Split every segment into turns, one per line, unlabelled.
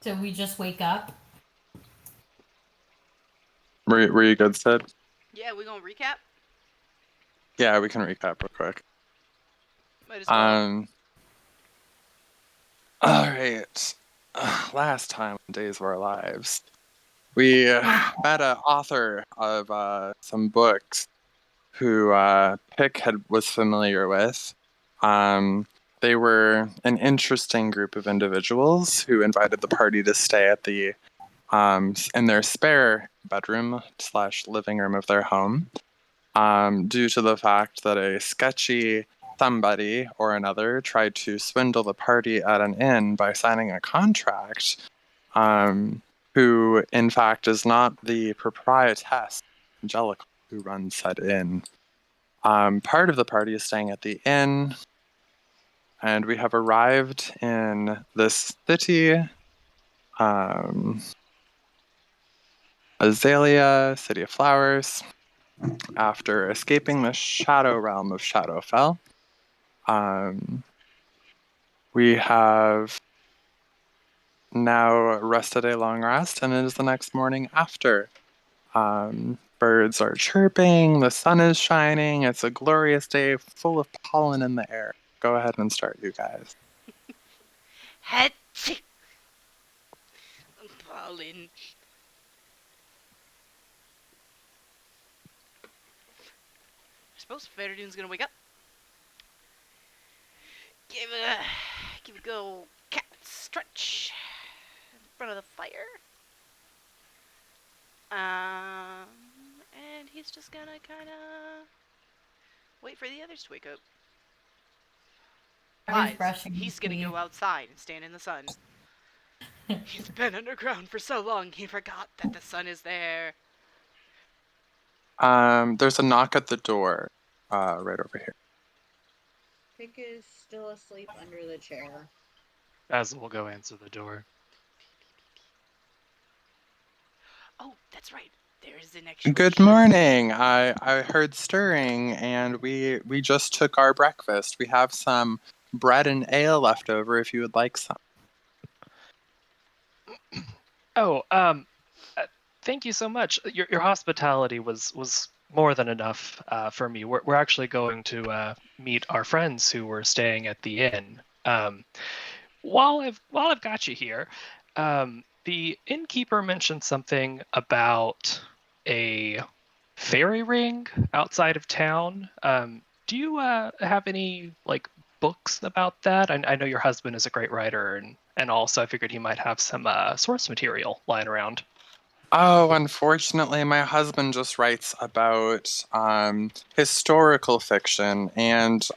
So we just wake up.
Were you good, Sid?
Yeah, we gonna recap?
Yeah, we can recap real quick.
Might as well.
All right. Last time on Days of Our Lives, we met an author of some books who Pick was familiar with. They were an interesting group of individuals who invited the party to stay at the in their spare bedroom / living room of their home, due to the fact that a sketchy somebody or another tried to swindle the party at an inn by signing a contract, who in fact is not the proprietress, Angelica, who runs said inn. Part of the party is staying at the inn, and we have arrived in this city, Azalea, City of Flowers, after escaping the shadow realm of Shadowfell. We have now rested a long rest, and it is the next morning after. Birds are chirping, the sun is shining, it's a glorious day full of pollen in the air. Go ahead and start, you guys.
Hatchie! Pollen. I suppose Fereydun's gonna wake up. Give it a good old cat stretch in front of the fire. And he's just gonna kinda wait for the others to wake up. He's gonna go outside and stand in the sun. He's been underground for so long, he forgot that the sun is there.
There's a knock at the door, right over here.
Pick is still asleep under the chair.
Basil will go answer the door.
Oh, that's right. There is an extra.
Good morning. I heard stirring, and we just took our breakfast. We have some bread and ale left over if you would like some.
Oh, thank you so much. Your hospitality was more than enough for me. We're actually going to meet our friends who were staying at the inn. While I've got you here, the innkeeper mentioned something about a fairy ring outside of town. Do you have any books about that? I know your husband is a great writer, and also I figured he might have some source material lying around.
Oh, unfortunately, my husband just writes about historical fiction, and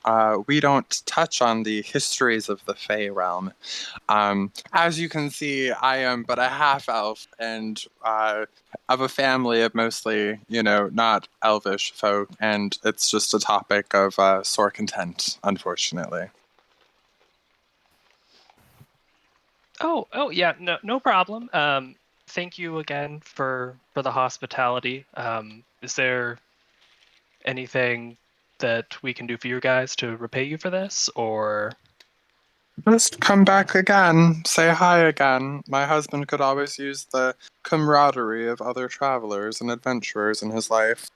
we don't touch on the histories of the Fey realm. As you can see, I am but a half-elf, and of a family of mostly, not elvish folk, and it's just a topic of sore content, unfortunately.
Oh yeah, no problem. Thank you again for the hospitality. Is there anything that we can do for you guys to repay you for this, or?
Just come back again. Say hi again. My husband could always use the camaraderie of other travelers and adventurers in his life.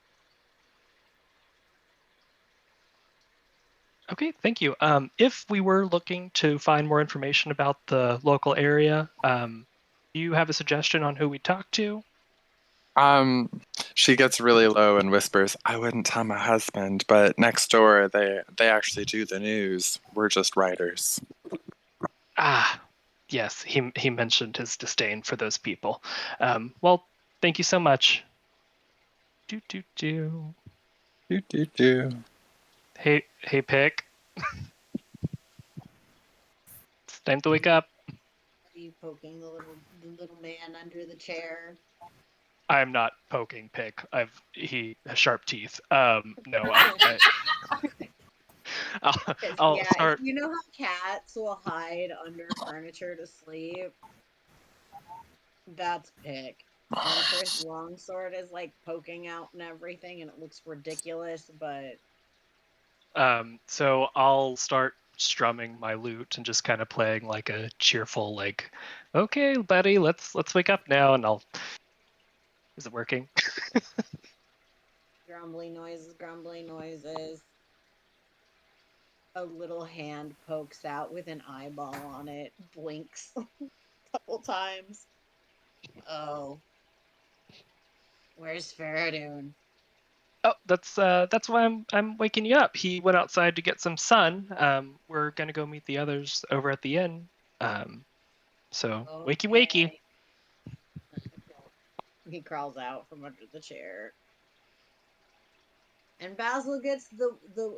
Okay, thank you. If we were looking to find more information about the local area, do you have a suggestion on who we talk to?
She gets really low and whispers, "I wouldn't tell my husband, but next door they actually do the news. We're just writers."
Ah, yes, he mentioned his disdain for those people. Well, thank you so much. Do.
Do.
Hey, Pick. It's time to wake up.
Are you poking the little man under the chair?
I'm not poking Pick. He has sharp teeth. No, I'll start.
You know how cats will hide under furniture to sleep? That's Pick. I'm sure his longsword is poking out and everything, and it looks ridiculous, but
So I'll start strumming my lute and just kind of playing like a cheerful, like, okay, buddy, let's wake up now, and I'll. Is it working?
Grumbling noises, grumbling noises. A little hand pokes out with an eyeball on it, blinks a couple times. Oh. Where's Fereydun?
Oh, that's why I'm waking you up. He went outside to get some sun. We're gonna go meet the others over at the inn. So wakey wakey.
Okay. He crawls out from under the chair. And Basil gets the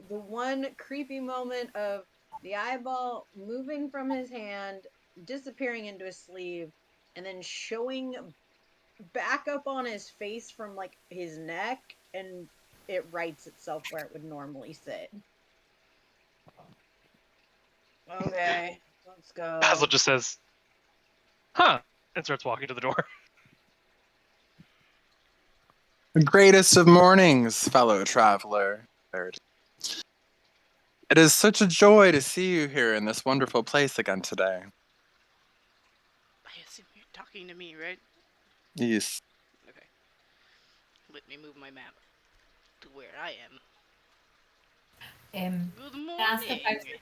one creepy moment of the eyeball moving from his hand, disappearing into his sleeve, and then showing back up on his face from like his neck, and it rights itself where it would normally sit. Okay, let's go.
Basil just says, "Huh," and starts walking to the door.
The greatest of mornings, fellow traveler. It is such a joy to see you here in this wonderful place again today.
I assume you're talking to me, right?
Yes.
Okay. Let me move my map to where I am. Good
ask if
morning.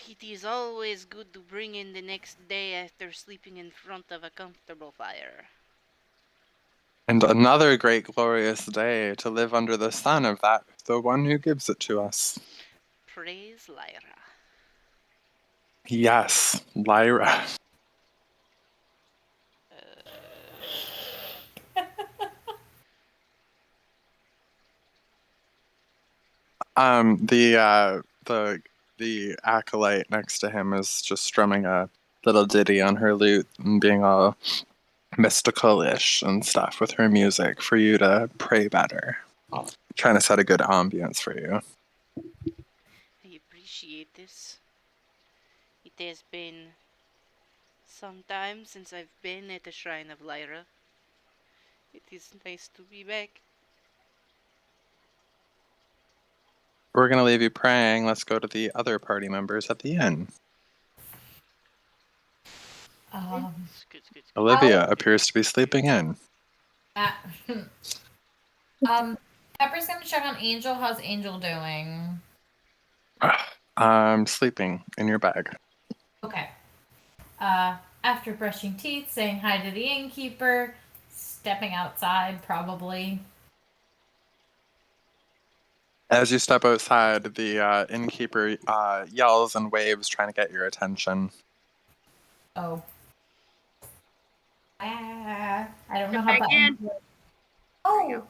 It is always good to bring in the next day after sleeping in front of a comfortable fire.
And another great glorious day to live under the sun of that, the one who gives it to us.
Praise Lyra.
Yes, Lyra. The acolyte next to him is just strumming a little ditty on her lute and being all mystical-ish and stuff with her music for you to pray better. Trying to set a good ambience for you.
I appreciate this. It has been some time since I've been at the Shrine of Lyra. It is nice to be back.
We're going to leave you praying. Let's go to the other party members at the inn.
Good.
Olivia appears to be sleeping in.
Pepper's gonna check on Angel. How's Angel doing?
Sleeping in your bag.
Okay. After brushing teeth, saying hi to the innkeeper, stepping outside probably.
As you step outside, the innkeeper yells and waves, trying to get your attention.
Oh. I don't know
Come
how
back in.
Oh,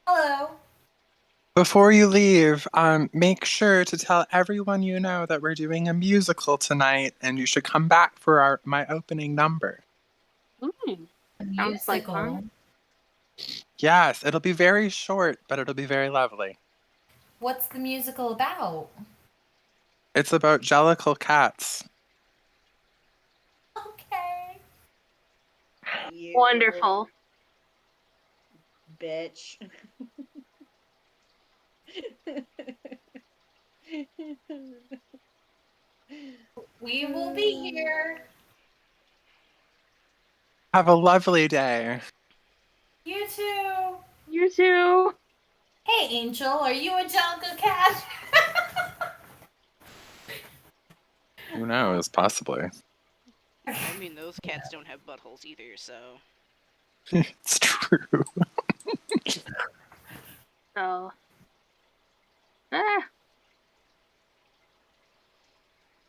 hello.
Before you leave, make sure to tell everyone you know that we're doing a musical tonight, and you should come back for my opening number.
Ooh,
A
sounds like fun.
musical.
Yes, it'll be very short, but it'll be very lovely.
What's the musical about?
It's about jellicle cats.
Okay.
You
Wonderful.
bitch.
We will be here.
Have a lovely day.
You too.
You too.
Hey, Angel, are you a Jellicle cat?
Who knows? Possibly.
I mean, those cats don't have buttholes either, so.
It's true.
So.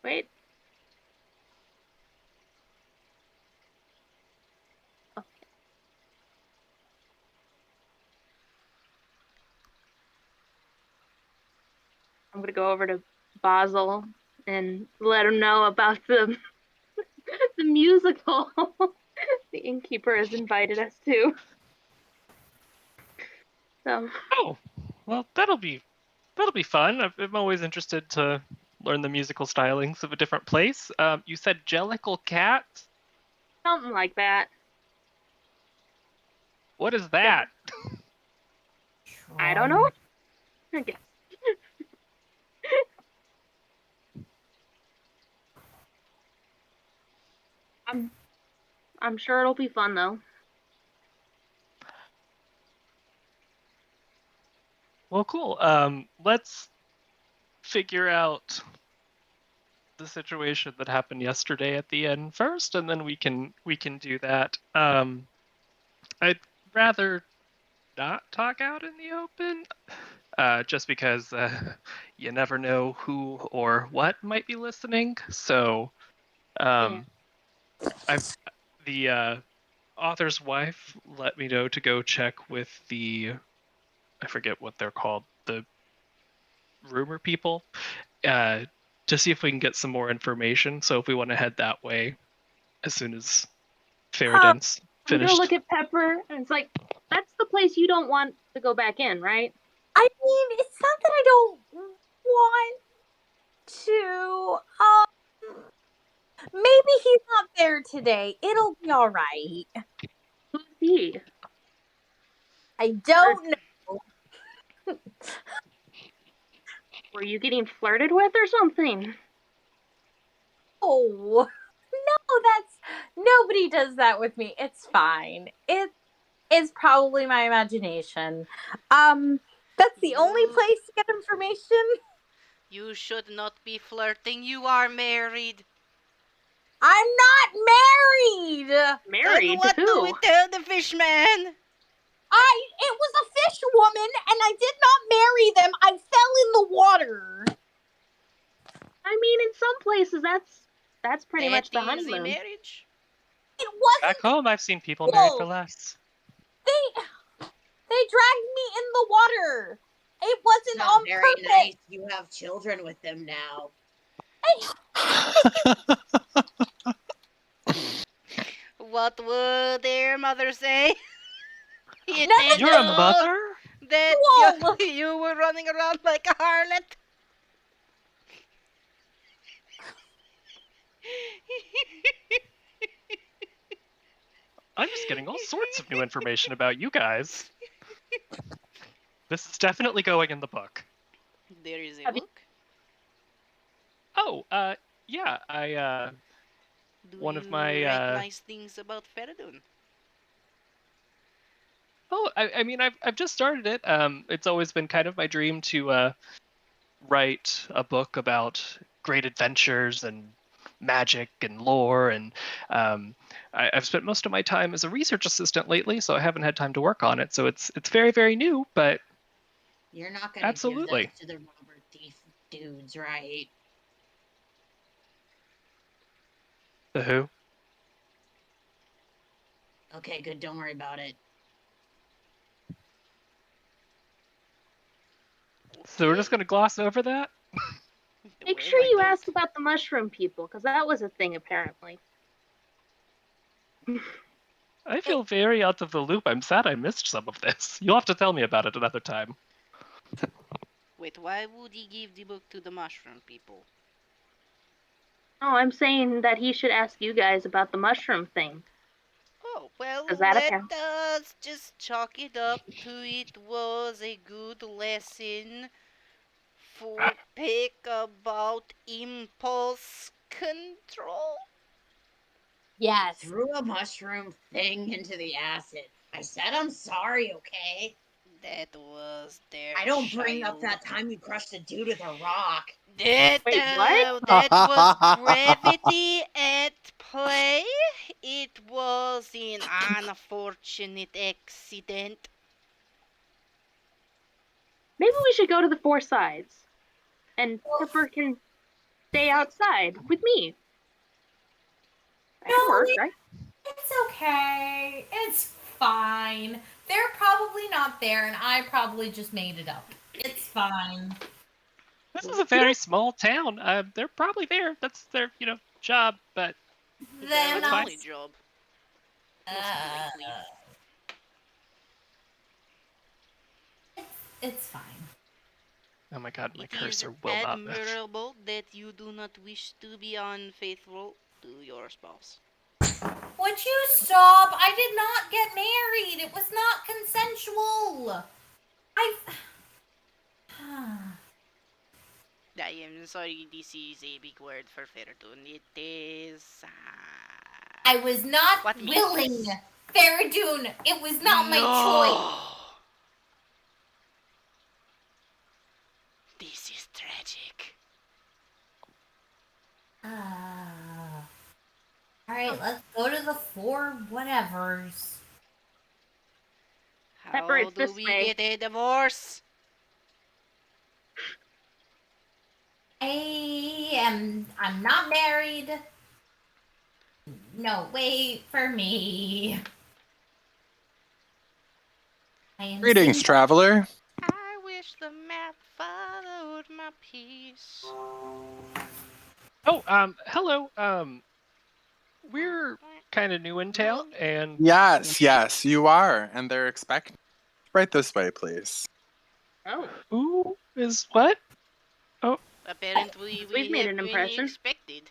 Wait. Okay. I'm gonna go over to Basil and let him know about the the musical the innkeeper has invited us to. So.
Oh, well, that'll be fun. I'm always interested to learn the musical stylings of a different place. You said Jellicle Cat?
Something like that.
What is that?
I don't know. I guess. I'm sure it'll be fun though.
Well, cool. Let's figure out the situation that happened yesterday at the end first, and then we can do that. I'd rather not talk out in the open, just because you never know who or what might be listening. So,
Yeah.
the author's wife let me know to go check with I forget what they're called, the rumor people, to see if we can get some more information. So if we want to head that way as soon as Fereydun's
I'm gonna
finished.
look at Pepper, and it's like, that's the place you don't want to go back in, right?
I mean, it's not that I don't want to. Maybe he's not there today. It'll be all right.
Who's he?
I don't know.
Were you getting flirted with or something?
No, nobody does that with me. It's fine. It's probably my imagination. That's the only place to get information.
You should not be flirting. You are married.
I'm not married.
Married
Then
to
what do
who?
we tell the fishman?
It was a fish woman, and I did not marry them. I fell in the water.
I mean, in some places that's pretty much the
That is a
honeymoon.
marriage.
It wasn't.
Back home, I've seen people married for less.
They dragged me in the water. It wasn't
Not
on
very
purpose.
nice. You have children with them now.
What would their mother say? You
No,
did
You're a
know
mother?
that
Whoa.
you were running around like a harlot.
I'm just getting all sorts of new information about you guys. This is definitely going in the book.
There is a
Have you-
book.
Oh, yeah,
Do
one
you
of my,
write nice things about Fereydun?
Oh, I mean, I've just started it. It's always been kind of my dream to write a book about great adventures and magic and lore, and I've spent most of my time as a research assistant lately, so I haven't had time to work on it. So it's very, very new, but
You're not gonna
absolutely.
give that to the robber thief dudes, right?
The who?
Okay, good. Don't worry about it.
So we're just gonna gloss over that?
Make
Well,
sure
I
you
don't.
ask about the mushroom people, because that was a thing apparently.
I feel very out of the loop. I'm sad I missed some of this. You'll have to tell me about it another time.
Wait, why would he give the book to the mushroom people?
Oh, I'm saying that he should ask you guys about the mushroom thing.
Oh, well,
Does that
let
account?
us just chalk it up to it was a good lesson for Pick about impulse control.
Yes.
Threw a mushroom thing into the acid. I said I'm sorry, okay?
That was their
I don't bring
child.
up that time you crushed a dude with a rock.
Wait, what?
That was gravity at play. It was an unfortunate accident.
Maybe we should go to the Four Sides, and Pepper can stay outside with me. That could work, right?
It's okay. It's fine. They're probably not there, and I probably just made it up. It's fine.
This is a very small town. They're probably there. That's their, job. But
Then
That's fine.
Only job. Most likely.
It's fine.
oh my god, my
It is
cursor will not move.
admirable that you do not wish to be unfaithful to your spouse.
Would you stop? I did not get married. It was not consensual.
I am sorry, this is a big word for Fereydun. It is...
I was not
What makes
willing.
this?
Fereydun, it was not my
No!
choice.
This is tragic.
Alright, let's go to the 4 whatevers.
Pepper,
How
it's
do
this
we
way.
get a divorce?
I'm not married. No, wait for me. I am
Greetings,
single.
traveler.
I wish the map followed my piece.
Oh, hello. We're kind of new in town, and
Yes, you are, and they're expecting. Right this way, please.
Oh,
who is what?
Apparently,
we've
we
made
have
an
been
impression.
expected.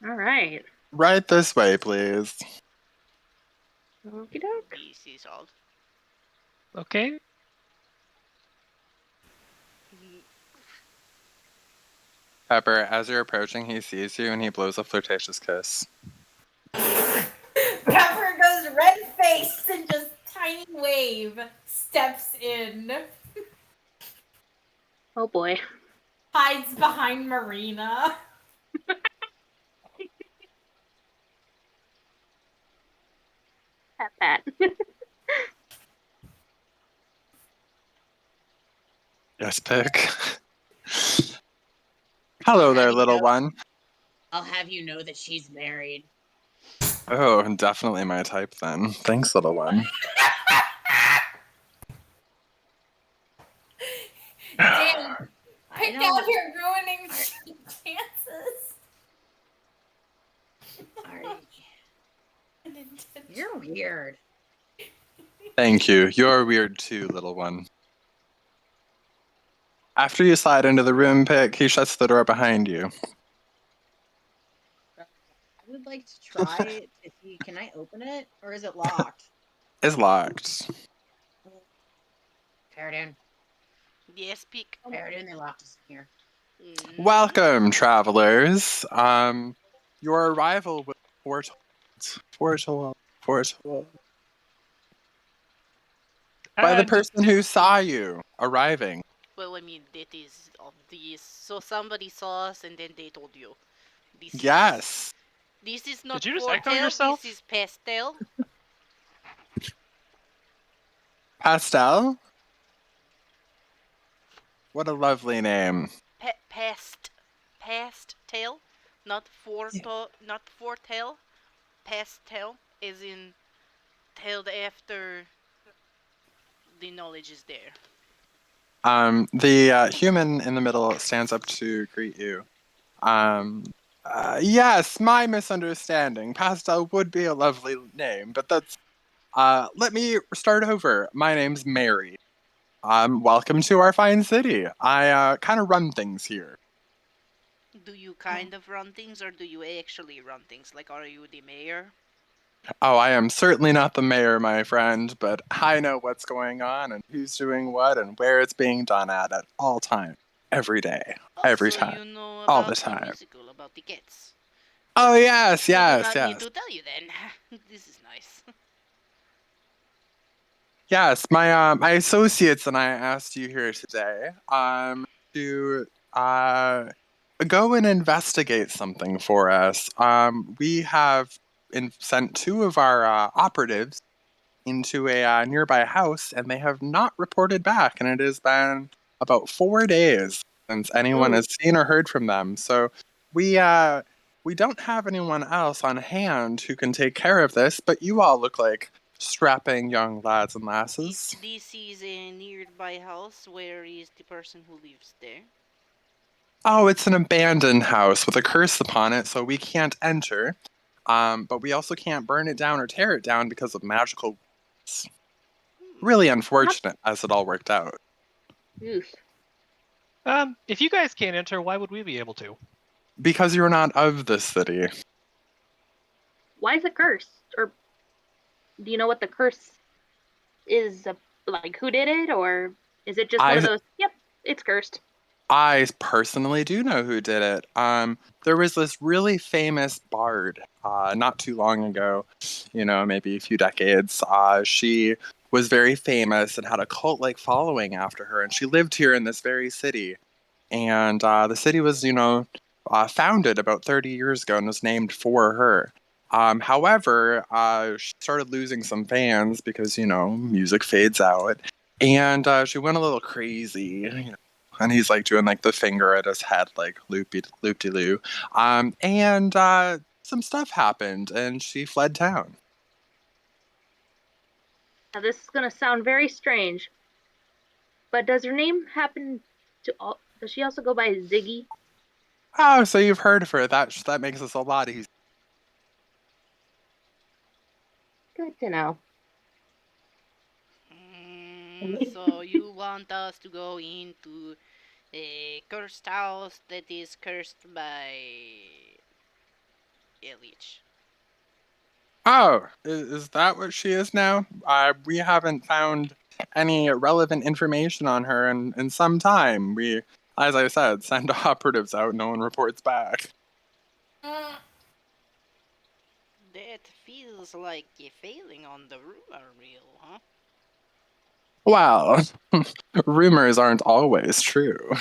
All right.
Right this way, please.
Okie doke.
This is all.
Okay.
Pepper, as you're approaching, he sees you and he blows a flirtatious kiss.
Pepper goes red-faced and just tiny wave steps in.
Oh boy.
Hides behind Marina.
Pat.
Yes, Pick. Hello there, little one.
I'll have you know that she's married.
Oh, definitely my type then. Thanks, little one.
Damn,
I
picked
know.
out here ruining chances.
Artie, you're weird.
Thank you. You're weird too, little one. After you slide into the room, Pick, he shuts the door behind you.
I would like to try to see. Can I open it, or is it locked?
It's locked.
Fereydun.
Yes, pick.
Fereydun, they locked us in here.
Welcome, travelers. Your arrival was foretold by the person who saw you arriving.
Well, I mean, that is obvious. So somebody saw us and then they told you. This
Yes.
This is not
Did you just echo
foretell,
yourself?
this is pastel.
Pastel? What a lovely name.
Pastel, not foretell. Pastel, as in told after the knowledge is there.
The human in the middle stands up to greet you. Yes, my misunderstanding. Pastel would be a lovely name, but that's. Let me start over. My name's Mary. Welcome to our fine city. I kind of run things here.
Do you kind of run things or do you actually run things? Like, are you the mayor?
Oh, I am certainly not the mayor, my friend, but I know what's going on and who's doing what and where it's being done at all time, every day, every
So
time,
you know
all the
about the
time.
musical, about the cats.
Oh, yes,
We do
yes,
not need
yes.
to tell you then. This is nice.
Yes, my associates and I asked you here today to go and investigate something for us. We have sent 2 of our operatives into a nearby house, and they have not reported back, and it has been about 4 days since anyone has seen or heard from them. So we don't have anyone else on hand who can take care of this, but you all look like strapping young lads and lasses.
This is a nearby house. Where is the person who lives there?
Oh, it's an abandoned house with a curse upon it, so we can't enter. But we also can't burn it down or tear it down because of magical. Really unfortunate as it all worked out.
Oof.
If you guys can't enter, why would we be able to?
Because you're not of this city.
Why is it cursed? Or do you know what the curse is? Like, who did it? Or is it just one of those, yep, it's cursed?
I personally do know who did it. There was this really famous bard, not too long ago, maybe a few decades. She was very famous and had a cult-like following after her, and she lived here in this very city. And the city was, founded about 30 years ago and was named for her. However, she started losing some fans because, music fades out. And she went a little crazy, and he's like doing like the finger at his head, like loop-de-loo. And some stuff happened, and she fled town.
Now this is gonna sound very strange, but does her name happen to all? Does she also go by Ziggy?
Oh, so you've heard of her. That makes us a lot easier.
Good to know.
So you want us to go into a cursed house that is cursed by a leech?
Oh, is that what she is now? We haven't found any relevant information on her in some time. We, as I said, send operatives out, no one reports back.
Mm,
That feels like a failing on the rumor wheel, huh?
Well, rumors aren't always true.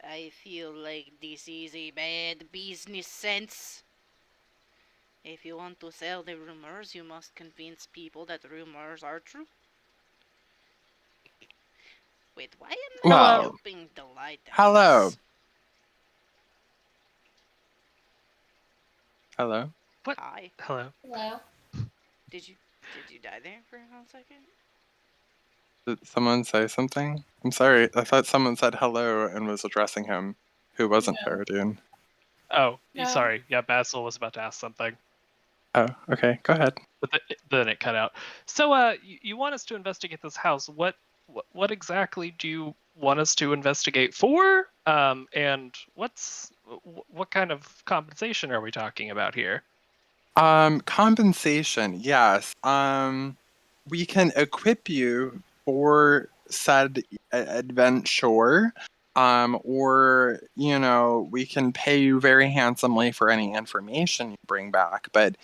I feel like this is a bad business sense. If you want to sell the rumors, you must convince people that rumors are true. Wait, why am I
Well,
helping the lighthouse?
hello. Hello?
What?
Hi.
Hello.
hello.
Did you die there for a second?
Did someone say something? I'm sorry. I thought someone said hello and was addressing him, who wasn't
No.
Fereydun.
Oh,
No.
sorry. Yeah, Basil was about to ask something,
Oh, okay. Go ahead.
but then it cut out. So, you want us to investigate this house? What exactly do you want us to investigate for? And what kind of compensation are we talking about here?
Compensation, yes. We can equip you for said adventure. Or, we can pay you very handsomely for any information you bring back. But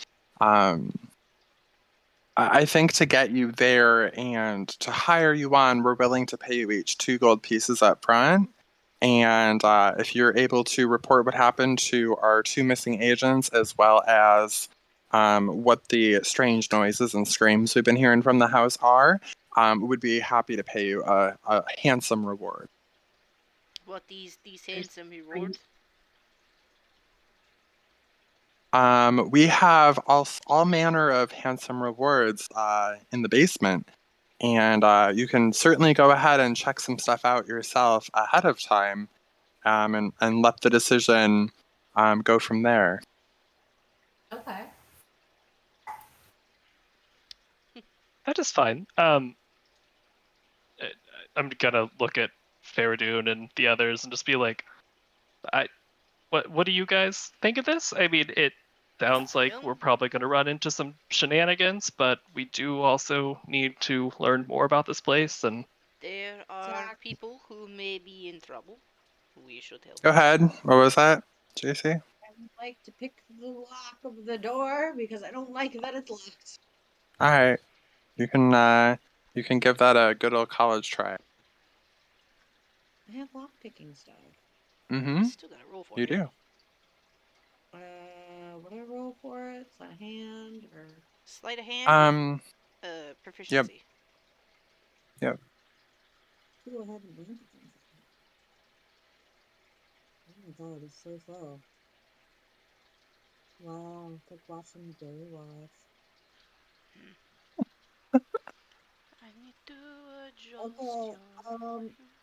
um, I think to get you there and to hire you on, we're willing to pay you each 2 gold pieces up front. And if you're able to report what happened to our 2 missing agents, as well as what the strange noises and screams we've been hearing from the house are, we'd be happy to pay you a handsome reward.
What is this handsome reward?
We have all manner of handsome rewards in the basement. And you can certainly go ahead and check some stuff out yourself ahead of time, and let the decision go from there.
Okay.
That is fine. I'm gonna look at Fereydun and the others and just be like, what do you guys think of this? I mean, it sounds like we're probably gonna run into some shenanigans, but we do also need to learn more about this place. And
There are
Zach.
people who may be in trouble. We should help
Go
them.
ahead. What was that, JC?
I would like to pick the lock of the door because I don't like that it's locked.
All right. You can give that a good old college try.
I have lock picking stuff.
Mm-hmm.
Still gotta roll for
You
it.
do.
What do I roll for it? It's a hand or
Sleight of hand with
Yep.
proficiency.
Yep.
Ooh, I have advantage on that. Oh my god, it's so slow. Wow, it's like watching Baywatch.
I need to adjust
Okay,
your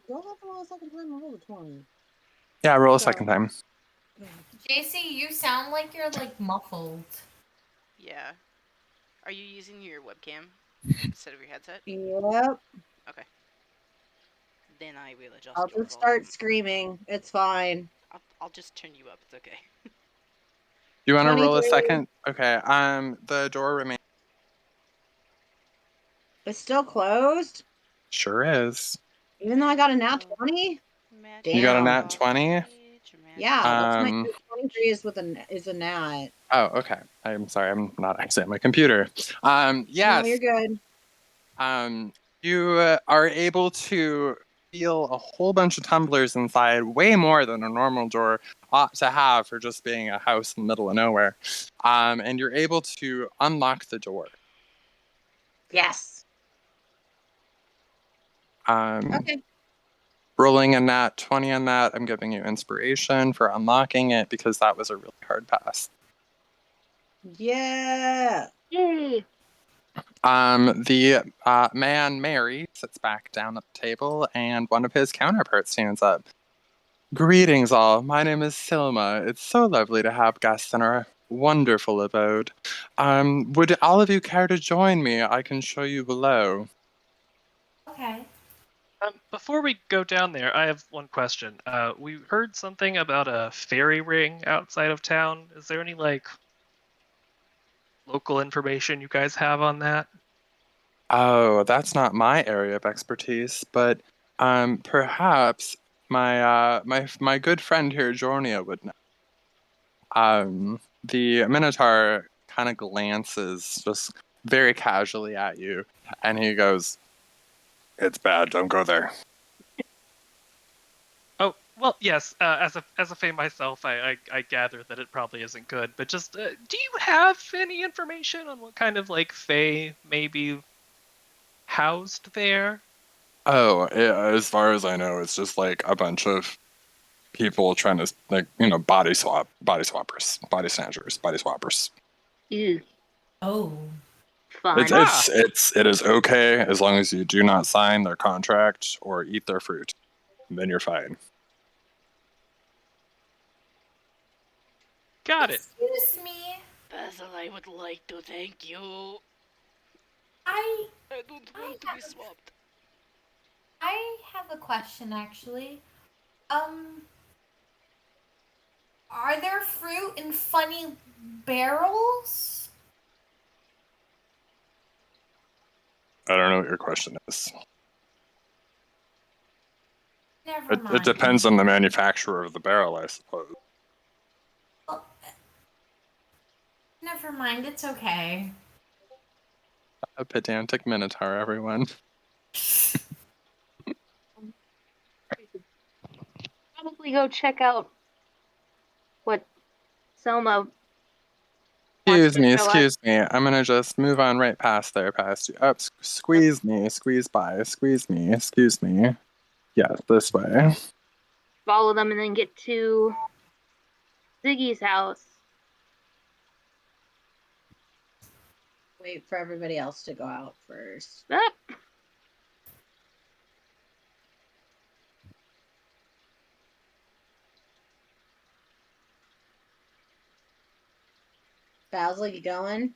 do I have to roll a second time or roll a 20?
Yeah, roll a
So-
second time.
JC, you sound like you're like muffled.
Yeah. Are you using your webcam instead of your headset?
Yep.
Okay. Then I will adjust
I'll
your
just start
volume.
screaming. It's fine.
I'll just turn you up. It's okay.
You want to roll a
23.
second? Okay. The door remains.
It's still closed?
Sure is.
Even though I got a nat 20?
You got a
Damn.
nat 20?
Yeah, that's my
Um,
23 is a nat.
Oh, okay. I'm sorry. I'm not actually at my computer.
No,
Yes.
you're good.
You are able to feel a whole bunch of tumblers inside, way more than a normal door ought to have for just being a house in the middle of nowhere. And you're able to unlock the door.
Yes. Okay.
Rolling a nat 20 on that, I'm giving you inspiration for unlocking it because that was a really hard pass.
Yeah.
Yay.
The man, Mary, sits back down at the table, and one of his counterparts stands up. Greetings, all. My name is Silma. It's so lovely to have guests in our wonderful abode. Would all of you care to join me? I can show you below.
Okay.
Before we go down there, I have one question. We heard something about a fairy ring outside of town. Is there any local information you guys have on that?
Oh, that's not my area of expertise, but perhaps my good friend here, Jornia, would know. The Minotaur kind of glances just very casually at you, and he goes, "It's bad. Don't go there."
Oh, well, yes. As a fae myself, I gather that it probably isn't good. But just, do you have any information on what kind of fae may be housed there?
Oh, as far as I know, it's just like a bunch of people trying to body swappers, body snatchers, body swappers.
Ew.
Oh.
Fun.
It is okay as long as you do not sign their contract or eat their fruit. Then you're fine.
Got it.
Excuse me.
Basil, I would like to thank you.
I
don't want to be swapped.
I have a question actually. Are there fruit in funny barrels?
I don't know what your question is.
Never mind.
It depends on the manufacturer of the barrel, I suppose.
Well, never mind. It's okay.
A pedantic minotaur, everyone.
Probably go check out what Selma.
Excuse me. I'm gonna just move on right past you. Up, squeeze me, squeeze by, squeeze me, excuse me. Yes, this way.
Follow them and then get to Ziggy's house.
Wait for everybody else to go out first.
Ah.
Basil, you going?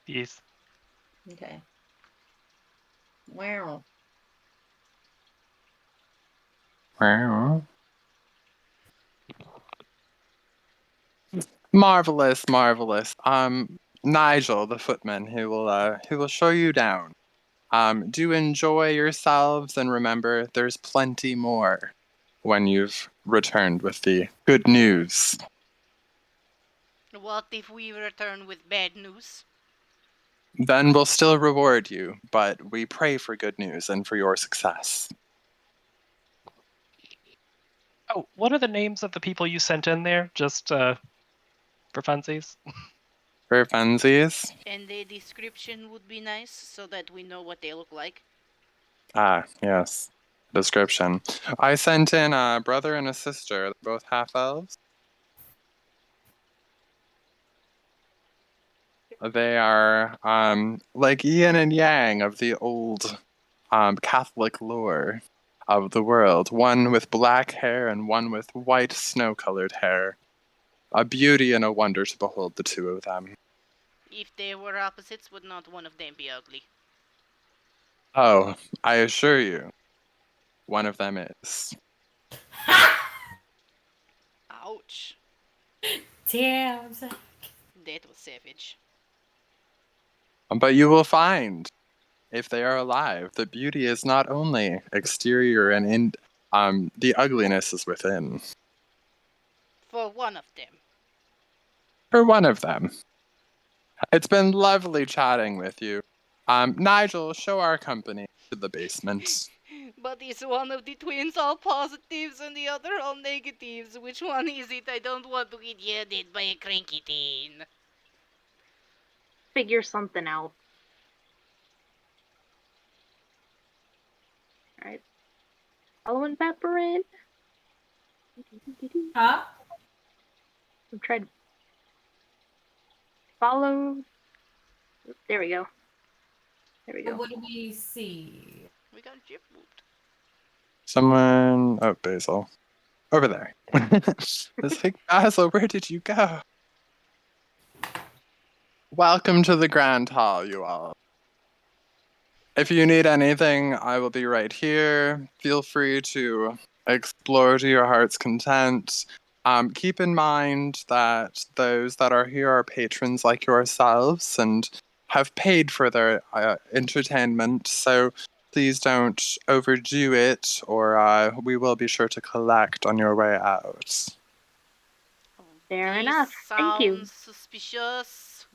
Yes.
Okay. Wow.
Wow. Marvelous, marvelous. Nigel, the footman, who will show you down. Do enjoy yourselves, and remember, there's plenty more when you've returned with the good news.
What if we return with bad news?
Then we'll still reward you, but we pray for good news and for your success.
Oh, what are the names of the people you sent in there? Just for funsies?
For funsies?
And the description would be nice so that we know what they look like.
Ah, yes. Description. I sent in a brother and a sister, both half-elves. They are like yin and yang of the old Catholic lore of the world. One with black hair and one with white snow-colored hair. A beauty and a wonder to behold the two of them.
If they were opposites, would not one of them be ugly?
Oh, I assure you, one of them is.
Ouch.
Damn.
That was savage.
But you will find if they are alive. The beauty is not only exterior and the ugliness is within.
For one of them.
For one of them. It's been lovely chatting with you. Nigel, show our company to the basement.
But is one of the twins all positives and the other all negatives? Which one is it? I don't want to get yelled by a cranky teen.
Figure something out. Alright. Following Pepper in.
Huh?
I'm trying to follow. There we go. There we go.
What do we see?
We got Jip moved.
Someone... Oh, Basil. Over there. It's like, Basil, where did you go? Welcome to the Grand Hall, you all. If you need anything, I will be right here. Feel free to explore to your heart's content. Keep in mind that those that are here are patrons like yourselves and have paid for their entertainment, so please don't overdo it, or we will be sure to collect on your way out.
Fair
This
enough. Thank you.
sounds suspicious.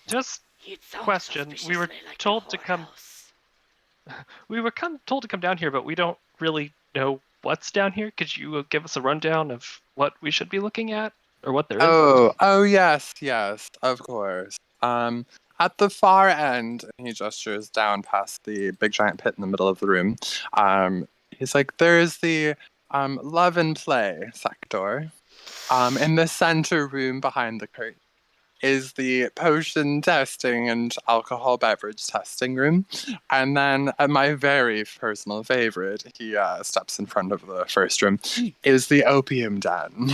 Just
It sounds
question. We were
suspiciously like the
told to come.
whorehouse.
We were told to come down here, but we don't really know what's down here. Could you give us a rundown of what we should be looking at, or what there is?
Oh, yes, of course. At the far end, and he gestures down past the big giant pit in the middle of the room. He's like, there's the love and play sector. In the center room behind the curtain is the potion testing and alcohol beverage testing room. And then my very personal favorite, he steps in front of the first room, is the opium den.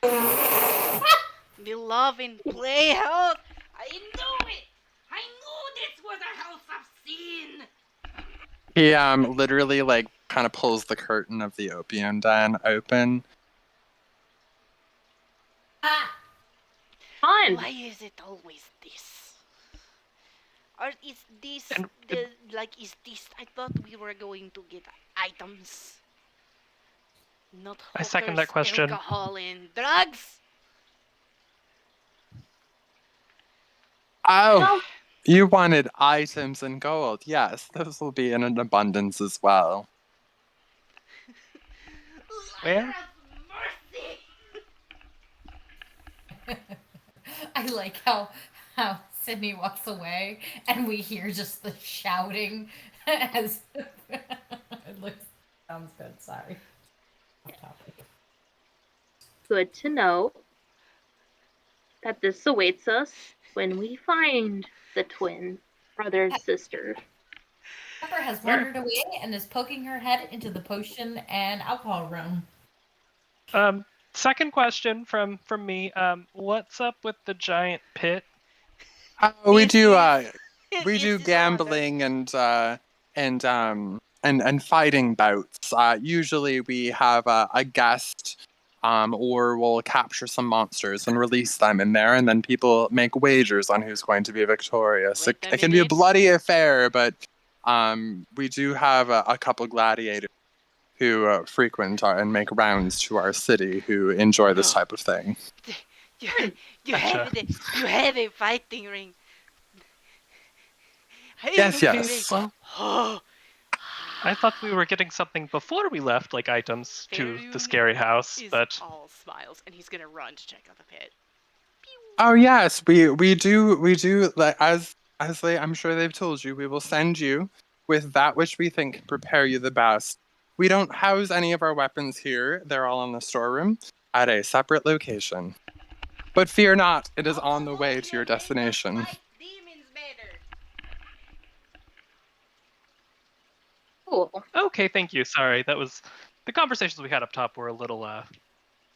The love and play house. I knew it. I knew this was a house of sin.
He literally like kind of pulls the curtain of the opium den open.
Fun.
Why is it always this? Or is this
And
is this? I thought we were going to get items, not hookers,
I second that question.
alcohol, and drugs.
Oh,
Well,
you wanted items and gold. Yes, those will be in an abundance as well.
Where?
Lyra's mercy.
I like how Sydney walks away and we hear just the shouting as it looks sounds good, sorry. Off topic.
good to know that this awaits us when we find the twin brother and sister.
Pepper has wandered away and is poking her head into the potion and alcohol room.
Second question from me. What's up with the giant pit?
We
This
do
is-
we
this
do
is
gambling and fighting bouts. Usually we have a guest or we'll capture some monsters and release them in there, and then people make wagers on who's going to be victorious.
Wait
It
a
can be a
minute.
bloody affair, but we do have a couple gladiators who frequent and make rounds to our city who enjoy this type of thing.
You
Gotcha.
have a fighting ring.
Yes.
Well,
Oh.
I thought we were getting something before we left, like items to the scary house,
Is
but
all smiles, and he's gonna run to check out the pit.
Oh yes, we do like as I'm sure they've told you, we will send you with that which we think can prepare you the best. We don't house any of our weapons here. They're all in the storeroom at a separate location. But fear not, it is on the way to your destination.
Fight demons better.
Cool.
okay, thank you. Sorry, that was the conversations we had up top were a little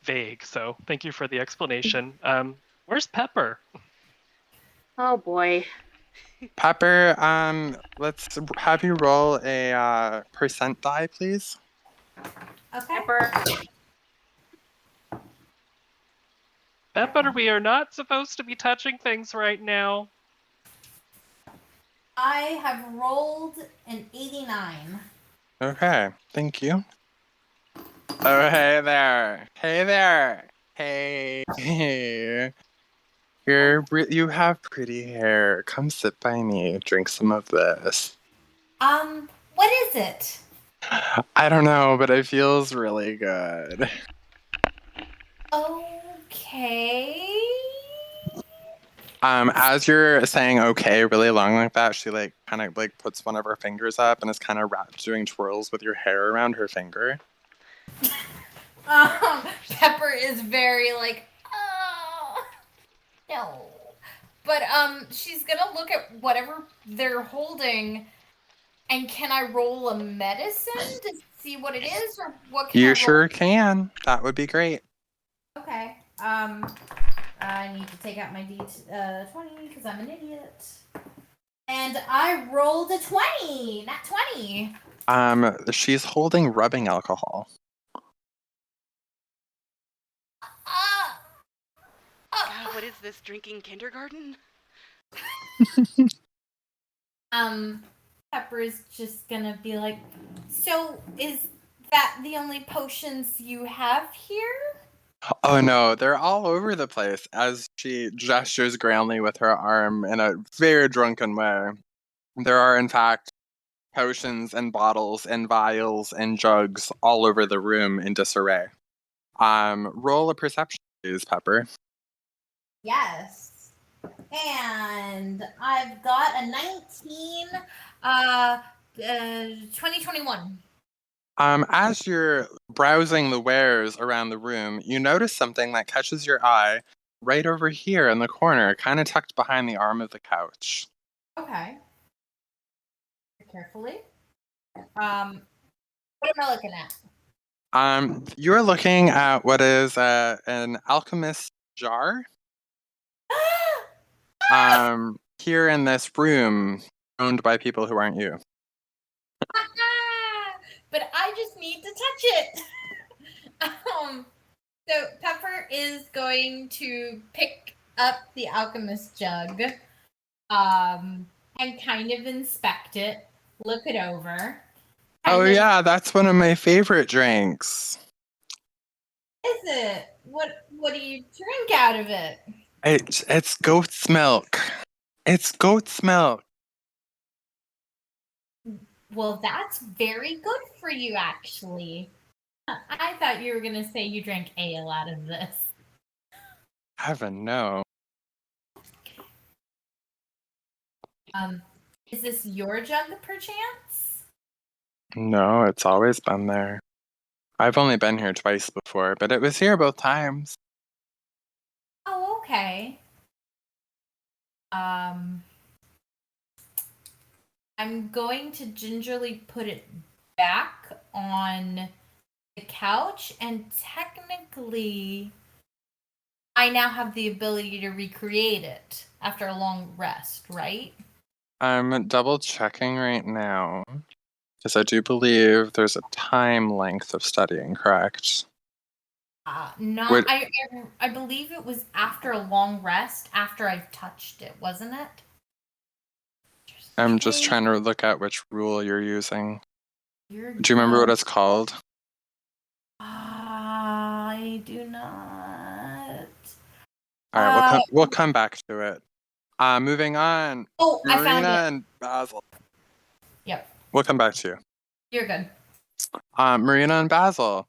vague, so thank you for the explanation. Where's Pepper?
Oh boy.
Pepper, let's have you roll a percent die, please.
Okay.
Pepper.
Pepper, we are not supposed to be touching things right now.
I have rolled an 89.
Okay, thank you. Oh, hey there. Hey there. Hey. You have pretty hair. Come sit by me. Drink some of this.
What is it?
I don't know, but it feels really good.
Okay.
As you're saying okay really long like that, she like kind of like puts one of her fingers up and is kind of doing twirls with your hair around her finger.
Pepper is very like, oh, no. But she's gonna look at whatever they're holding, and can I roll a medicine to see what it is, or what can I
You
roll?
sure can. That would be great.
Okay. I need to take out my D20 because I'm an idiot. And I rolled a 20, not 20.
She's holding rubbing alcohol.
God, what is this? Drinking kindergarten?
Pepper's just gonna be like, so is that the only potions you have here?
Oh no, they're all over the place as she gestures grandly with her arm in a very drunken way. There are, in fact, potions and bottles and vials and jugs all over the room in disarray. Roll a perception, please, Pepper.
Yes. And I've got a 19, 2021.
As you're browsing the wares around the room, you notice something that catches your eye right over here in the corner, kind of tucked behind the arm of the couch.
Okay. Carefully. What am I looking at?
You're looking at what is an alchemist's jar. Here in this room, owned by people who aren't you.
But I just need to touch it. So Pepper is going to pick up the alchemist jug, and kind of inspect it, look it over.
Oh yeah, that's one of my favorite drinks.
Is it? What do you drink out of it?
It's goat's milk. It's goat's milk.
Well, that's very good for you, actually. I thought you were gonna say you drank ale out of this.
Heaven no.
Is this your jug, perchance?
No, it's always been there. I've only been here twice before, but it was here both times.
Oh, okay. I'm going to gingerly put it back on the couch, and technically, I now have the ability to recreate it after a long rest, right?
I'm double checking right now, because I do believe there's a time length of studying, correct?
No, I believe it was after a long rest, after I touched it, wasn't it?
I'm just trying to look at which rule you're using. Do you remember
good.
what it's called?
I do not.
All right, we'll come back to it. Moving on.
Oh, I found
Marina
it.
and Basil.
Yep.
We'll come back to you.
You're good.
Marina and Basil.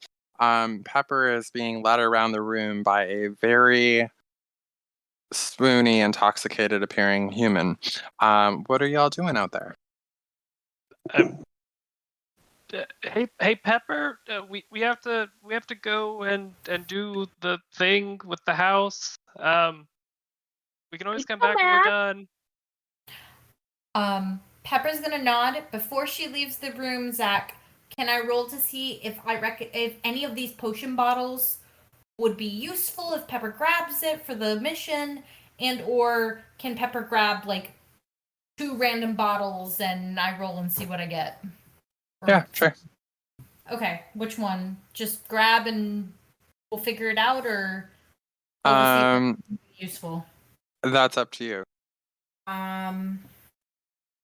Pepper is being led around the room by a very swoony, intoxicated appearing human. What are y'all doing out there?
Hey Pepper, we have to go and do the thing with the house. We can always come back when we're done.
Pepper's gonna nod before she leaves the room. Zach, can I roll to see if if any of these potion bottles would be useful if Pepper grabs it for the mission, and or can Pepper grab like 2 random bottles and I roll and see what I get?
Yeah, sure.
Okay, which one? Just grab and we'll figure it out, or
Um,
useful.
That's up to you.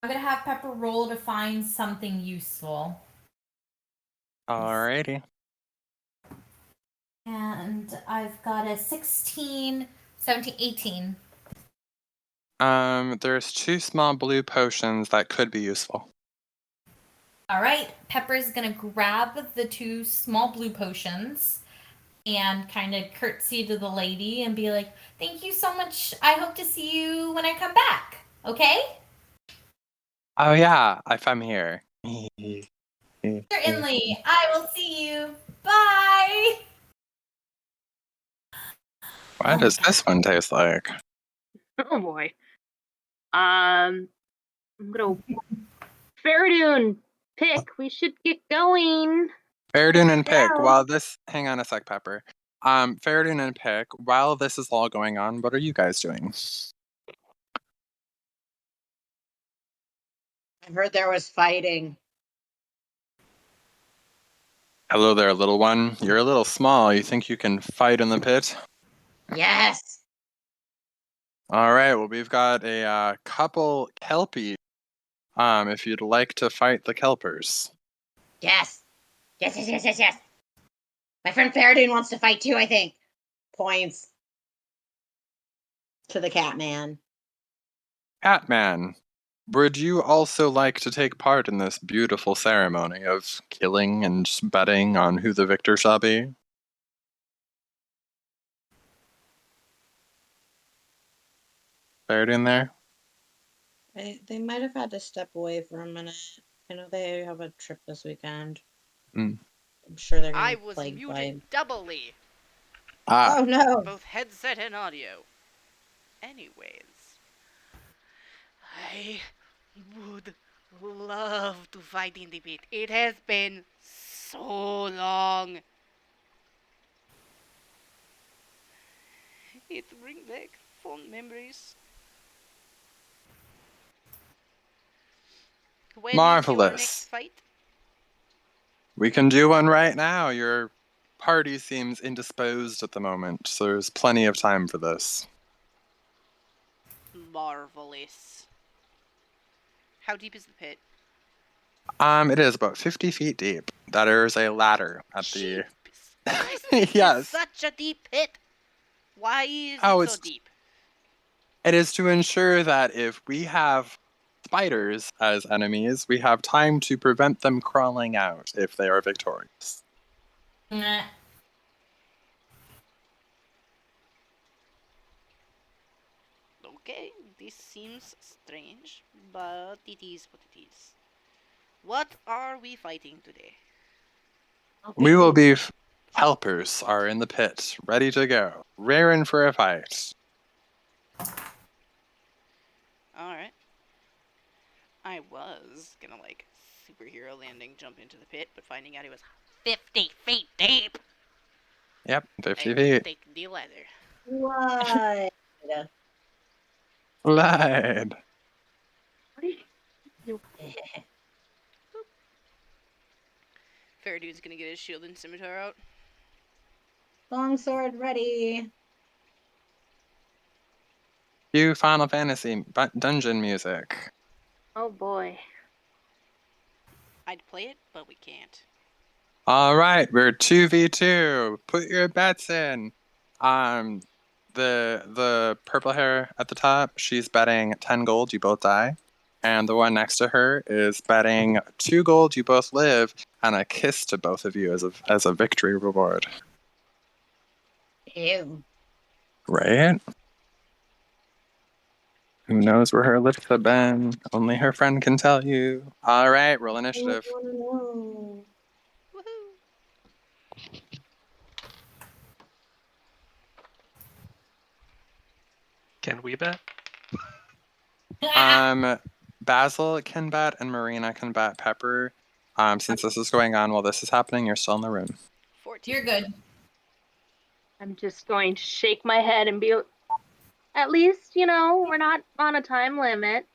I'm gonna have Pepper roll to find something useful.
Alrighty.
And I've got a 16, 17, 18.
There's 2 small blue potions that could be useful.
All right, Pepper's gonna grab the 2 small blue potions and kind of curtsy to the lady and be like, "Thank you so much. I hope to see you when I come back." Okay?
Oh yeah, if I'm here.
Certainly. I will see you. Bye.
What does this one taste like?
Oh boy. I'm gonna Fereydun, pick. We should get going.
Fereydun and Pick.
Yeah.
Hang on a sec, Pepper. Fereydun and Pick, while this is all going on, what are you guys doing?
I've heard there was fighting.
Hello there, little one. You're a little small. You think you can fight in the pit?
Yes.
All right. Well, we've got a couple kelpies. If you'd like to fight the kelpers.
Yes. Yes. My friend Fereydun wants to fight too, I think. Points to the cat man.
Catman, would you also like to take part in this beautiful ceremony of killing and betting on who the victor shall be? Fereydun there?
They might have had to step away for a minute. I know they have a trip this weekend.
Mm.
I'm sure they're
I
gonna
was
plague
muted
by.
doubly.
Ah,
Oh no!
Both headset and audio. Anyways, I would love to fight in the pit. It has been so long. It brings back fond memories. When is your
marvelous.
next fight?
We can do one right now. Your party seems indisposed at the moment, so there's plenty of time for this.
Marvelous. How deep is the pit?
It is about 50 feet deep. There is a ladder at the.
Jeepers Christ, this
Yes.
is such a deep pit. Why is
Oh,
it so deep?
It is to ensure that if we have spiders as enemies, we have time to prevent them crawling out if they are victorious.
Nah.
Okay, this seems strange, but it is what it is. What are we fighting today?
We will be helpers are in the pit, ready to go, raring for a fight.
Alright. I was gonna, superhero landing, jump into the pit, but finding out it was 50 feet deep!
Yep, 50
I
feet.
take the ladder.
What?
Slide.
What are you?
Fereydun's gonna get his shield and scimitar out.
Longsword ready.
Cue Final Fantasy dungeon music.
Oh boy.
I'd play it, but we can't.
All right, we're 2v2. Put your bets in. The purple hair at the top, she's betting 10 gold, you both die. And the one next to her is betting 2 gold, you both live, and a kiss to both of you as a victory reward.
Ew.
Right? Who knows where her lips have been? Only her friend can tell you. All right, roll initiative.
Woohoo!
Can we bet?
Basil can bet and Marina can bet. Pepper, since this is going on while this is happening, you're still in the room.
14.
You're good.
I'm just going to shake my head and be, at least, we're not on a time limit.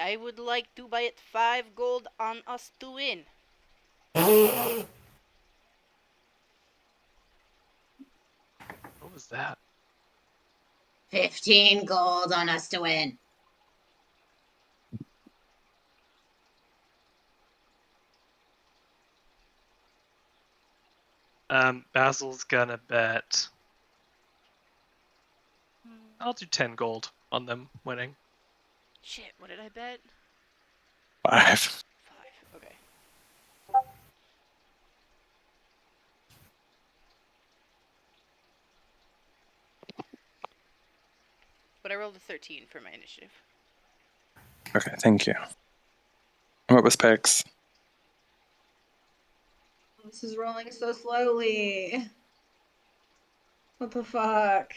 I would like to bet 5 gold on us to win.
What was that?
15 gold on us to win.
Basil's gonna bet. I'll do 10 gold on them winning.
Shit, what did I bet?
5.
5. Okay. But I rolled a 13 for my initiative.
Okay, thank you. What was Pix?
This is rolling so slowly. What the fuck?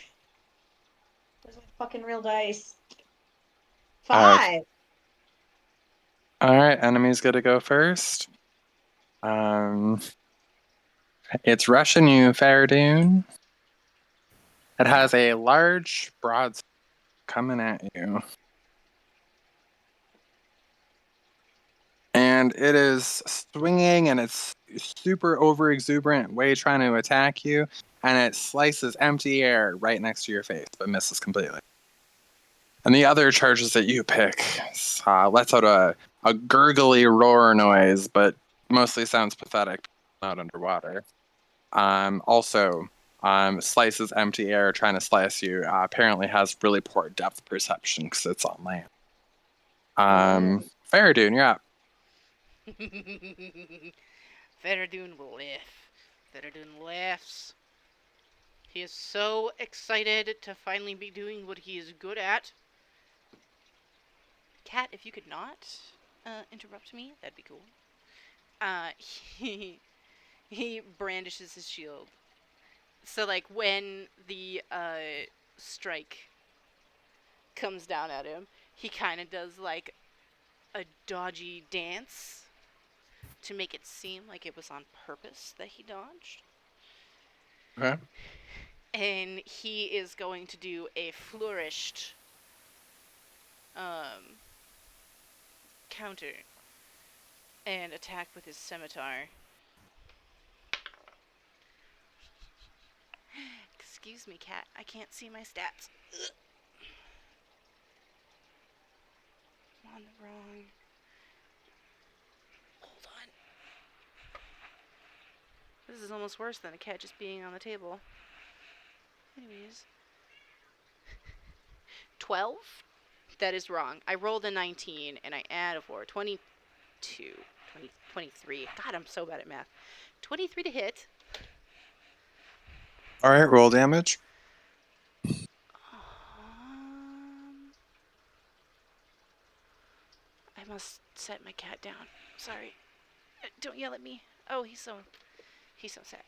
Where's my fucking real dice? 5.
All right, enemy's gonna go first. It's rushing you, Fereydun. It has a large broadsword coming at you. And it is swinging and it's super over exuberant way trying to attack you. And it slices empty air right next to your face, but misses completely. And the other charges that you pick lets out a gurgly roar noise, but mostly sounds pathetic, not underwater. Also, slices empty air trying to slice you. Apparently has really poor depth perception because it's on land. Fereydun, you're up.
Fereydun will laugh. Fereydun laughs. He is so excited to finally be doing what he is good at. Cat, if you could not interrupt me, that'd be cool. He brandishes his shield. So, like, when the strike comes down at him, he kind of does, like, a dodgy dance to make it seem like it was on purpose that he dodged.
Okay.
And he is going to do a flourished counter and attack with his scimitar. Excuse me, cat. I can't see my stats. Ugh. I'm on the wrong. Hold on. This is almost worse than a cat just being on the table. Anyways. 12? That is wrong. I rolled a 19 and I add a 4. 22. 23. God, I'm so bad at math. 23 to hit.
All right, roll damage.
I must set my cat down. Sorry. Don't yell at me. Oh, he's so sad.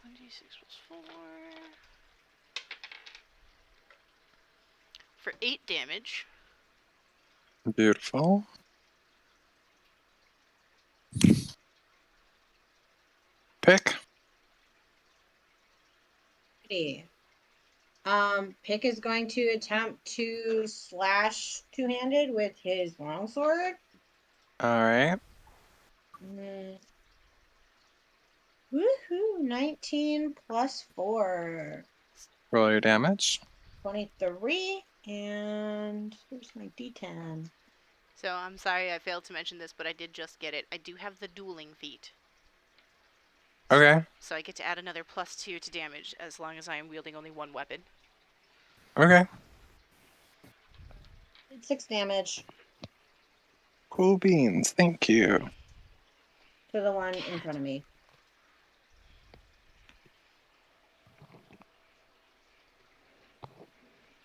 One d6 plus 4. For 8 damage.
Beautiful. Pick.
Pick is going to attempt to slash two-handed with his longsword.
All right.
Woohoo! 19 plus 4.
Roll your damage.
23. And here's my d10.
So I'm sorry I failed to mention this, but I did just get it. I do have the dueling feat.
Okay.
So I get to add another +2 to damage as long as I am wielding only one weapon.
Okay.
6 damage
Cool beans. Thank you.
to the one in front of me.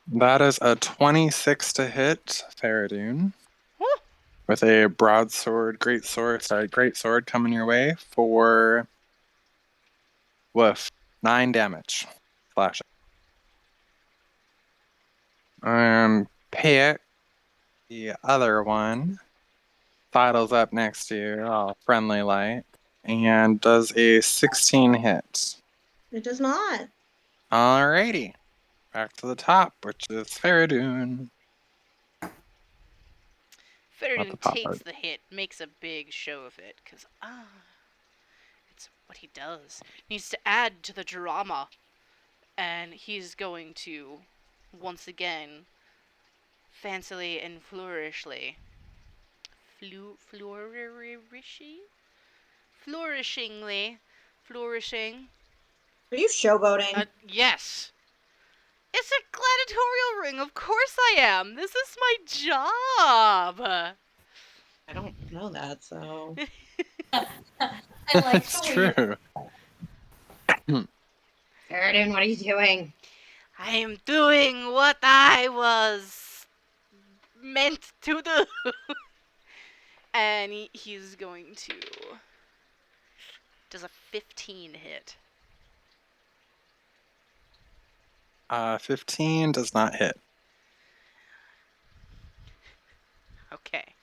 That is a 26 to hit, Fereydun.
Woo!
With a broadsword, great sword coming your way for 9 damage. Flash. Pick the other one. Sidles up next to you, all friendly light, and does a 16 hit.
It does not.
Alrighty. Back to the top, which is Fereydun.
Fereydun takes the hit, makes a big show of it, because, it's what he does. He needs to add to the drama. And he's going to, once again, fancily and flourishly. Flourishingly. Flourishing.
Are you showboating?
Yes. It's a gladiatorial ring, of course I am. This is my job.
I don't know that, so.
I like
It's
the way
true.
Fereydun, what are you doing?
I am doing what I was meant to do. And he's going to... Does a 15 hit?
15 does not hit.
Okay.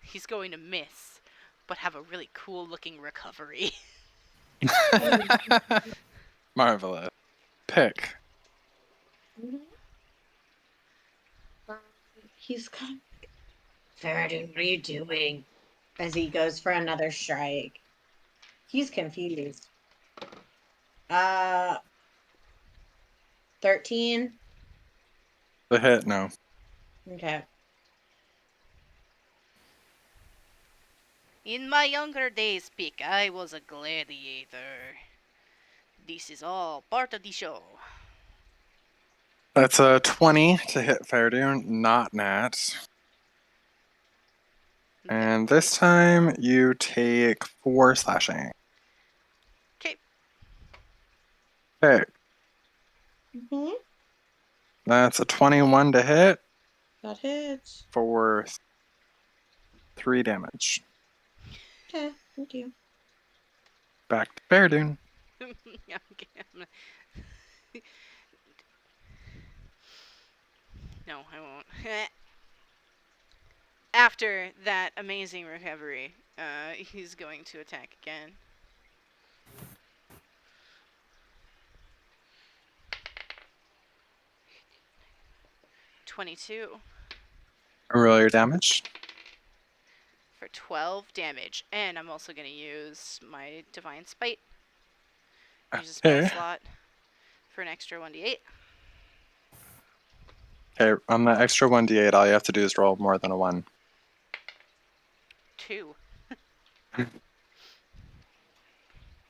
He's going to miss, but have a really cool looking recovery.
Marvelous. Pick.
He's kind of... Fereydun, what are you doing? As he goes for another strike. He's confused. 13.
The hit, no.
Okay.
In my younger days, Pick, I was a gladiator. This is all part of the show.
That's a 20 to hit Fereydun, not nat. And this time you take 4 slashing.
Okay.
Pick.
Mm-hmm.
That's a 21 to hit
That hits.
for 3 damage.
Okay, thank you.
Back to Fereydun.
No, I won't. After that amazing recovery, he's going to attack again. $22
Roll your damage.
for 12 damage. And I'm also going to use my Divine Spite. Use a spell
Okay.
slot for an extra 1d8.
Okay, on the extra 1d8, all you have to do is roll more than a 1.
2.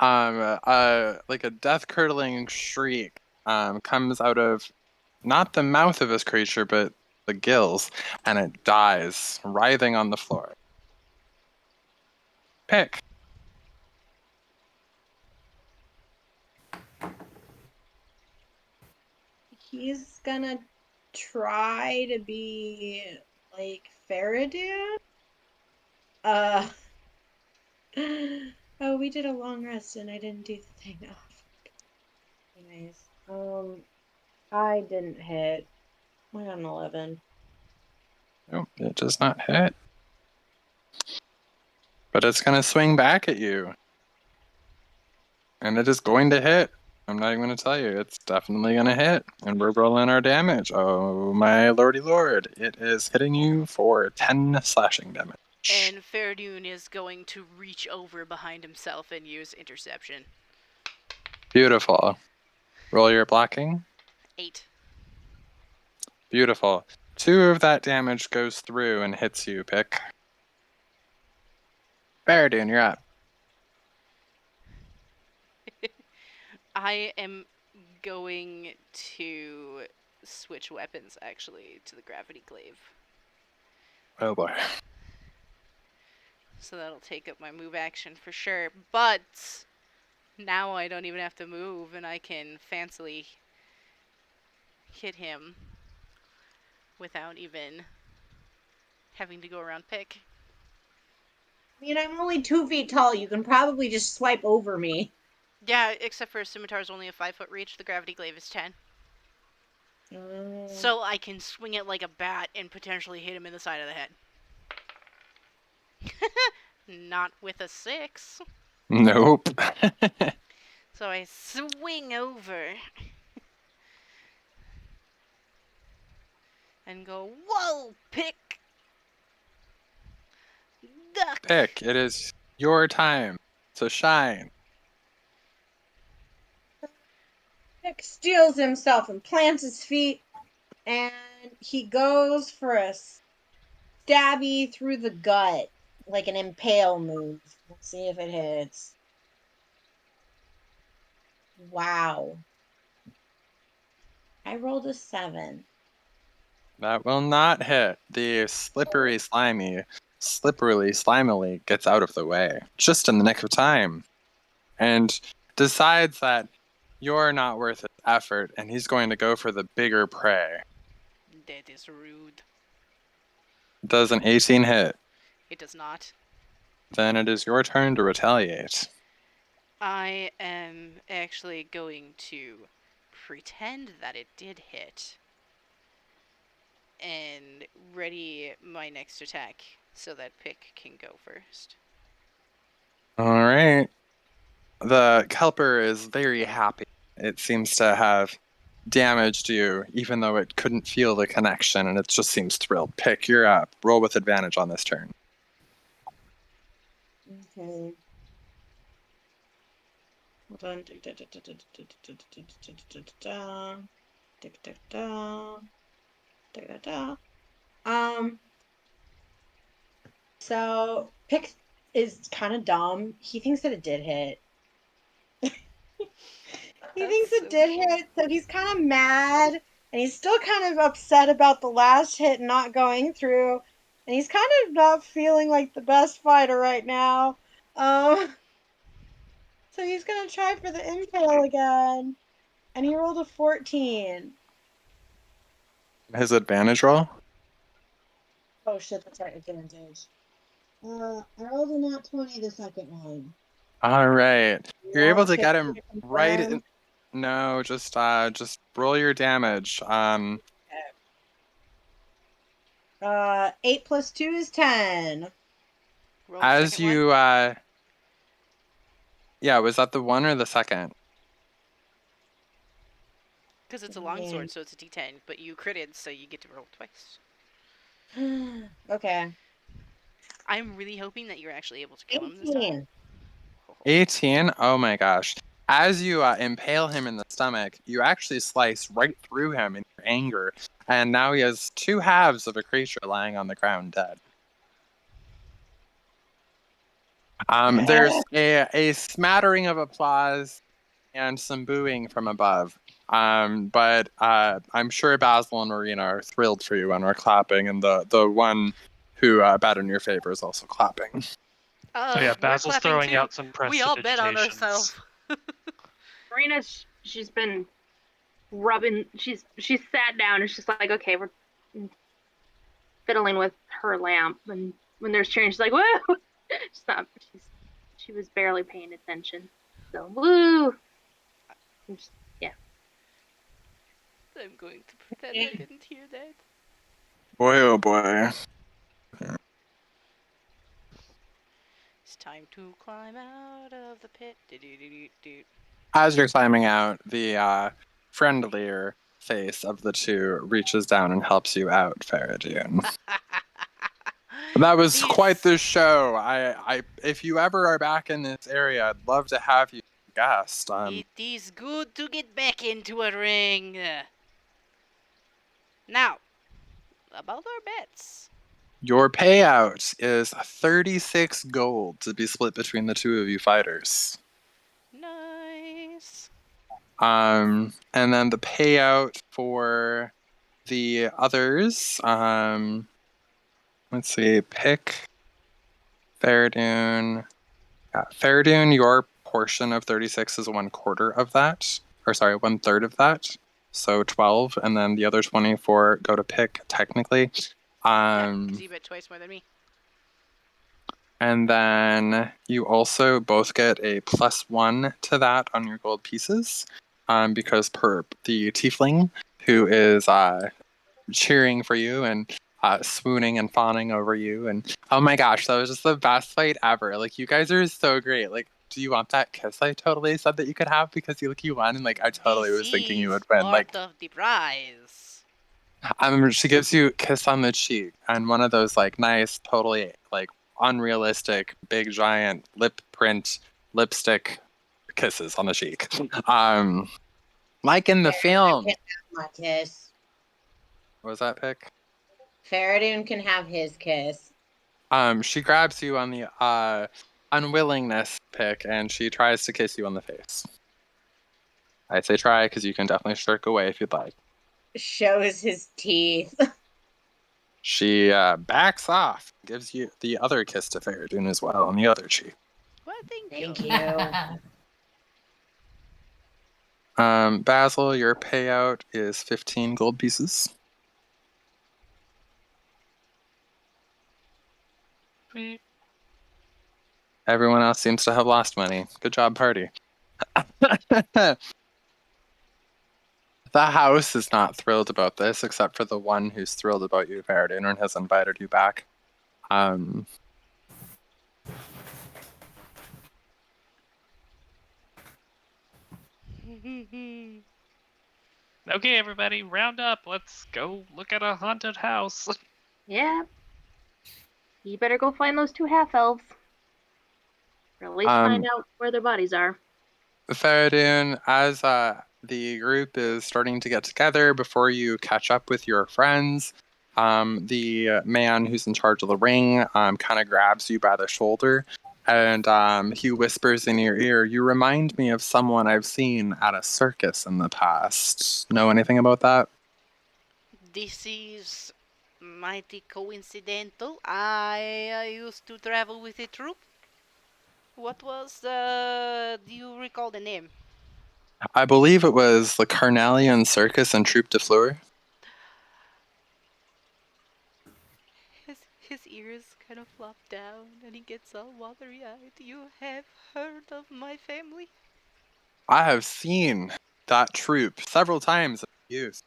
Like a death-curdling shriek comes out of not the mouth of this creature, but the gills, and it dies, writhing on the floor. Pick.
He's gonna try to be like Fereydun. Oh, we did a long rest and I didn't do the thing. Oh, anyways, I didn't hit. I got an 11.
Nope, it does not hit. But it's going to swing back at you. And it is going to hit. I'm not even going to tell you. It's definitely going to hit. And we're rolling our damage. Oh, my lordy lord. It is hitting you for 10 slashing damage.
And Fereydun is going to reach over behind himself and use Interception.
Beautiful. Roll your blocking.
8.
Beautiful. 2 of that damage goes through and hits you, Pick. Fereydun, you're up.
I am going to switch weapons, actually, to the Gravity Glaive.
Oh boy.
So that'll take up my move action for sure. But now I don't even have to move, and I can fancily hit him without even having to go around Pick.
I mean, I'm only 2 feet tall. You can probably just swipe over me.
Yeah, except for Scimitar's only a 5-foot reach. The Gravity Glaive is 10. So I can swing it like a bat and potentially hit him in the side of the head. Not with a 6.
Nope.
So I swing over and go, whoa, Pick! Duck!
Pick, it is your time to shine.
Pick steals himself and plants his feet and And he goes for a stabby through the gut, like an impale move. Let's see if it hits. Wow. I rolled a 7.
That will not hit. The slippery, slimily gets out of the way, just in the nick of time, and decides that you're not worth his effort, and he's going to go for the bigger prey.
That is rude.
Does an 18 hit?
It does not.
Then it is your turn to retaliate.
I am actually going to pretend that it did hit and ready my next attack so that Pick can go first.
All right. The Kelper is very happy. It seems to have damaged you, even though it couldn't feel the connection, and it just seems thrilled. Pick, you're up. Roll with advantage on this turn.
Okay. Hold on. So Pick is kind of dumb. He thinks that it did hit. He thinks it did hit, so he's kind of mad, and he's still kind of upset about the last hit not going through, and he's kind of not feeling like the best fighter right now. So he's gonna try for the impale again, and he rolled a 14.
His advantage roll?
Oh shit, that's right, advantage. I rolled a nat 20 the second one.
All right. You're able to get him
confirm?
right in. No, just roll your damage.
8 plus 2 is 10.
Roll the
As
second
you
one.
yeah, was that the one or the second?
Because it's a longsword, so it's a d10, but you critted, so you get to roll twice.
Okay.
I'm really hoping that you're actually able to kill him this time.
18.
18? Oh my gosh. As you impale him in the stomach, you actually slice right through him in your anger, and now he has 2 halves of a creature lying on the ground dead. There's a smattering of applause and some booing from above. But I'm sure Basil and Marina are thrilled for you and are clapping, and the one who bet in your favor is also clapping.
Oh yeah, Basil's throwing
too.
out some
We all bet on
prestidigitations.
ourselves.
Marina's she's been rubbing. She's sat down and she's like, okay, we're fiddling with her lamp, and when there's change, she's like, woo! Stop. She was barely paying attention. So woo. Yeah.
I'm going to pretend I didn't hear that.
Boy, oh boy.
It's time to climb out of the pit.
As you're climbing out, the friendlier face of the two reaches down and helps you out, Fereydun. That was quite the show. I if you ever are back in this area, I'd love to have you guest.
It is good to get back into a ring. Now, about our bets.
Your payout is 36 gold to be split between the two of you fighters.
Nice.
And then the payout for the others, let's see, Pick, Fereydun. Yeah, Fereydun, your portion of 36 is 1/4 of that. Or sorry, 1/3 of that. So 12, and then the other 24 go to Pick, technically.
Because you bet twice more than me.
And then you also both get a +1 to that on your gold pieces. Because Perp, the tiefling, who is cheering for you and swooning and fawning over you, and oh my gosh, that was just the best fight ever. Like, you guys are so great. Like, do you want that kiss I totally said that you could have because you won? And like, I totally was thinking you would win.
Part of the prize.
She gives you a kiss on the cheek and one of those like nice, totally like unrealistic, big giant lip print lipstick kisses on the cheek. Like in the film.
My kiss.
What was that, Pick?
Fereydun can have his kiss.
She grabs you on the unwillingness Pick, and she tries to kiss you on the face. I'd say try, because you can definitely shirk away if you'd like.
Shows his teeth.
She backs off, gives you the other kiss to Fereydun as well on the other cheek.
Well, thank
Thank
you.
you.
Basil, your payout is 15 gold pieces.
Sweet.
Everyone else seems to have lost money. Good job, party. The house is not thrilled about this, except for the one who's thrilled about you, Fereydun, and has invited you back.
Okay, everybody, round up. Let's go look at a haunted house.
Yeah. You better go find those 2 half-elves. Or at least find out where their bodies are.
Fereydun, as the group is starting to get together before you catch up with your friends, the man who's in charge of the ring kind of grabs you by the shoulder, and he whispers in your ear, "You remind me of someone I've seen at a circus in the past. Know anything about that?"
This is mighty coincidental. I used to travel with a troupe. What was the... Do you recall the name?
I believe it was the Carnalian Circus and Troupe de Fleur.
His ears kind of flop down and he gets all watery-eyed. You have heard of my family?
I have seen that troupe several times in youth.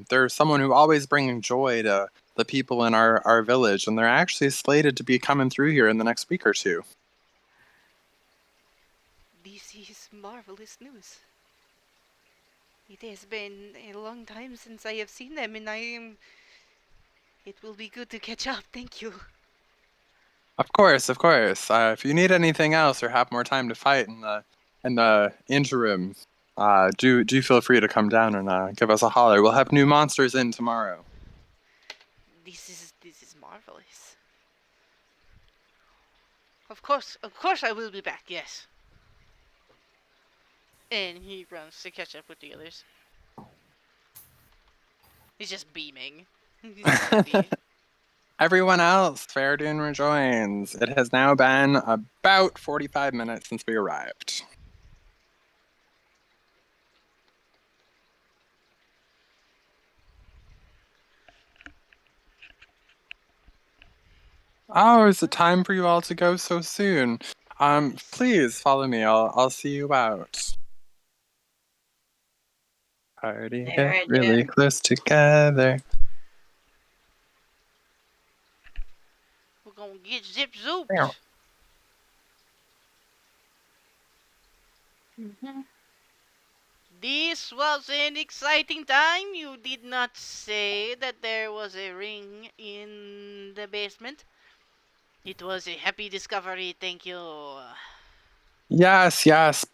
There's someone who always brings joy to the people in our village, and they're actually slated to be coming through here in the next week or two.
This is marvelous news. It has been a long time since I have seen them, and it will be good to catch up. Thank you.
Of course, of course. If you need anything else or have more time to fight in the interim, do feel free to come down and give us a holler. We'll have new monsters in tomorrow.
This is marvelous. Of course I will be back. Yes. And he runs to catch up with the others. He's just beaming. He's happy.
Everyone else, Fereydun rejoins. It has now been about 45 minutes since we arrived. Oh, is it time for you all to go so soon? Please follow me. I'll see you out. Party
There
get
I
really
do.
close together.
We're gonna get zip zooped.
Meow.
This was an exciting time. You did not say that there was a ring in the basement. It was a happy discovery. Thank you.
Yes.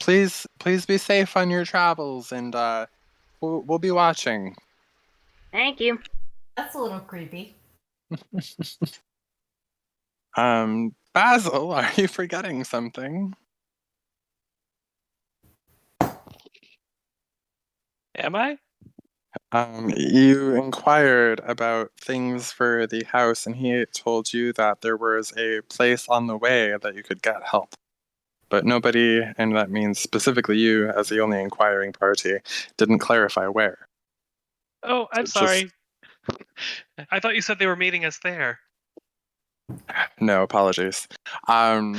Please be safe on your travels, and we'll be watching.
Thank you.
That's a little creepy.
Basil, are you forgetting something?
Am I?
You inquired about things for the house, and he told you that there was a place on the way that you could get help. But nobody, and that means specifically you as the only inquiring party, didn't clarify where.
Oh, I'm
So just-
sorry. I thought you said they were meeting us there.
No, apologies.
Where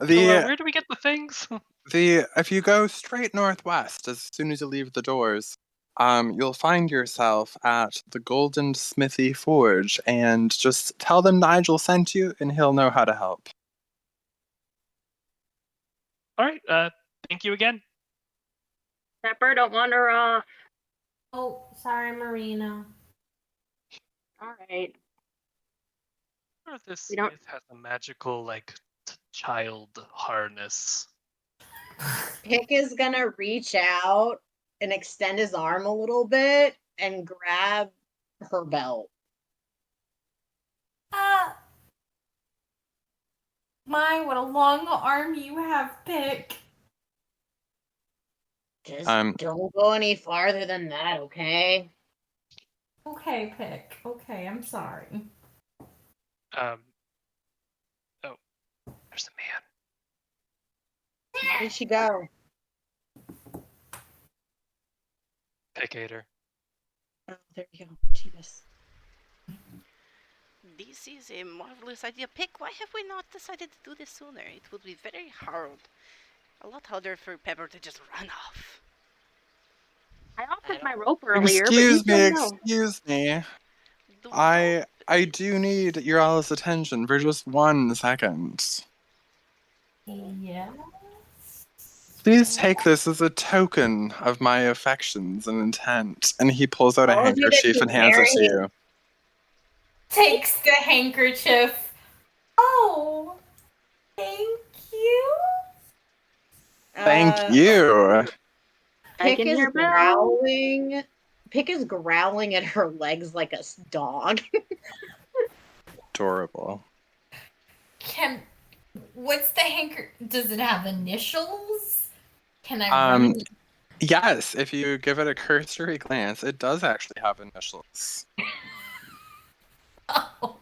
do we get the things?
If you go straight northwest as soon as you leave the doors, you'll find yourself at the Golden Smithy Forge, and just tell them Nigel sent you, and he'll know how to help.
All right. Thank you again.
Pepper, don't wander off.
Oh, sorry, Marina.
All right.
I wonder if this
We don't-
Smith has a magical, child harness.
Pick is gonna reach out and extend his arm a little bit and grab her belt.
My, what a long arm you have, Pick.
Just don't go any farther than that, okay?
Okay, Pick. Okay, I'm sorry.
Oh, there's a man.
Where did she go?
Pickator.
Oh, there you go. Jesus.
This is a marvelous idea. Pick, why have we not decided to do this sooner? It would be very hard. A lot harder for Pepper to just run off.
I offered my rope earlier,
Excuse
but you said no.
Excuse me. I do need your all's attention for just 1 second.
Yes.
Please take this as a token of my affections and intent. And he pulls out a handkerchief and hands it to you.
Takes the handkerchief. Oh, thank you.
Thank you.
Pick is growling. Pick is growling at her legs like a dog.
Adorable.
What's the handker? Does it have initials? Can I run?
Yes, if you give it a cursory glance, it does actually have initials.
Oh.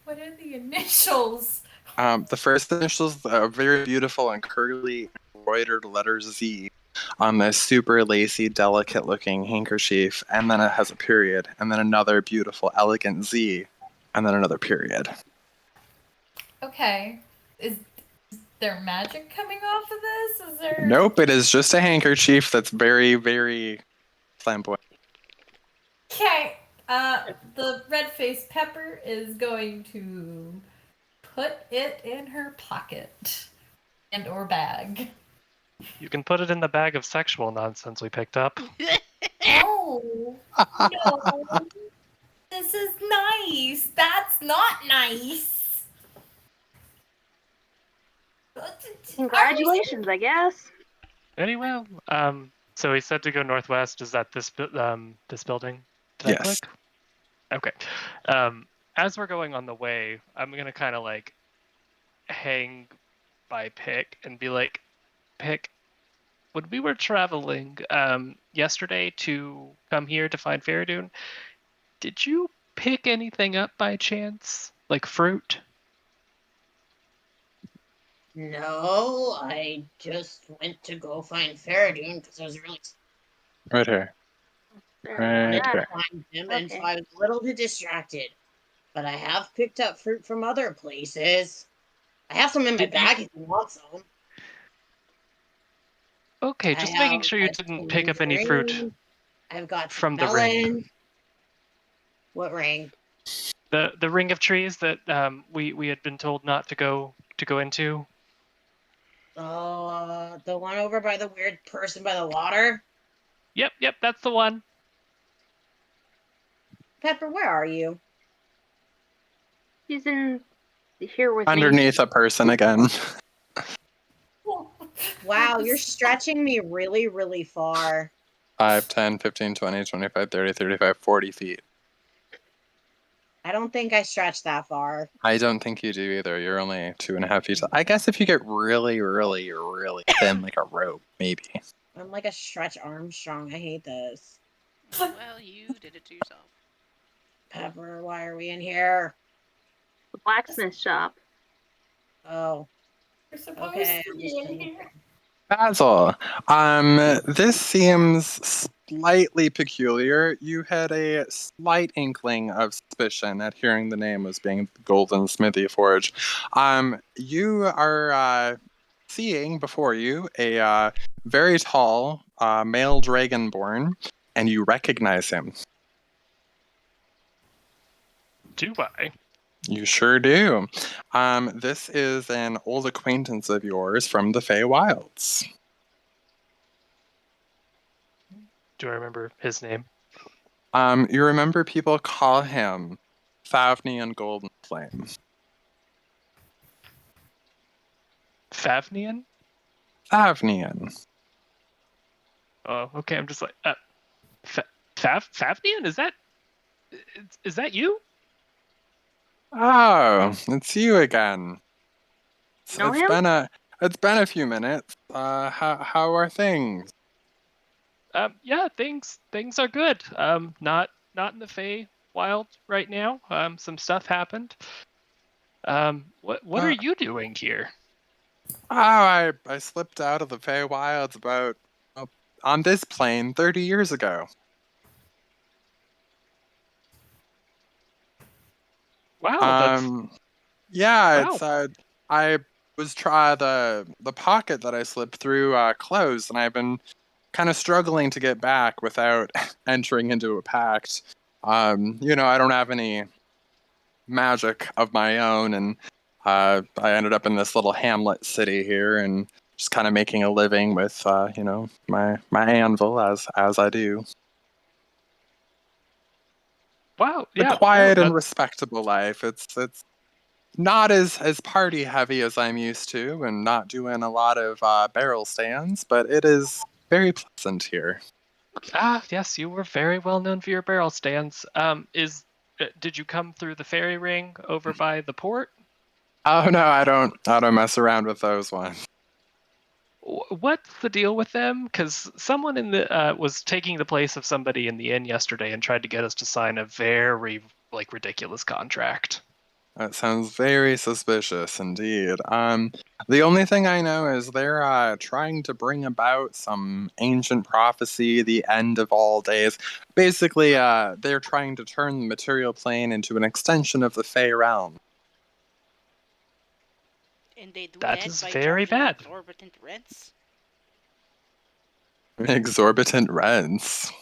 What are the initials?
The first initials are very beautiful and curly embroidered letter Z on this super lacy, delicate-looking handkerchief, and then it has a period, and then another beautiful, elegant Z, and then another period.
Okay. Is there magic coming off of this? Is there?
Nope, it is just a handkerchief that's very, very flamboyant.
Okay. The red-faced Pepper is going to put it in her pocket and or bag.
You can put it in the bag of sexual nonsense we picked up.
No. No. This is nice. That's not nice.
Congratulations, I guess.
Anyway, so he said to go northwest. Is that this building? Did
Yes.
I click? Okay. As we're going on the way, I'm gonna kind of like hang by Pick and be like, Pick, when we were traveling yesterday to come here to find Fereydun, did you pick anything up by chance, like fruit?
No, I just went to go find Fereydun because I was really
Right here. Right here.
find him, and so I was a little bit distracted. But I have picked up fruit from other places. I have some in my bag if you want some.
Okay, just making sure you didn't pick up any fruit.
I've got
from the
melon.
ring.
What ring?
The ring of trees that we had been told not to go into.
Oh, the one over by the weird person by the water?
Yep, that's the one.
Pepper, where are you?
He's in here with
Underneath
me.
a person again.
Wow, you're stretching me really, really far.
5, 10, 15, 20, 25, 30, 35, 40 feet.
I don't think I stretch that far.
I don't think you do either. You're only 2.5 feet. I guess if you get really, really, really thin, like a rope, maybe.
I'm like a Stretch Armstrong. I hate this.
Well, you did it to yourself.
Pepper, why are we in here?
The blacksmith shop.
Oh.
You're supposed
Okay.
to be in here.
Basil, this seems slightly peculiar. You had a slight inkling of suspicion at hearing the name as being the Golden Smithy Forge. You are seeing before you a very tall male dragonborn, and you recognize him.
Do I?
You sure do. This is an old acquaintance of yours from the Feywilds.
Do I remember his name?
You remember people call him Favnian Golden Flame.
Favnian?
Favnian.
Oh, okay. I'm just like, Fafnian? Is that you?
Oh, it's you again. It's,
Know
it's
him?
been a it's been a few minutes. How are things?
Yeah, things are good. Not in the Fey wild right now. Some stuff happened. What are
Uh,
you doing here?
I slipped out of the Feywilds about on this plane 30 years ago.
Wow, that's
Um, yeah,
wow.
it's I was try the pocket that I slipped through closed, and I've been kind of struggling to get back without entering into a pact. I don't have any magic of my own, and I ended up in this little hamlet city here, and just kind of making a living with my anvil as I do.
Wow,
A
yeah, no,
quiet and
that's
respectable life. It's not as party heavy as I'm used to, and not doing a lot of barrel stands, but it is very pleasant here.
yes, you were very well known for your barrel stands. Did you come through the fairy ring over by the port?
Oh no, I don't mess around with those ones.
What's the deal with them? Because someone in the was taking the place of somebody in the inn yesterday and tried to get us to sign a very ridiculous contract.
That sounds very suspicious indeed. The only thing I know is they're trying to bring about some ancient prophecy, the end of all days. Basically, they're trying to turn the material plane into an extension of the Fey realm.
And they do
That
that
is
by
very
charging
bad.
exorbitant rents.
Exorbitant rents.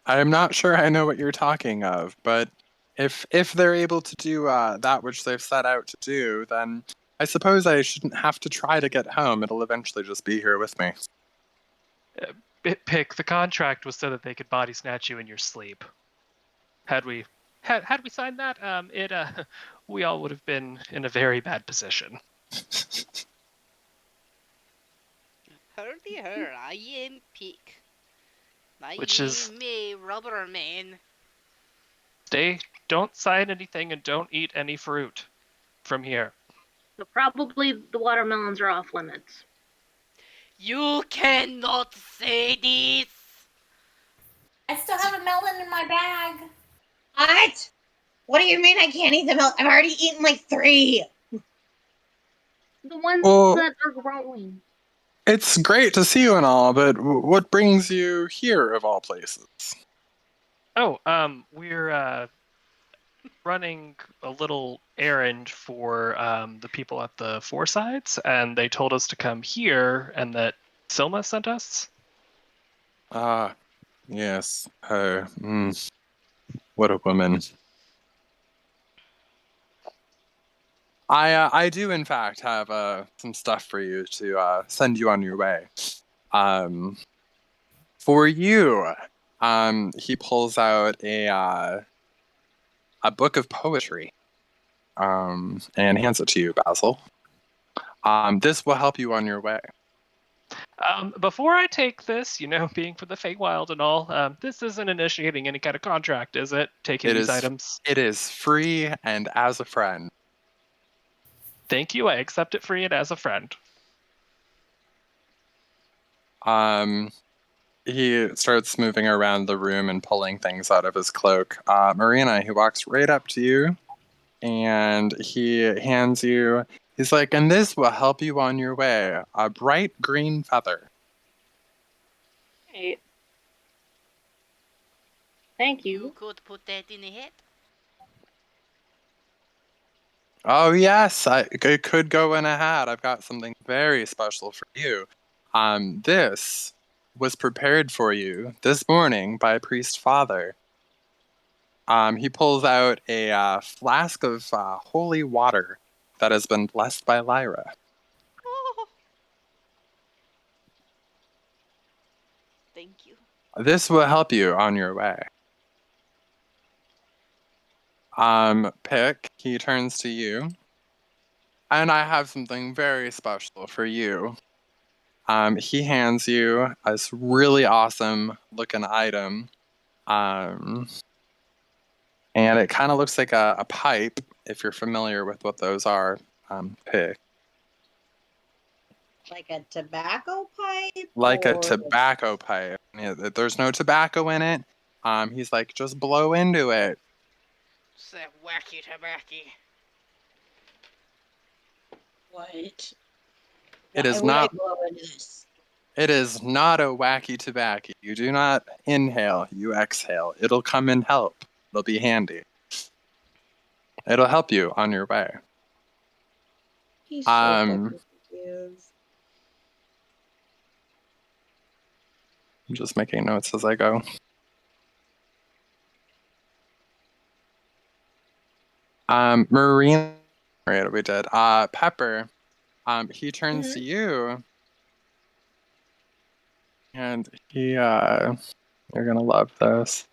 I'm not sure I know what you're talking of, but if they're able to do that which they've set out to do, then I suppose I shouldn't have to try to get home. It'll eventually just be here with me.
Pick the contract was so that they could body snatch you in your sleep. Had we signed that, we all would have been in a very bad position.
Hurdy her, I am Pick. I
Which is
am a rubber man.
don't sign anything and don't eat any fruit from here.
So probably the watermelons are off limits.
You cannot say this!
I still have a melon in my bag.
What? What do you mean I can't eat the milk? I've already eaten like 3.
The ones
Well,
that are growing.
it's great to see you and all, but what brings you here of all places?
Oh, we're running a little errand for the people at the Four Sides, and they told us to come here, and that Silma sent us.
Ah, yes, her. What a woman. I do in fact have some stuff for you to send you on your way. Um, for you, he pulls out a book of poetry, and hands it to you, Basil. This will help you on your way.
Before I take this, being for the Feywild and all, this isn't initiating any kind of contract, is it? Taking
It
these
is
items.
it is free and as a friend.
Thank you. I accept it free and as a friend.
He starts moving around the room and pulling things out of his cloak. Marina, he walks right up to you and he hands you. He's like, and this will help you on your way. A bright green feather.
Right. Thank
You
you.
could put that in a hat.
Oh yes, it could go in a hat. I've got something very special for you. This was prepared for you this morning by Priest Father. He pulls out a flask of holy water that has been blessed by Lyra.
Oh, thank you.
This will help you on your way. Pick, he turns to you. And I have something very special for you. He hands you this really awesome looking item. And it kind of looks like a pipe, if you're familiar with what those are. Pick.
Like a tobacco pipe?
Like a
or-
tobacco pipe. Yeah, there's no tobacco in it. He's like, just blow into it.
It's that wacky tobacco.
What?
It is
Why would I
not.
blow into this?
It is not a wacky tobacco. You do not inhale, you exhale. It'll come and help. It'll be handy. It'll help you on your way.
He's so fucking confused.
I'm just making notes as I go. Marina, right, we did. Pepper, he turns to you, and he, you're gonna love this.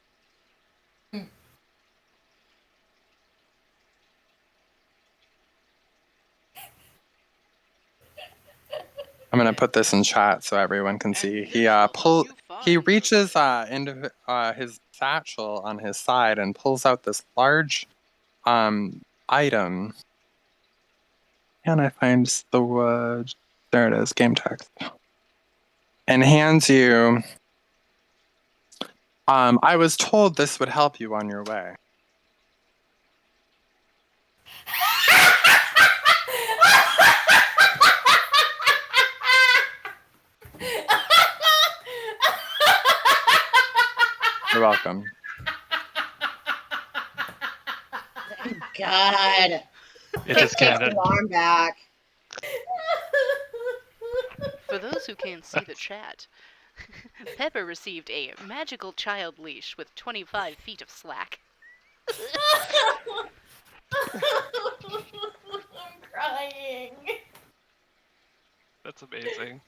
I'm gonna put this in chat so everyone can see. He reaches into his satchel on his side and pulls out this large item. And I find the word, there it is, game text. And hands you, I was told this would help you on your way. You're welcome.
Thank God.
It is
Take
canon.
his arm back.
For those who can't see the chat, Pepper received a magical child leash with 25 feet of slack.
I'm crying.
That's amazing.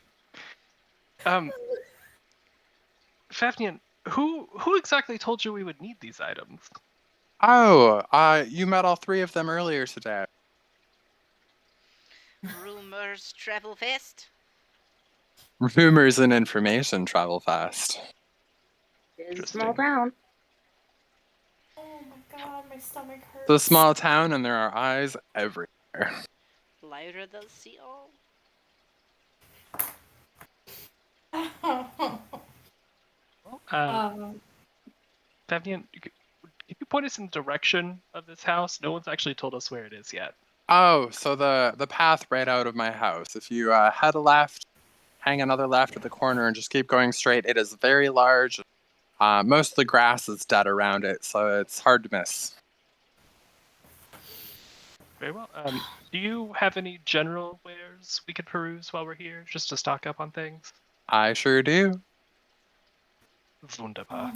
Fafnian, who exactly told you we would need these items?
Oh, you met all three of them earlier today.
Rumors travel fast.
Rumors and information travel fast.
It's a small town.
Oh my god, my stomach hurts.
It's a small town and there are eyes everywhere.
Lyra does see all.
Fafnian, can you point us in the direction of this house? No one's actually told us where it is yet.
Oh, so the path right out of my house. If you head left, hang another left at the corner and just keep going straight, it is very large. Most of the grass is dead around it, so it's hard to miss.
Very well. Do you have any general wares we could peruse while we're here, just to stock up on things?
I sure do.
Wunderbar.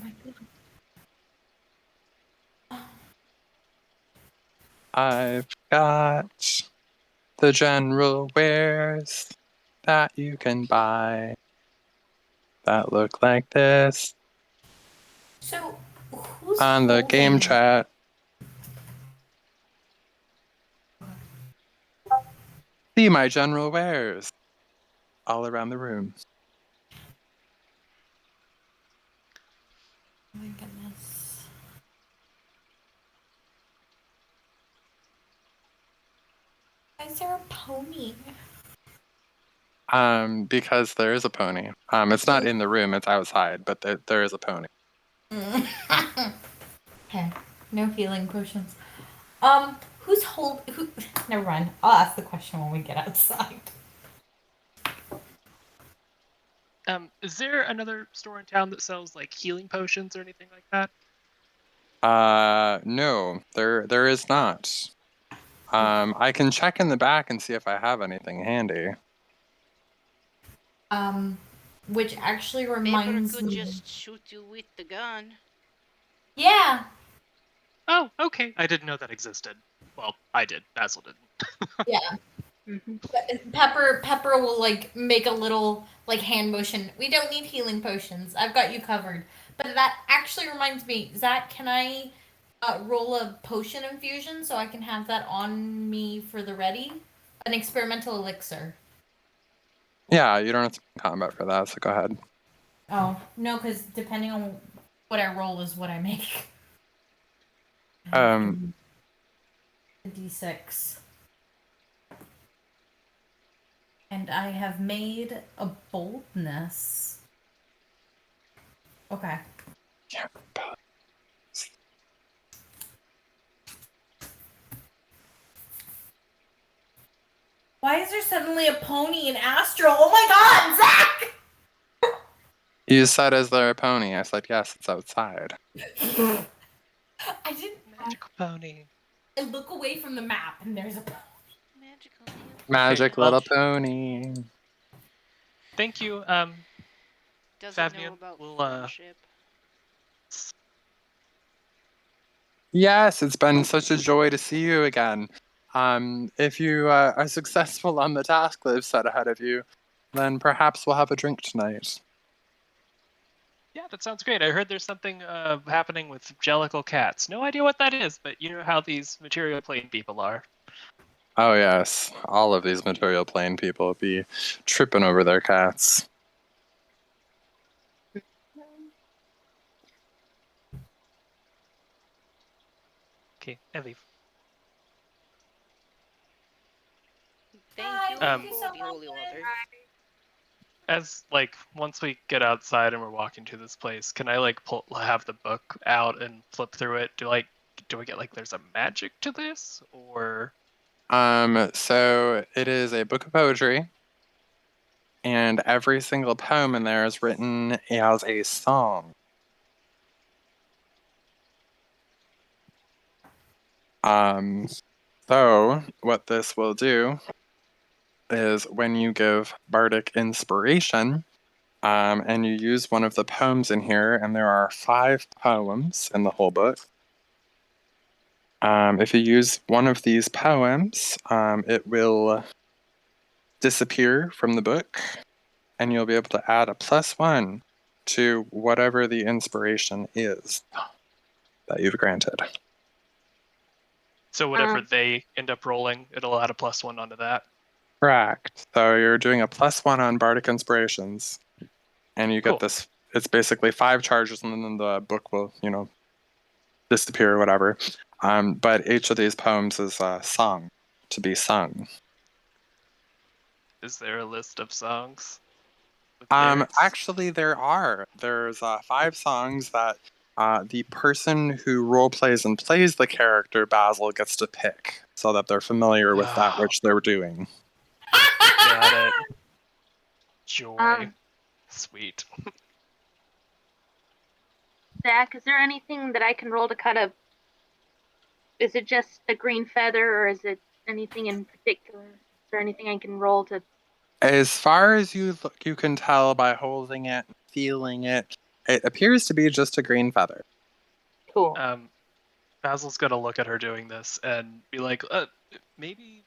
I've got the general wares that you can buy that look like this
So, who's
on the game
holding-
chat. See my general wares all around the room.
Oh my goodness. Why is there a pony?
Because there is a pony. It's not in the room, it's outside, but there is a pony.
Okay, no healing potions. Who's who? Never mind. I'll ask the question when we get outside.
Is there another store in town that sells like healing potions or anything like that?
No, there is not. I can check in the back and see if I have anything handy.
Which actually
Pepper
reminds
could
me.
just shoot you with the gun.
Yeah.
Oh, okay. I didn't know that existed. Well, I did. Basil didn't.
Yeah.
Mm-hmm.
Pepper will like make a little like hand motion. We don't need healing potions. I've got you covered. But that actually reminds me, Zach, can I roll a potion infusion so I can have that on me for the ready? An experimental elixir.
Yeah, you don't have to be in combat for that, so go ahead.
Oh, no, because depending on what I roll is what I make.
Um,
A D6. And I have made a boldness. Okay.
yeah.
Why is there suddenly a pony in Astral? Oh my god, Zach!
You said, is there a pony? I said, yes, it's outside.
I didn't.
Magical pony.
I look away from the map and there's a pony.
Magical nail.
Magic
well-
little pony.
Thank you.
Doesn't know
Favnian,
about
we'll,
friendship.
Yes, it's been such a joy to see you again. If you are successful on the task they've set ahead of you, then perhaps we'll have a drink tonight.
Yeah, that sounds great. I heard there's something happening with Jellicle cats. No idea what that is, but you know how these material plane people are.
Oh yes, all of these material plane people be tripping over their cats.
Okay, I leave.
Thank you
Thank
you
for
so
the
much,
holy water.
As once we get outside and we're walking to this place, can I have the book out and flip through it? Do I get there's a magic to this, or
So it is a book of poetry, and every single poem in there is written as a song. So what this will do is when you give bardic inspiration, and you use one of the poems in here, and there are 5 poems in the whole book. If you use one of these poems, it will disappear from the book, and you'll be able to add a +1 to whatever the inspiration is that you've granted.
so whatever they end up rolling, it'll add a +1 onto that?
Correct. So you're doing a +1 on bardic inspirations, and you get
Cool.
this. It's basically 5 charges, and then the book will, disappear or whatever. But each of these poems is a song to be sung.
Is there a list of songs with lyrics?
Actually, there's 5 songs that the person who role plays and plays the character Basil gets to pick, so that they're familiar with that which they're doing.
Got it. Joy. Sweet.
Zach, is there anything that I can roll to kind of? Is it just a green feather, or is it anything in particular? Is there anything I can roll to?
As far as you can tell by holding it, feeling it, it appears to be just a green feather.
Cool.
Basil's gonna look at her doing this and be like, maybe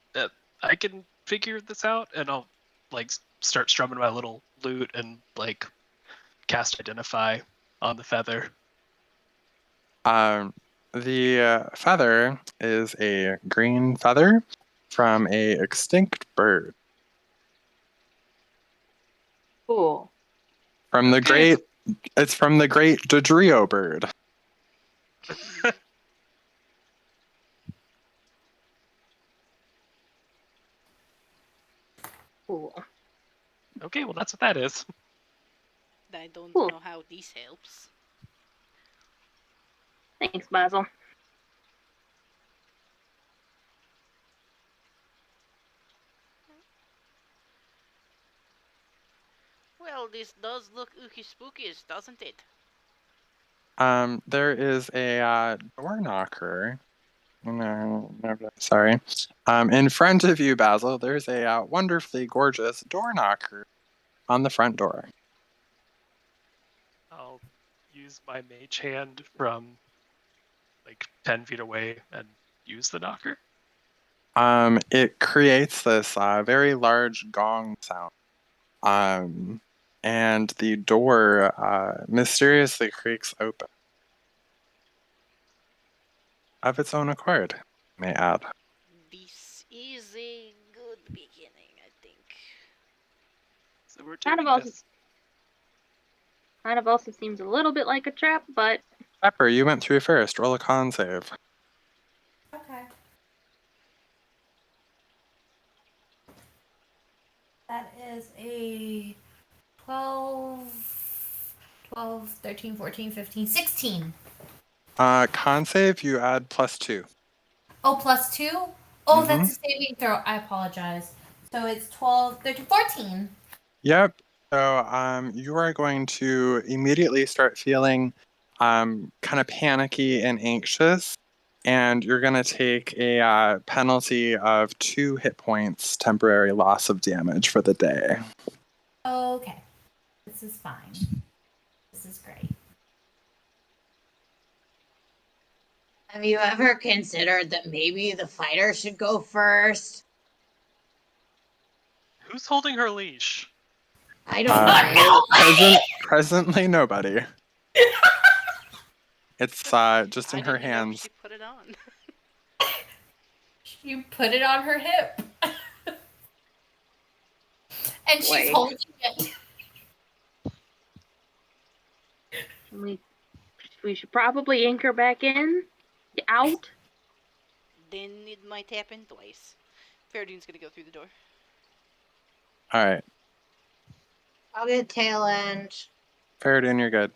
I can figure this out, and I'll start strumming my little lute and cast Identify on the feather.
The feather is a green feather from a extinct bird.
Cool.
From the
Okay.
it's from the great Dodrio bird.
Cool.
Okay, well that's what that is.
I don't
Cool.
know how this helps.
Thanks, Basil.
Well, this does look ooky spookish, doesn't it?
There is a door knocker. No, sorry. In front of you, Basil, there's a wonderfully gorgeous door knocker on the front door.
I'll use my mage hand from 10 feet away and use the knocker.
It creates this very large gong sound. And the door mysteriously creaks open. Of its own accord, may I add.
This is a good beginning, I think.
we're
Kind
doing
of also
this.
kind of also seems a little bit like a trap, but
Pepper, you went through first. Roll a con save.
Okay. That is a 12, 13, 14, 15, 16.
Con save, you add +2.
Oh, +2? Oh,
Mhm.
that's a saving throw. I apologize. So it's 12, 13, 14.
Yep. So you are going to immediately start feeling kind of panicky and anxious, and you're going to take a penalty of 2 hit points, temporary loss of damage for the day.
Okay. This is fine. This is great.
Have you ever considered that maybe the fighter should go first?
Who's holding her leash?
I don't know.
Presently, nobody. It's just in
I
her
didn't know
hands.
she put it on.
You put it on her hip. And she's
Wait.
holding it.
we should probably anchor back in. Out.
Then it might happen twice. Fereydun's gonna go through the door.
All right.
I'll get tail end.
Fereydun, you're good.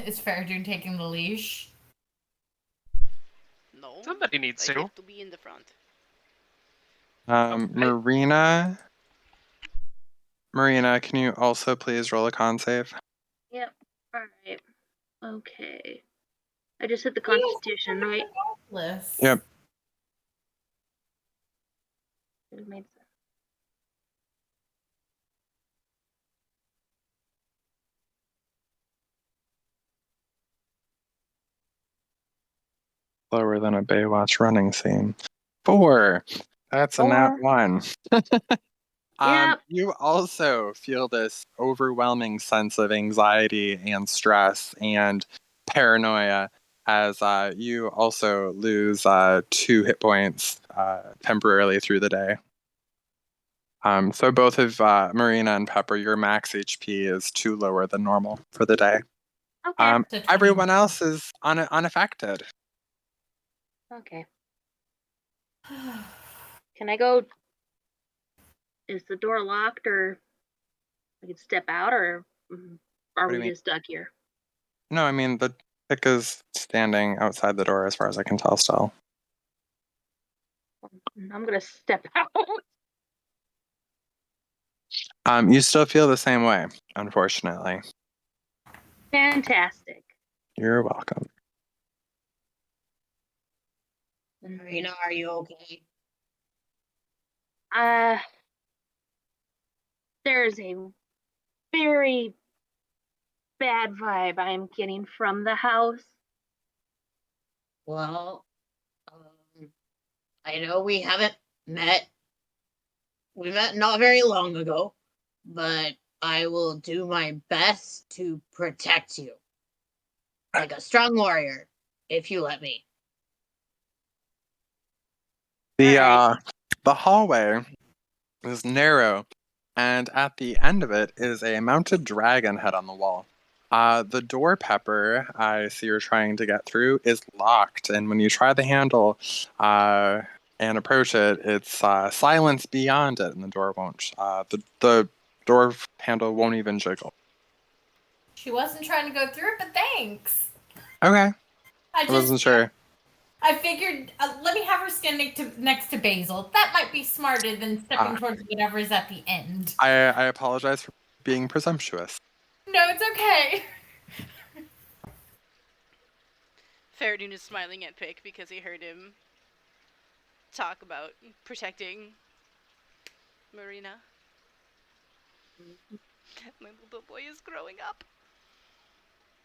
Is Fereydun taking the leash?
No.
Somebody needs
I
to.
have to be in the front.
Marina, can you also please roll a con save?
Yep. All right. Okay. I just hit the Constitution, right?
Yep.
It made sense.
Lower than a Baywatch running scene. 4. That's a nat 1.
Yep.
You also feel this overwhelming sense of anxiety and stress and paranoia as you also lose 2 hit points temporarily through the day. So both of Marina and Pepper, your max HP is 2 lower than normal for the day.
Okay.
Everyone else is unaffected.
Okay. Can I go? Is the door locked, or I can step out, or are
What do you
we
mean?
just stuck here?
No, I mean the pick is standing outside the door as far as I can tell still.
I'm gonna step out.
You still feel the same way, unfortunately.
Fantastic.
You're welcome.
Marina, are you okay?
There's a very bad vibe I'm getting from the house.
Well, I know we haven't met. We met not very long ago, but I will do my best to protect you. Like a strong warrior, if you let me.
The hallway is narrow, and at the end of it is a mounted dragon head on the wall. The door, Pepper, I see you're trying to get through, is locked, and when you try the handle and approach it, it's silence beyond it, and the door won't. The door handle won't even jiggle.
She wasn't trying to go through it, but thanks.
Okay. I wasn't sure.
I figured, let me have her stand next to Basil. That might be smarter than stepping towards whatever's at the end.
I apologize for being presumptuous.
No, it's okay.
Fereydun is smiling at Pick because he heard him talk about protecting Marina. My little boy is growing up.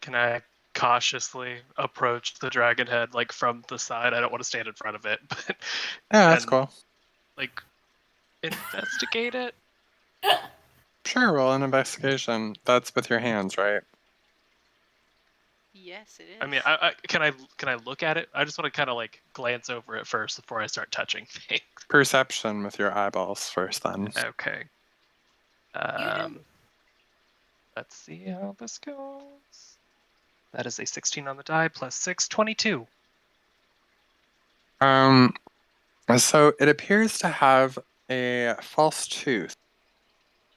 Can I cautiously approach the dragon head, like, from the side? I don't want to stand in front of it, but
yeah, that's cool.
Like, investigate it.
Sure, roll an investigation. That's with your hands, right?
Yeah. Yes, it is.
I mean, can I look at it? I just want to kind of like glance over it first before I start touching things.
Perception with your eyeballs first, then.
Okay. Let's see how this goes. That is a 16 on the die plus 6, 22.
So it appears to have a false tooth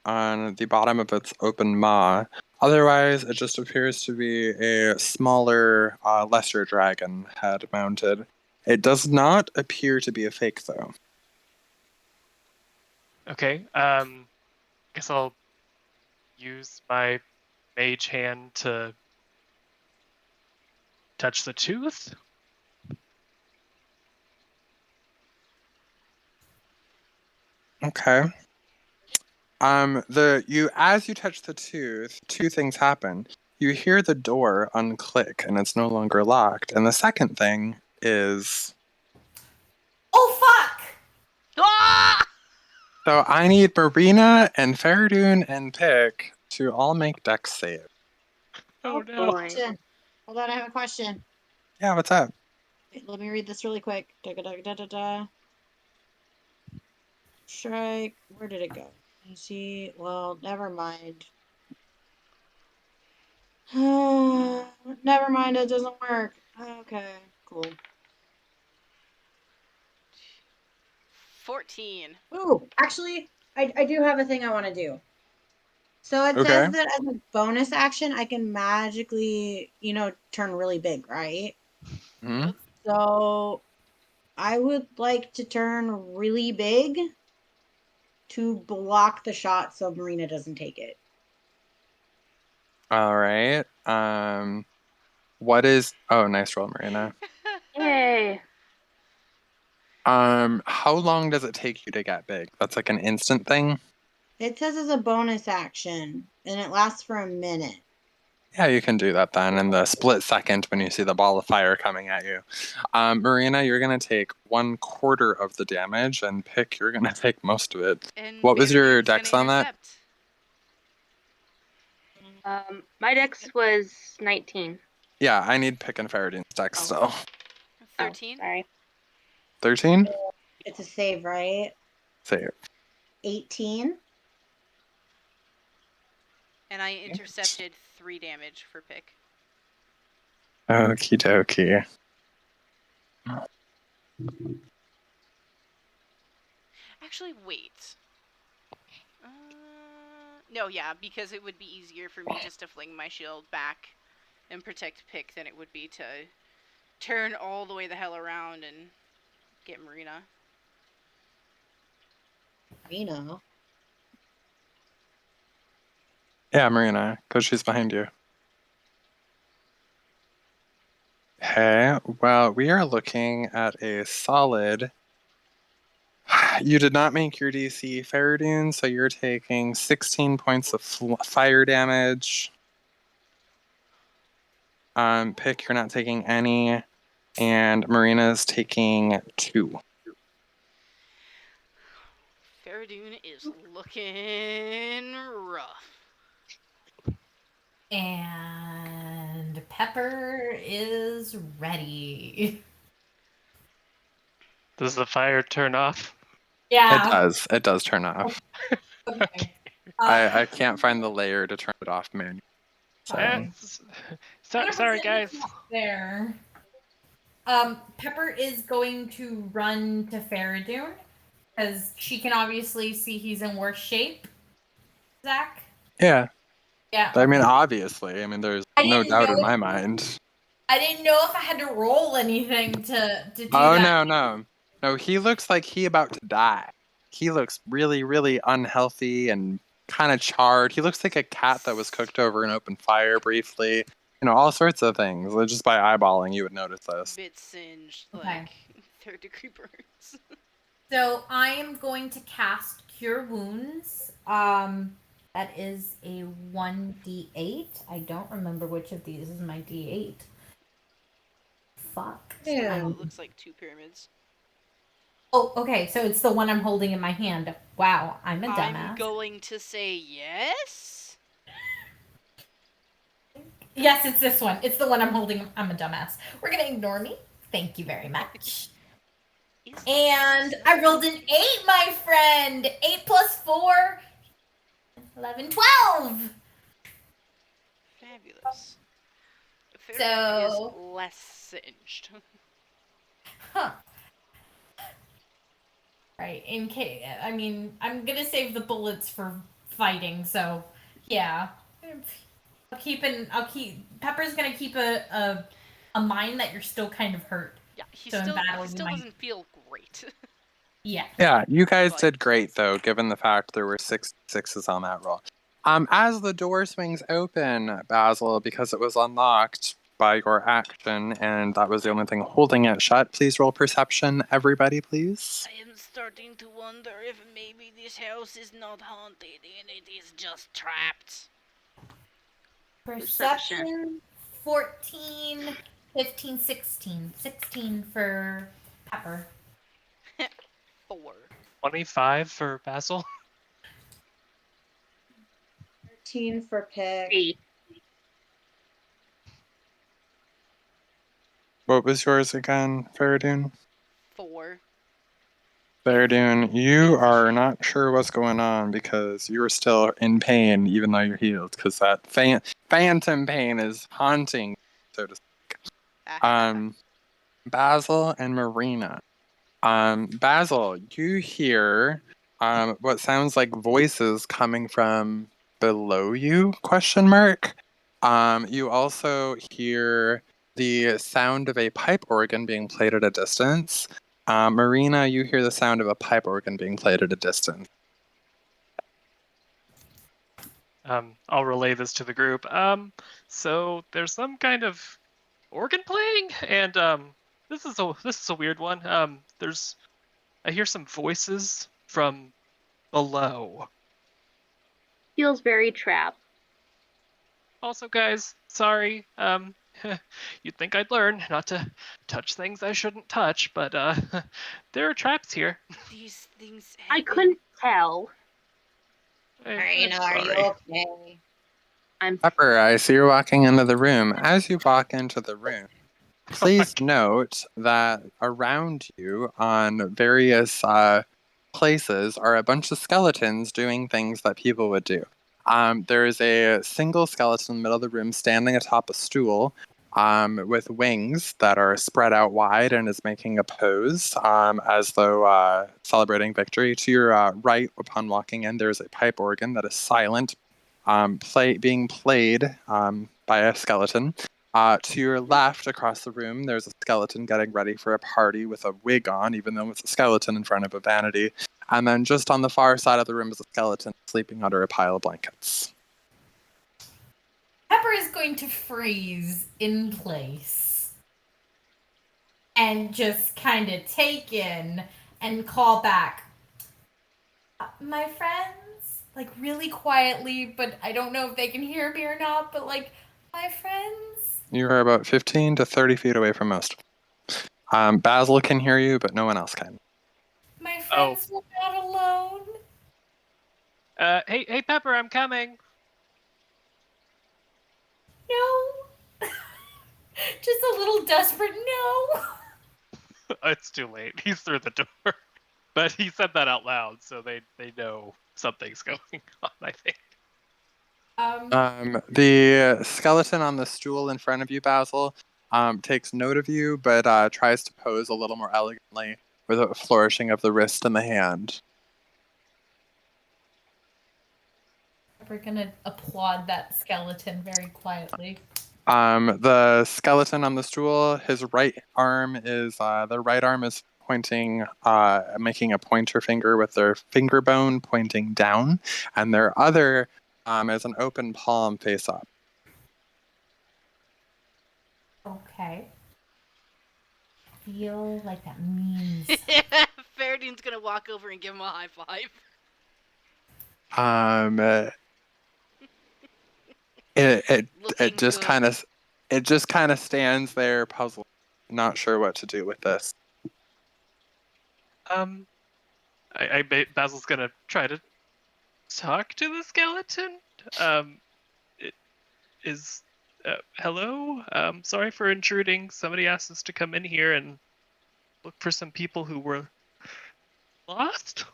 on the bottom of its open maw. Otherwise, it just appears to be a smaller, lesser dragon head mounted. It does not appear to be a fake, though.
Okay. Guess I'll use my mage hand to touch the tooth.
Okay. As you touch the tooth, two things happen. You hear the door unclick and it's no longer locked. And the second thing is,
Oh fuck!
Ah!
so I need Marina and Fereydun and Pick to all make dex save.
Oh no.
boy.
Hold on, I have a question.
Yeah, what's up?
Let me read this really quick. Strike. Where did it go? You see? Well, never mind. Never mind. It doesn't work. Okay, cool.
14.
Ooh, actually, I do have a thing I want to do. So it
Okay.
says that as a bonus action, I can magically, turn really big, right?
Hmm?
So I would like to turn really big to block the shot so Marina doesn't take it.
All right. What is? Oh, nice roll, Marina.
Yay.
How long does it take you to get big? That's like an instant thing.
It says it's a bonus action, and it lasts for a minute.
Yeah, you can do that then in the split second when you see the ball of fire coming at you. Marina, you're going to take 1/4 of the damage, and Pick, you're going to take most of it.
And
What was your
Fereydun's
dex
gonna
on that?
intercept.
My dex was 19.
Yeah, I need Pick and Fereydun's dex still.
13.
Oh, sorry.
13?
It's a save, right?
Save.
18.
And I intercepted 3 damage for Pick.
Okie dokie.
Actually, wait. No, yeah, because it would be easier for me just to fling my shield back and protect Pick than it would be to turn all the way the hell around and get Marina.
Marina.
Yeah, Marina, because she's behind you. Okay, well, we are looking at a solid. You did not make your DC, Fereydun, so you're taking 16 points of fire damage. Pick, you're not taking any, and Marina's taking 2.
Fereydun is looking rough.
And Pepper is ready.
Does the fire turn off?
Yeah.
It does. It does turn off.
Okay.
I can't find the layer to turn it off manually.
Sorry.
Sorry, guys.
There. Pepper is going to run to Fereydun because she can obviously see he's in worse shape. Zach?
Yeah.
Yeah.
I mean, obviously. I mean, there's no doubt in my mind.
I didn't know if I had to roll anything to do
Oh,
that.
no, he looks like he about to die. He looks really, really unhealthy and kind of charred. He looks like a cat that was cooked over an open fire briefly. You know, all sorts of things. Just by eyeballing, you would notice this.
Bit singed,
Okay.
like 3rd-degree burns.
So I am going to cast Cure Wounds. That is a 1d8. I don't remember which of these is my d8. Fuck.
Yeah.
It looks like 2 pyramids.
Oh, okay. So it's the one I'm holding in my hand. Wow, I'm a dumbass.
I'm going to say yes.
Yes, it's this one. It's the one I'm holding. I'm a dumbass. We're gonna ignore me. Thank you very much. And I rolled an 8, my friend. 8 plus 4. 11, 12.
Fabulous. Fereydun is
So,
less singed.
huh. Right. In case, I mean, I'm gonna save the bullets for fighting. So, yeah. I'll keep. Pepper's gonna keep a mind that you're still kind of hurt.
Yeah, he
So in
still
battle, you might.
doesn't feel great.
Yeah.
Yeah, you guys
But-
did great though, given the fact there were 6 6s on that roll. As the door swings open, Basil, because it was unlocked by your action, and that was the only thing holding it shut, please roll perception, everybody, please.
I am starting to wonder if maybe this house is not haunted and it is just trapped.
Perception 14, 15, 16. 16 for Pepper.
4.
25 for Basil.
13 for pick.
8.
What was yours again, Fereydun?
4.
Fereydun, you are not sure what's going on because you're still in pain even though you're healed, because that phantom pain is haunting, so to speak. Basil and Marina. Basil, you hear what sounds like voices coming from below you, question mark. You also hear the sound of a pipe organ being played at a distance. Marina, you hear the sound of a pipe organ being played at a distance.
I'll relay this to the group. So there's some kind of organ playing, and this is a weird one. I hear some voices from below.
Feels very trapped.
Also, guys, sorry. You'd think I'd learn not to touch things I shouldn't touch, but there are traps here.
These things
I
happen.
couldn't tell.
I'm
Marina, are you
sorry.
okay?
I'm
Pepper, I see you're walking into the room. As you walk into the room, please note that around you on various places are a bunch of skeletons doing things that people would do. There is a single skeleton in the middle of the room standing atop a stool with wings that are spread out wide and is making a pose as though celebrating victory. To your right, upon walking in, there's a pipe organ that is silent, being played by a skeleton. To your left, across the room, there's a skeleton getting ready for a party with a wig on, even though it's a skeleton in front of a vanity. And then just on the far side of the room is a skeleton sleeping under a pile of blankets.
Pepper is going to freeze in place and just kind of take in and call back, my friends, like really quietly, but I don't know if they can hear me or not, but like, my friends.
You are about 15 to 30 feet away from most. Basil can hear you, but no one else can.
My friends were not alone.
Hey, Pepper, I'm coming.
No. Just a little desperate no.
It's too late. He's through the door. But he said that out loud, so they know something's going on, I think.
The skeleton on the stool in front of you, Basil, takes note of you, but tries to pose a little more elegantly with a flourishing of the wrist and the hand.
We're gonna applaud that skeleton very quietly.
The skeleton on the stool, his right arm is pointing, making a pointer finger with their finger bone pointing down, and their other is an open palm face up.
Okay. I feel like that means
Fereydun's gonna walk over and give him a high five.
It just kind of stands there puzzled, not sure what to do with this.
Basil's gonna try to talk to the skeleton. Is Hello? Sorry for intruding. Somebody asked us to come in here and look for some people who were lost?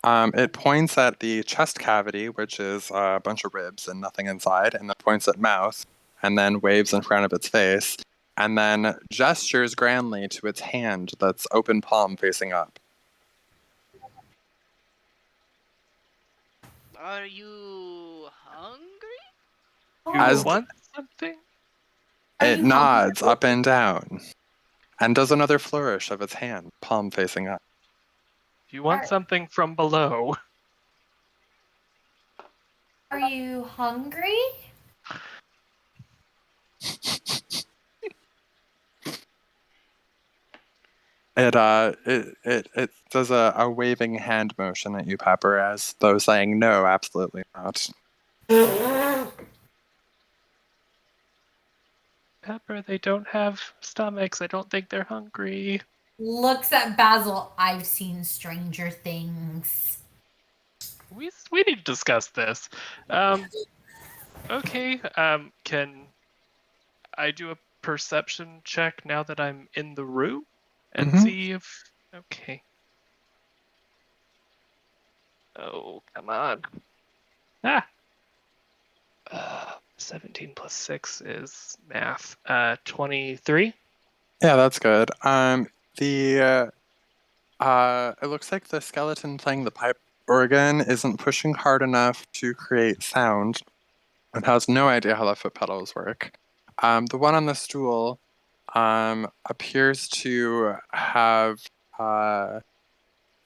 It points at the chest cavity, which is a bunch of ribs and nothing inside, and then points at mouth, and then waves in front of its face, and then gestures grandly to its hand that's open palm facing up.
Are you hungry?
You
As
want something?
Are
it
you
nods
hungry?
up and down, and does another flourish of its hand, palm facing up.
You want
Are-
something from below?
Are you hungry?
It does a waving hand motion at you, Pepper, as though saying no, absolutely not.
Pepper, they don't have stomachs. I don't think they're hungry.
Looks at Basil. I've seen stranger things.
We need to discuss this. Okay. Can I do a perception check now that I'm in the room and
Mhm.
see if? Okay. Oh, come on. Ah. 17 plus 6 is math. 23.
Yeah, that's good. It looks like the skeleton playing the pipe organ isn't pushing hard enough to create sound and has no idea how the foot pedals work. The one on the stool appears to have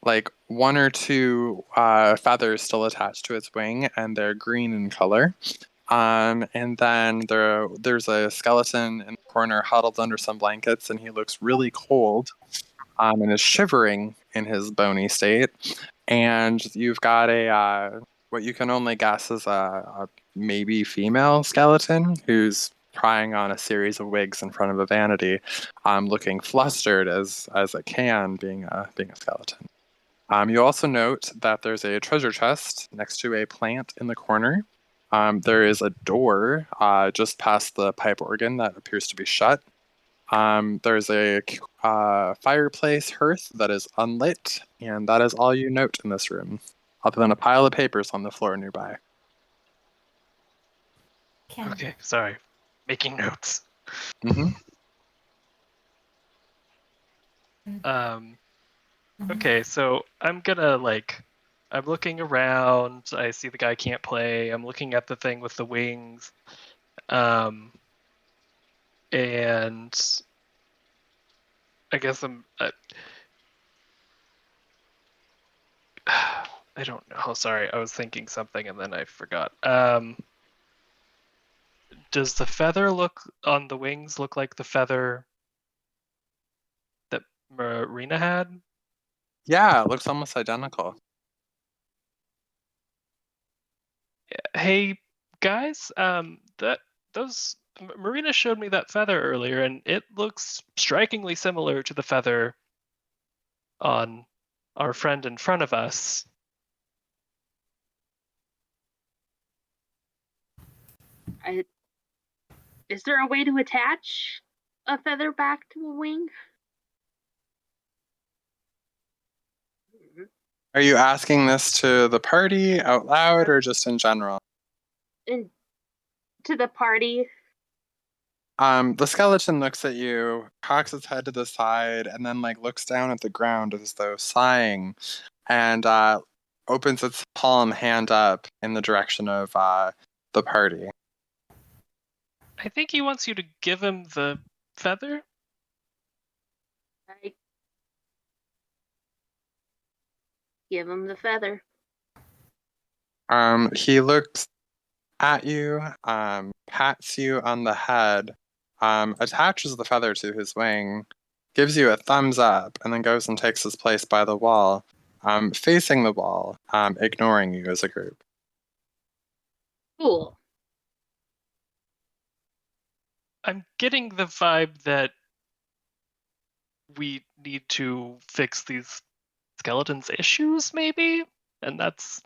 like one or two feathers still attached to its wing, and they're green in color. And then there's a skeleton in the corner huddled under some blankets, and he looks really cold and is shivering in his bony state. And you've got a what you can only guess is a maybe female skeleton who's trying on a series of wigs in front of a vanity, looking flustered as it can, being a skeleton. You also note that there's a treasure chest next to a plant in the corner. There is a door just past the pipe organ that appears to be shut. There's a fireplace hearth that is unlit, and that is all you note in this room, other than a pile of papers on the floor nearby.
Can
Okay, sorry. Making notes.
Mm-hmm.
Okay, so I'm gonna I'm looking around. I see the guy can't play. I'm looking at the thing with the wings. And I guess I don't know. Oh, sorry, I was thinking something and then I forgot. Does the feather look on the wings look like the feather that Marina had?
Yeah, it looks almost identical.
Hey guys, Marina showed me that feather earlier, and it looks strikingly similar to the feather on our friend in front of us.
Is there a way to attach a feather back to a wing?
Are you asking this to the party out loud or just in general?
And to the party.
The skeleton looks at you, cocks its head to the side, and then looks down at the ground as though sighing, and opens its palm hand up in the direction of the party.
I think he wants you to give him the feather.
I give him the feather.
He looks at you, pats you on the head, attaches the feather to his wing, gives you a thumbs up, and then goes and takes his place by the wall, facing the wall, ignoring you as a group.
Cool.
I'm getting the vibe that we need to fix these skeletons' issues, maybe? And that's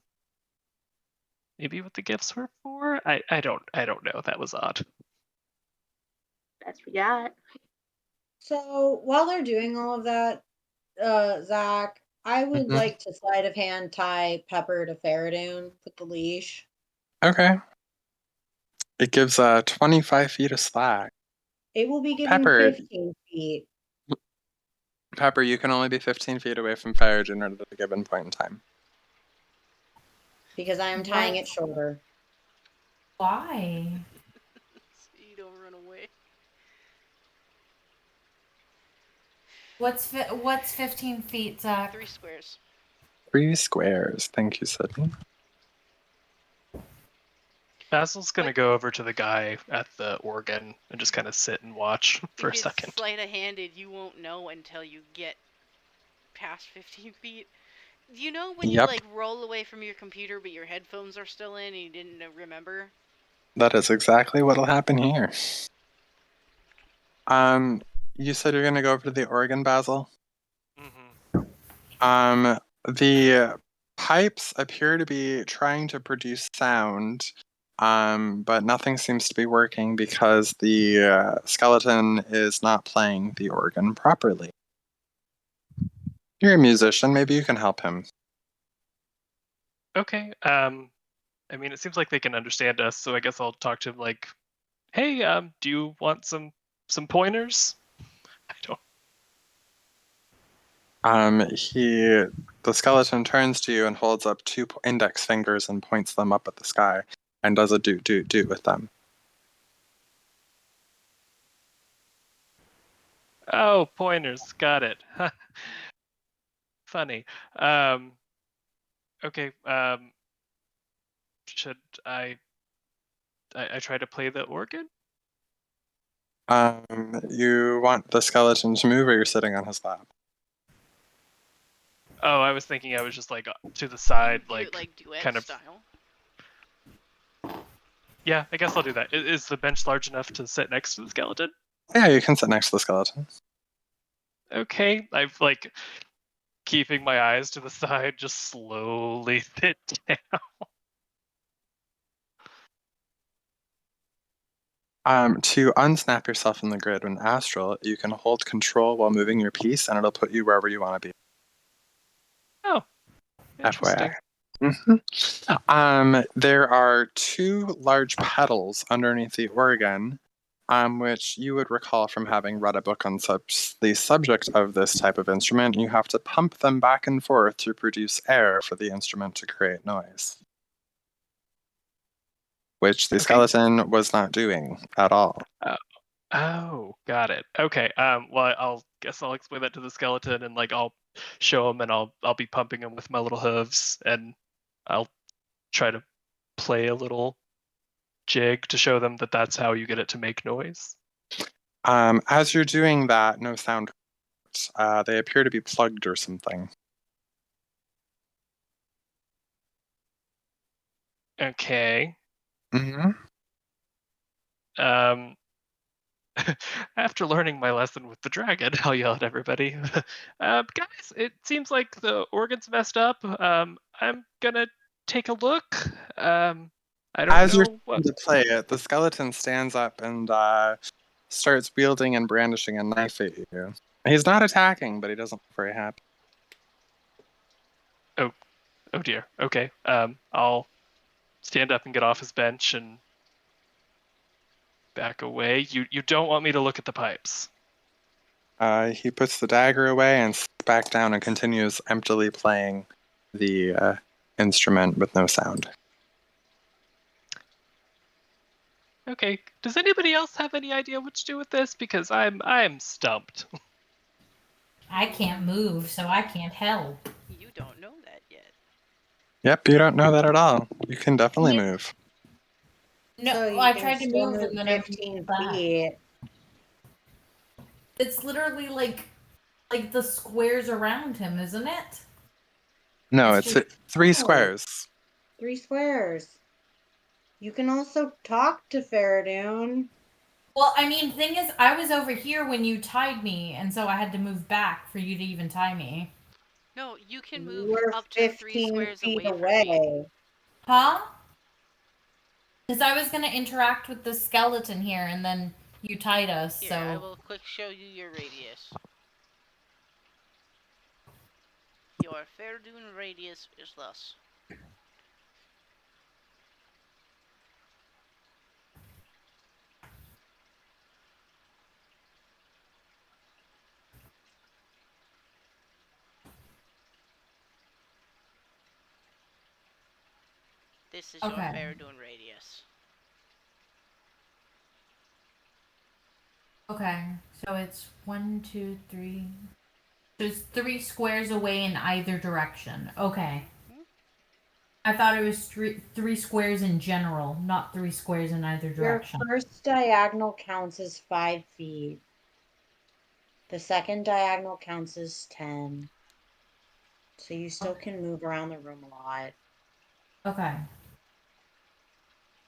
maybe what the gifts were for. I don't know. That was odd.
Best we got.
So while they're doing all of that, Zach, I would
Mhm.
like to sleight of hand tie Pepper to Fereydun with the leash.
Okay. It gives 25 feet of slack.
It will be giving
Pepper,
15 feet.
Pepper, you can only be 15 feet away from Fereydun at a given point in time.
Because I am tying
What?
its shoulder.
Why?
So you don't run away.
What's 15 feet, Zach?
3 squares.
3 squares. Thank you, Sydney.
Basil's gonna
What?
go over to the guy at the organ and just kind of sit and watch for a
If
second.
it's sleight-of-handed, you won't know until you get past 15 feet. Do you know when you
Yep.
like roll away from your computer but your headphones are still in and you didn't remember?
That is exactly what'll happen here. You said you're gonna go over to the organ, Basil?
Mm-hmm.
The pipes appear to be trying to produce sound, but nothing seems to be working because the skeleton is not playing the organ properly. You're a musician, maybe you can help him.
Okay. I mean, it seems like they can understand us, so I guess I'll talk to him like, "Hey, do you want some pointers?" I don't.
The skeleton turns to you and holds up 2 index fingers and points them up at the sky and does a doot doot doot with them.
Oh, pointers. Got it. Funny. Okay. Should I try to play the organ?
You want the skeleton to move, or you're sitting on his lap?
Oh, I was thinking I was just like to the side,
Do it like duet
kind of.
style.
Yeah, I guess I'll do that. Is the bench large enough to sit next to the skeleton?
Yeah, you can sit next to the skeleton.
Okay, I've like keeping my eyes to the side, just slowly sit down.
To unsnap yourself from the grid when astral, you can hold control while moving your piece, and it'll put you wherever you want to be.
Oh, interesting.
FYI. There are 2 large pedals underneath the organ, which you would recall from having read a book on the subject of this type of instrument. You have to pump them back and forth to produce air for the instrument to create noise, which the skeleton was not doing at all.
Oh, got it. Okay. Well, I'll explain that to the skeleton, and like I'll show him, and I'll be pumping him with my little hooves, and I'll try to play a little jig to show them that that's how you get it to make noise.
As you're doing that, no sound. They appear to be plugged or something.
Okay.
Mm-hmm.
After learning my lesson with the dragon, I'll yell at everybody. Guys, it seems like the organ's messed up. I'm gonna take a look. I don't
As you're
know what.
trying to play it, the skeleton stands up and starts wielding and brandishing a knife at you. He's not attacking, but he doesn't look very happy.
Oh dear. Okay. I'll stand up and get off his bench and back away. You don't want me to look at the pipes.
He puts the dagger away and sits back down and continues emptily playing the instrument with no sound.
Okay. Does anybody else have any idea what to do with this? Because I'm stumped.
I can't move, so I can't help.
You don't know that yet.
Yep, you don't know that at all. You can definitely
Yeah.
move.
No,
So you
I
can
tried to
still
move and then
15
I'm back.
feet.
It's literally like the squares around him, isn't it?
No,
It's
it's
just-
3
Oh.
squares.
3 squares. You can also talk to Fereydun.
Well, I mean, thing is, I was over here when you tied me, and so I had to move back for you to even tie me.
No, you can move
We're
up to 3
15
squares
feet
away from me.
Huh? Because I was going to interact with the skeleton here, and then you tied us,
Here,
so...
I will quick show you your radius. Your Fereydun radius is thus. This is your
Okay.
Fereydun radius.
Okay, so it's 1, 2, 3... So it's 3 squares away in either direction. Okay. I thought it was three squares in general, not 3 squares in either
Your
direction.
first diagonal counts as 5 feet. The second diagonal counts as 10. So you still can move around the room a lot.
Okay.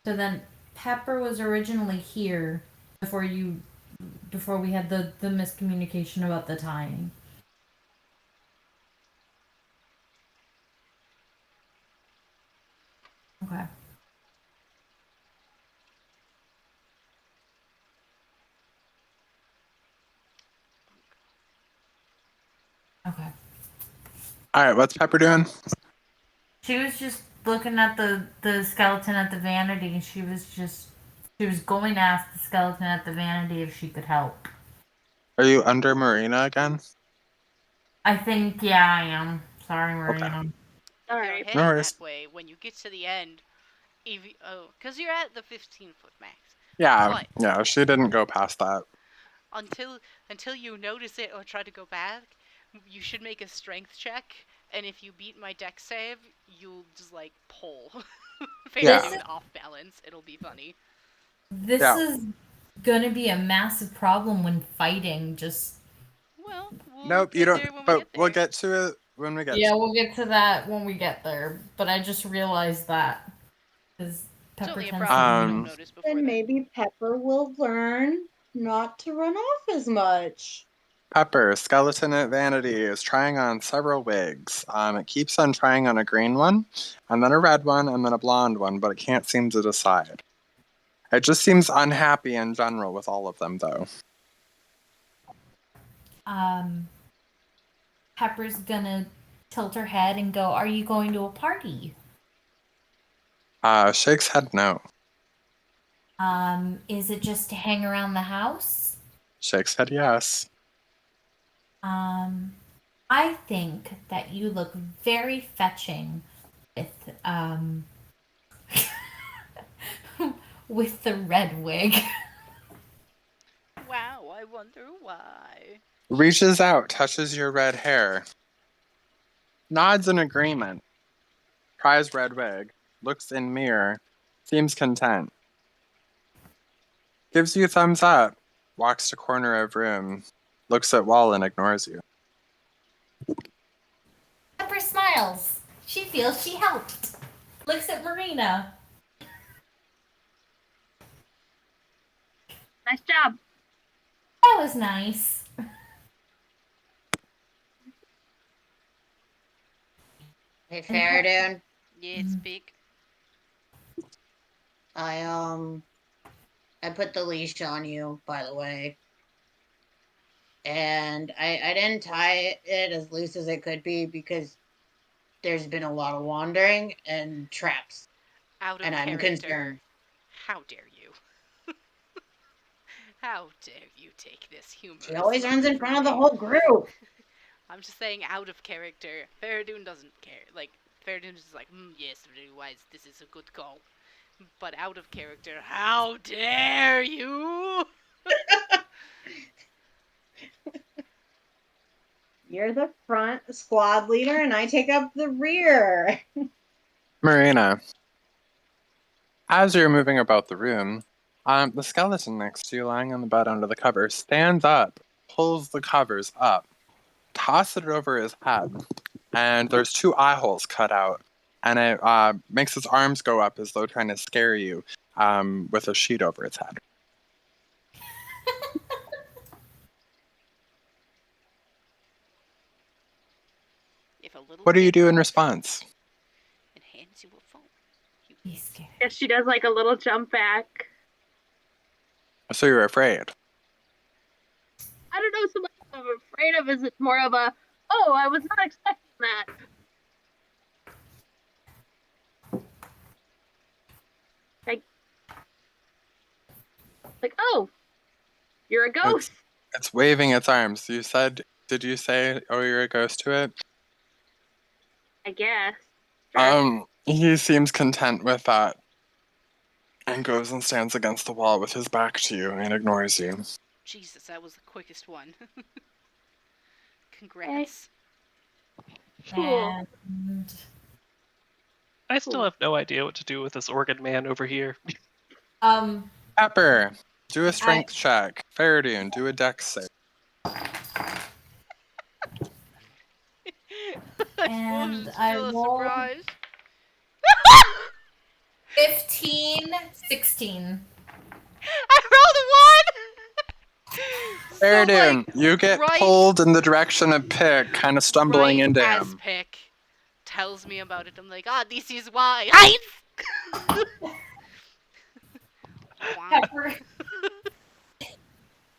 So then Pepper was originally here before we had the miscommunication about the timing. Okay. Okay.
All right, what's Pepper doing?
She was just looking at the skeleton at the vanity. She was going to ask the skeleton at the vanity if she could help.
Are you under Marina again?
I think, yeah, I am. Sorry, Marina.
If you're
Alright.
heading
No
that
worries.
way, when you get to the end, because you're at the 15-foot max.
Yeah,
But
yeah, she didn't go past that.
until you notice it or try to go back, you should make a strength check. And if you beat my dex save, you'll just like pull.
Yeah.
Fereydun off balance. It'll be funny.
This
Yeah.
is gonna be a massive problem when fighting. Just
Well, we'll
Nope,
get
you don't.
there when we
But
get there.
we'll get to it when we get.
yeah,
to
we'll get to that when we get there. But I just realized that because
It's
Pepper
only a
tends
problem you
to.
don't notice before
Then
then.
maybe Pepper will learn not to run off as much.
Pepper, skeleton at vanity, is trying on several wigs. It keeps on trying on a green one, and then a red one, and then a blonde one, but it can't seem to decide. It just seems unhappy in general with all of them, though.
Pepper's gonna tilt her head and go, "Are you going to a party?"
Shakes head no.
Is it just to hang around the house?
Shakes head yes.
I think that you look very fetching with with the red wig.
Wow, I wonder why.
Reaches out, touches your red hair. Nods in agreement. Tries red wig. Looks in mirror. Seems content. Gives you thumbs up. Walks to corner of room. Looks at wall and ignores you.
Pepper smiles. She feels she helped. Looks at Marina.
Nice job.
That was nice.
Hey, Fereydun.
Yeah, it's big.
I put the leash on you, by the way. And I didn't tie it as loose as it could be because there's been a lot of wandering and traps.
Out of
And I'm
character.
concerned.
How dare you? How dare you take this humor?
She always runs in front of the whole group.
I'm just saying, out of character. Fereydun doesn't care. Like, Fereydun is like, yes, very wise. This is a good call. But out of character, how dare you?
You're the front squad leader, and I take up the rear.
Marina. As you're moving about the room, the skeleton next to you, lying on the bed under the cover, stands up, pulls the covers up, tosses it over his head, and there's 2 eye holes cut out, and it makes his arms go up as though trying to scare you with a sheet over its head.
If a little
What do you
kid
do in
walks
response?
and hands you a phone,
He's scared.
Yes, she does like a little jump back.
So you're afraid.
I don't know so much I'm afraid of. Is it more of a, oh, I was not expecting that. Like, oh, you're a ghost.
It's waving its arms. Did you say, oh, you're a ghost to it?
I guess. Sure.
He seems content with that and goes and stands against the wall with his back to you and ignores you.
Jesus, that was the quickest one. Congrats.
Cool.
And
I still have no idea what to do with this organ man over here.
Pepper, do a strength check. Fereydun, do a dex save.
And I rolled
surprise.
15, 16.
I rolled a 1!
Fereydun, you get pulled in the direction of Pick, kind of stumbling into
as
him.
Pick tells me about it, I'm like, this is why. Hide!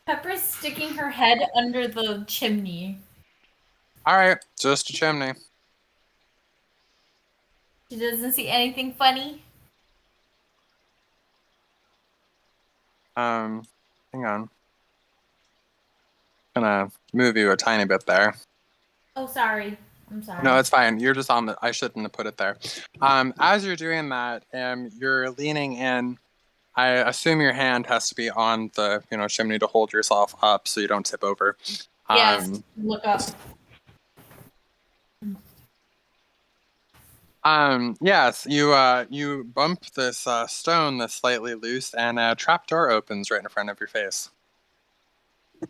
Pepper's sticking her head under the chimney.
Alright, just a chimney.
She doesn't see anything funny.
Hang on. Gonna move you a tiny bit there.
Oh, sorry. I'm sorry.
No, it's fine. You're just on the. I shouldn't have put it there. As you're doing that, you're leaning in. I assume your hand has to be on the chimney to hold yourself up so you don't tip over.
Yes. Look up.
Yes, you bump this stone that's slightly loose, and a trapdoor opens right in front of your face.
I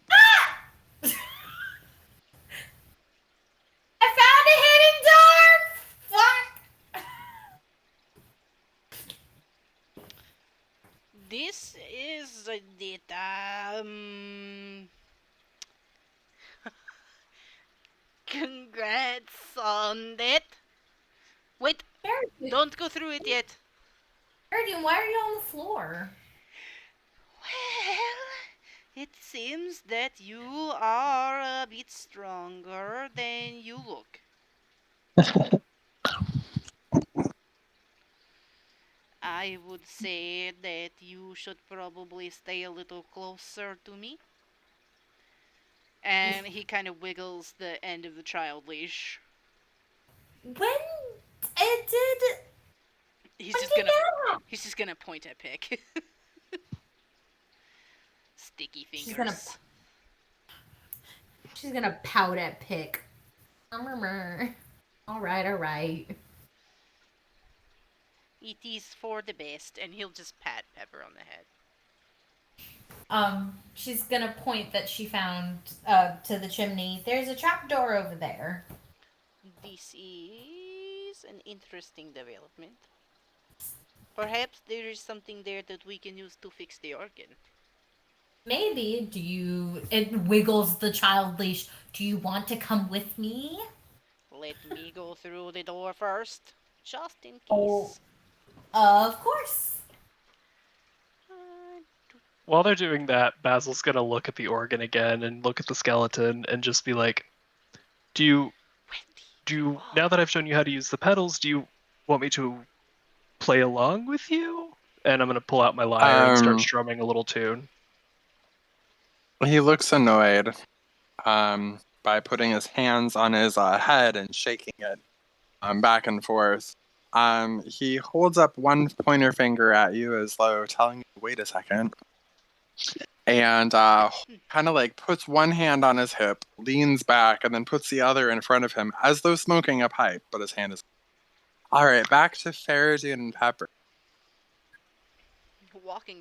found a hidden door! Fuck!
This is it. Congrats on that. Wait, don't go through it yet.
Fereydun, why are you on the floor?
Well, it seems that you are a bit stronger than you look. I would say that you should probably stay a little closer to me. And he kind of wiggles the end of the child leash.
When it did...
He's just gonna point at Pick. Sticky fingers.
She's gonna pout at Pick. Alright.
It is for the best, and he'll just pat Pepper on the head.
She's gonna point that she found to the chimney. There's a trapdoor over there.
This is an interesting development. Perhaps there is something there that we can use to fix the organ.
Maybe. It wiggles the child leash. Do you want to come with me?
Let me go through the door first, just in case.
Oh, of course.
While they're doing that, Basil's gonna look at the organ again and look at the skeleton and just be like, do you, now that I've shown you how to use the pedals, do you want me to play along with you? And I'm gonna pull out my lyre and start strumming a little tune.
He looks annoyed by putting his hands on his head and shaking it back and forth. He holds up one pointer finger at you as though telling you, wait a second. And kind of like puts one hand on his hip, leans back, and then puts the other in front of him as though smoking a pipe, but his hand is... Alright, back to Fereydun and Pepper.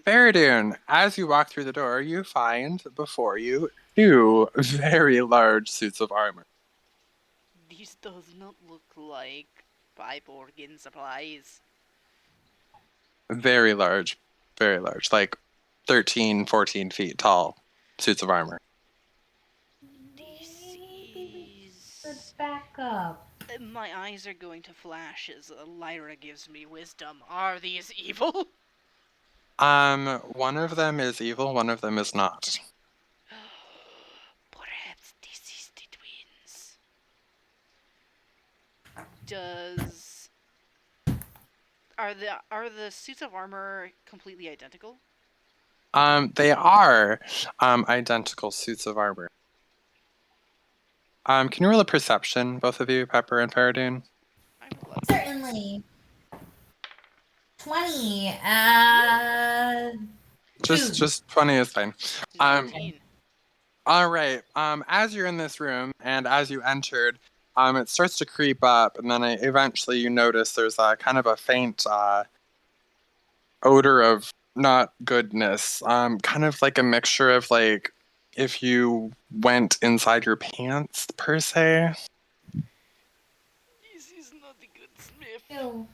Fereydun, as you walk through the door, you find before you 2 very large suits of armor.
This does not look like pipe organ supplies.
Very large, like 13, 14 feet tall suits of armar.
This is...
Back up.
My eyes are going to flash as Lyra gives me wisdom. Are these evil?
One of them is evil, one of them is not.
Perhaps this is the twins. Are the suits of armor completely identical?
They are identical suits of armor. Can you roll a perception, both of you, Pepper and Fereydun?
I would love
Certainly. 20.
Just 20 is fine.
19.
All right. As you're in this room and as you entered, it starts to creep up, and then eventually you notice there's a kind of a faint odor of not goodness. Kind of like a mixture of like if you went inside your pants per se.
This is not a good sniff.
Ew.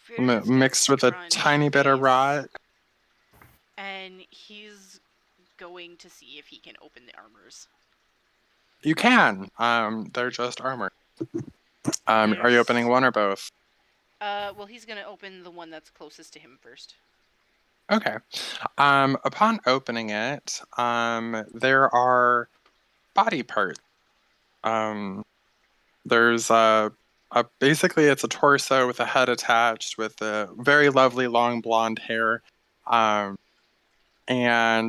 Fereydun's gonna
Mixed with a
scrunch
tiny bit of
face,
rot.
and he's going to see if he can open the armors.
You can. They're just armor. Are you
There's-
opening one or both?
Well, he's gonna open the one that's closest to him first.
Okay. Upon opening it, there are body parts. There's basically it's a torso with a head attached with a very lovely long blonde hair. And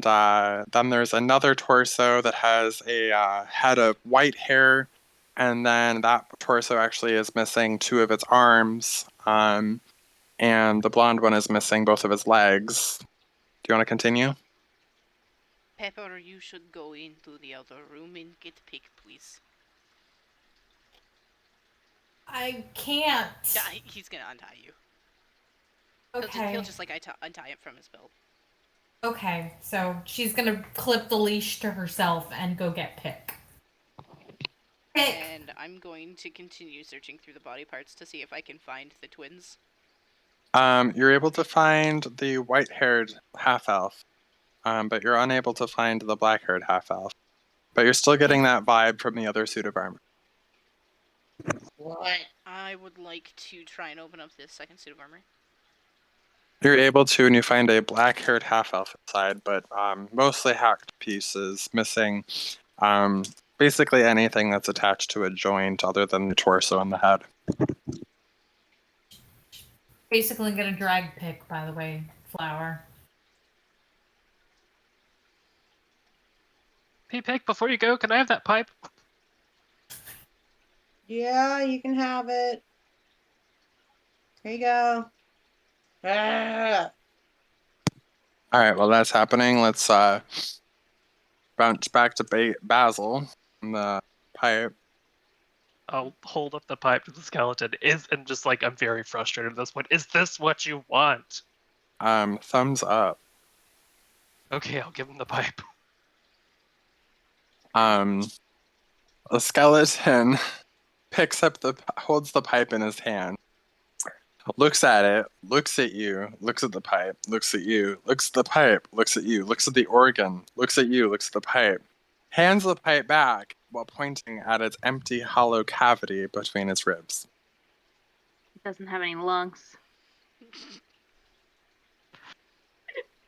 then there's another torso that has a head of white hair. And then that torso actually is missing two of its arms. And the blonde one is missing both of its legs. Do you want to continue?
Pepper, you should go into the other room and get picked, please.
I can't.
Yeah, he's gonna untie you.
Okay.
He'll just like untie it from his belt.
Okay, so she's gonna clip the leash to herself and go get Pick. Pick!
And I'm going to continue searching through the body parts to see if I can find the twins.
You're able to find the white-haired half-elf, but you're unable to find the black-haired half-elf. But you're still getting that vibe from the other suit of armor.
What?
I would like to try and open up this second suit of armor.
You're able to, and you find a black-haired half-elf inside, but mostly hacked pieces, missing basically anything that's attached to a joint other than the torso and the head.
Basically gonna drag Pick, by the way, Flower.
Hey, Pick, before you go, can I have that pipe?
Yeah, you can have it. Here you go. Ah.
All right, while that's happening, let's bounce back to Basil and the pipe.
I'll hold up the pipe to the skeleton. And just like I'm very frustrated at this point. Is this what you want?
Thumbs up.
Okay, I'll give him the pipe.
The skeleton holds the pipe in his hand, looks at it, looks at you, looks at the pipe, looks at you, looks at the pipe, looks at you, looks at the organ, looks at you, looks at the pipe, hands the pipe back while pointing at its empty, hollow cavity between its ribs.
It doesn't have any lungs.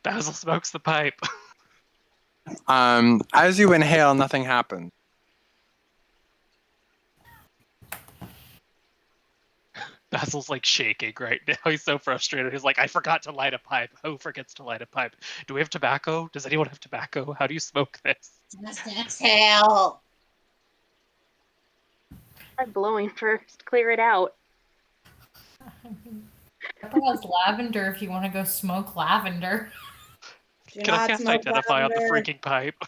Basil smokes the pipe.
As you inhale, nothing happens.
Basil's like shaking right now. He's so frustrated. He's like, I forgot to light a pipe. Who forgets to light a pipe? Do we have tobacco? Does anyone have tobacco? How do you smoke this?
Just exhale.
Try blowing first. Clear it out.
Pepper has lavender if you want to go smoke lavender.
Do
Can I
not
cast
smoke
identify on the
lavender.
freaking pipe?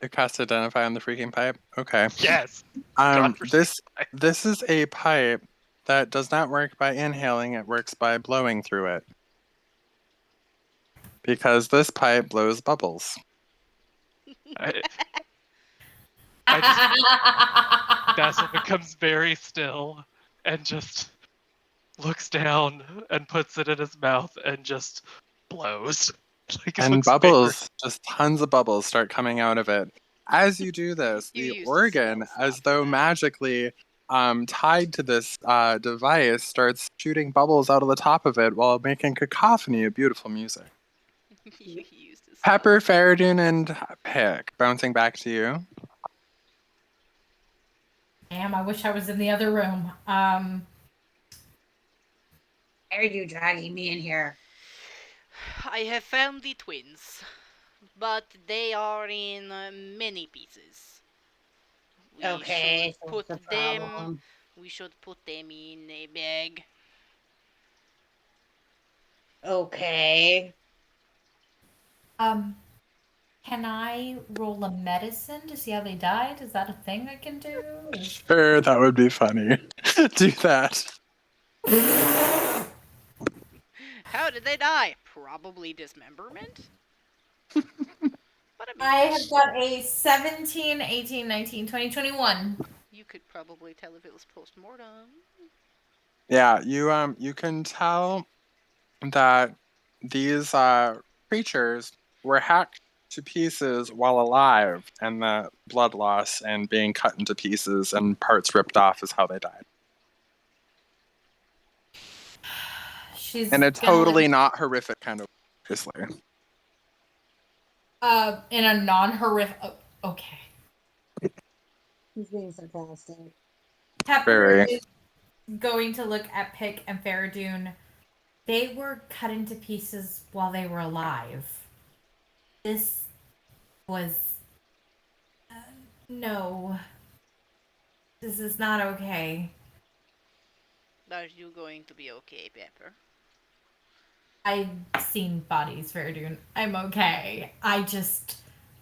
You cast identify on the freaking pipe? Okay.
Yes. God forsake
This is a pipe that does not work by inhaling, it works by blowing through it. Because this pipe blows bubbles.
Basil becomes very still and just looks down and puts it in his mouth and just blows. Like,
And
looks
bubbles, just tons of bubbles start coming out of it. As you do this,
You
the
used to
organ,
smell
as
stuff
though
for that.
magically tied to this device, starts shooting bubbles out of the top of it while making cacophony of beautiful music.
You used to
Pepper,
stuff.
Fereydun, and Pick, bouncing back to you.
Damn, I wish I was in the other room.
Why are you dragging me in here?
I have found the twins, but they are in many pieces.
Okay, so what's
Put
the
them.
problem?
We should put them in a bag.
Okay.
Can I roll a medicine to see how they died? Is that a thing I can do?
Sure, that would be funny. Do that.
How did they die? Probably dismemberment. But I mean,
I have got a 17, 18, 19, 20, 21.
you could probably tell if it was post-mortem.
Yeah, you can tell that these creatures were hacked to pieces while alive, and the blood loss and being cut into pieces and parts ripped off is how they died.
She's
In a
gonna
totally
look,
not horrific kind of way, obviously.
in a non-horrific. Okay.
He's being sarcastic.
Pepper
Very.
is going to look at Pick and Fereydun. They were cut into pieces while they were alive. This was. No. This is not okay.
Are you going to be okay, Pepper?
I've seen bodies, Fereydun. I'm okay. I just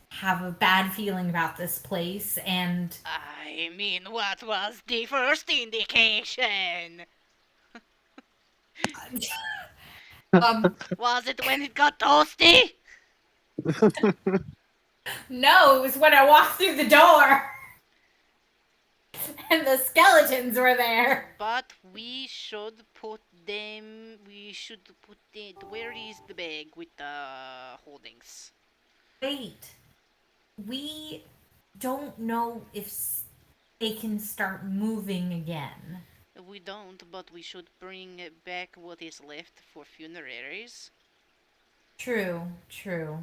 have a bad feeling about this place, and
I mean, what was the first indication? Was it when it got toasty?
no, it was when I walked through the door, and the skeletons were there.
But we should put them. We should put it. Where is the bag with the holdings?
Wait, we don't know if they can start moving again.
We don't, but we should bring back what is left for funeraries.
True, true.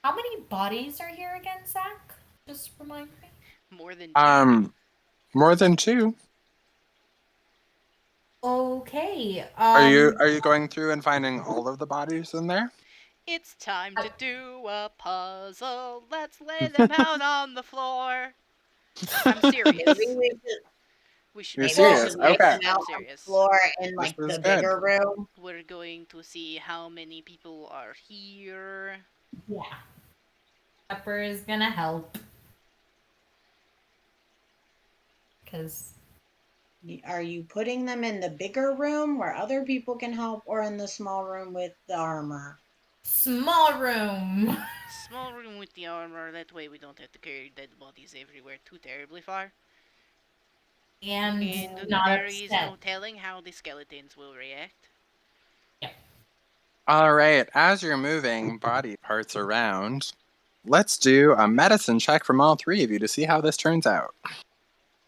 How many bodies are here again, Zach? Just remind me.
More than two.
More than two.
Okay.
Are you going through and finding all of the bodies in there?
It's time to do a puzzle. Let's lay them out on the floor. I'm serious.
Maybe we should,
We should.
You're
maybe we
serious?
should lay
Okay.
them out
I'm
on the
serious.
floor in
This
like
is
the
good.
bigger room.
We're going to see how many people are here.
Yeah. Pepper is gonna help. Because
Are you putting them in the bigger room where other people can help, or in the small room with the armor?
small room.
Small room with the armor. That way we don't have to carry dead bodies everywhere too terribly far.
And
And
not
there is
upset.
no telling how the skeletons will react.
All right. As you're moving body parts around, let's do a medicine check from all three of you to see how this turns out.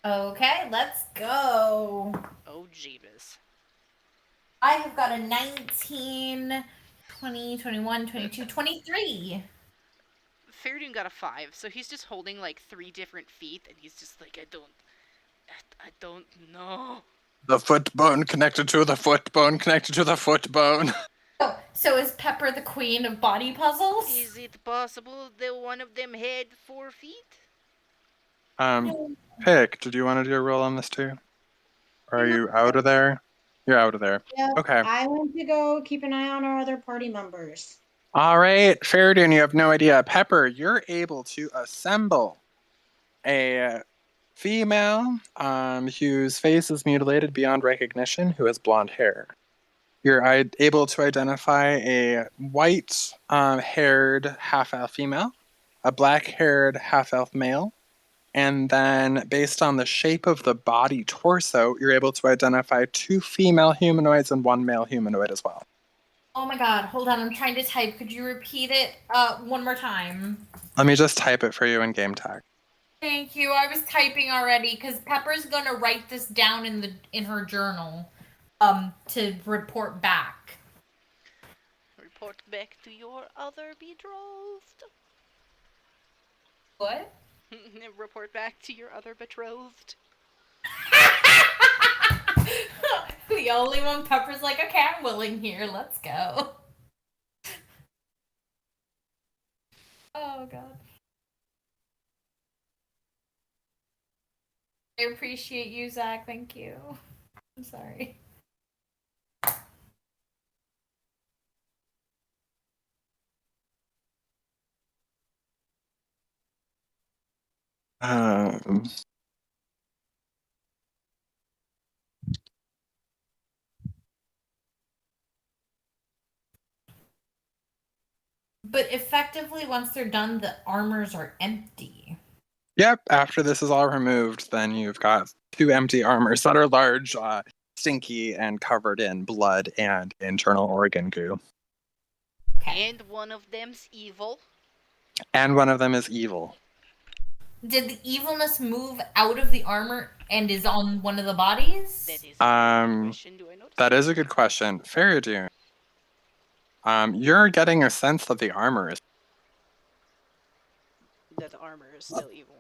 Okay, let's go.
Oh, Jeebus.
I have got a 19, 20, 21, 22, 23.
Fereydun got a 5, so he's just holding like 3 different feet, and he's just like, I don't know.
The foot bone connected to the foot bone connected to the foot bone.
Oh, so is Pepper the queen of body puzzles?
Is it possible that one of them had 4 feet?
Pick, did you want to do a roll on this too? Or are you out of there? You're out of there.
Yeah.
Okay.
I want to go keep an eye on our other party members.
All right, Fereydun, you have no idea. Pepper, you're able to assemble a female whose face is mutilated beyond recognition, who has blonde hair. You're able to identify a white-haired half-elf female, a black-haired half-elf male, and then based on the shape of the body torso, you're able to identify 2 female humanoids and 1 male humanoid as well.
Oh my god, hold on, I'm trying to type. Could you repeat it one more time?
Let me just type it for you in game tag.
Thank you. I was typing already because Pepper's gonna write this down in her journal to report back.
Report back to your other betrothed.
What?
Report back to your other betrothed.
The only one Pepper's like, okay, I'm willing here. Let's go. Oh god. I appreciate you, Zach. Thank you. I'm sorry.
Um,
But effectively, once they're done, the armors are empty.
Yep, after this is all removed, then you've got 2 empty armors that are large, stinky, and covered in blood and internal organ goo.
Okay.
And one of them's evil.
And one of them is evil.
Did the evilness move out of the armor and is on one of the bodies?
That is a good question. Do I know?
That is a good question. Fereydun, you're getting a sense that the armor is...
That the armor is still evil.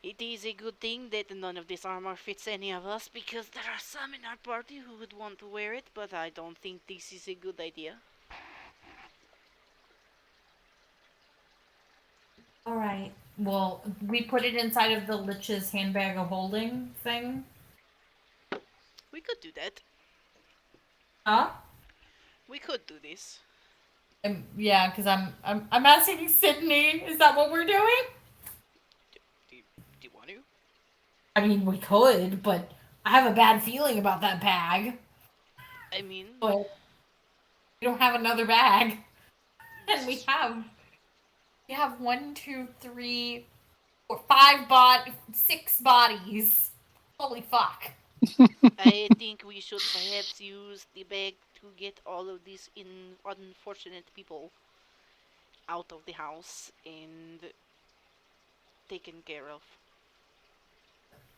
It is a good thing that none of this armor fits any of us, because there are some in our party who would want to wear it, but I don't think this is a good idea.
Alright. Well, we put it inside of the Lich's handbag of holding thing.
We could do that.
Huh? We
We could do this.
Yeah, because I'm asking Sydney. Is that what we're doing?
Do you want to?
I mean, we could, but I have a bad feeling about that bag.
I mean,
But we don't have another bag, and we have 1, 2, 3, 4, 5 6 bodies. Holy fuck.
I think we should perhaps use the bag to get all of these unfortunate people out of the house and taken care of.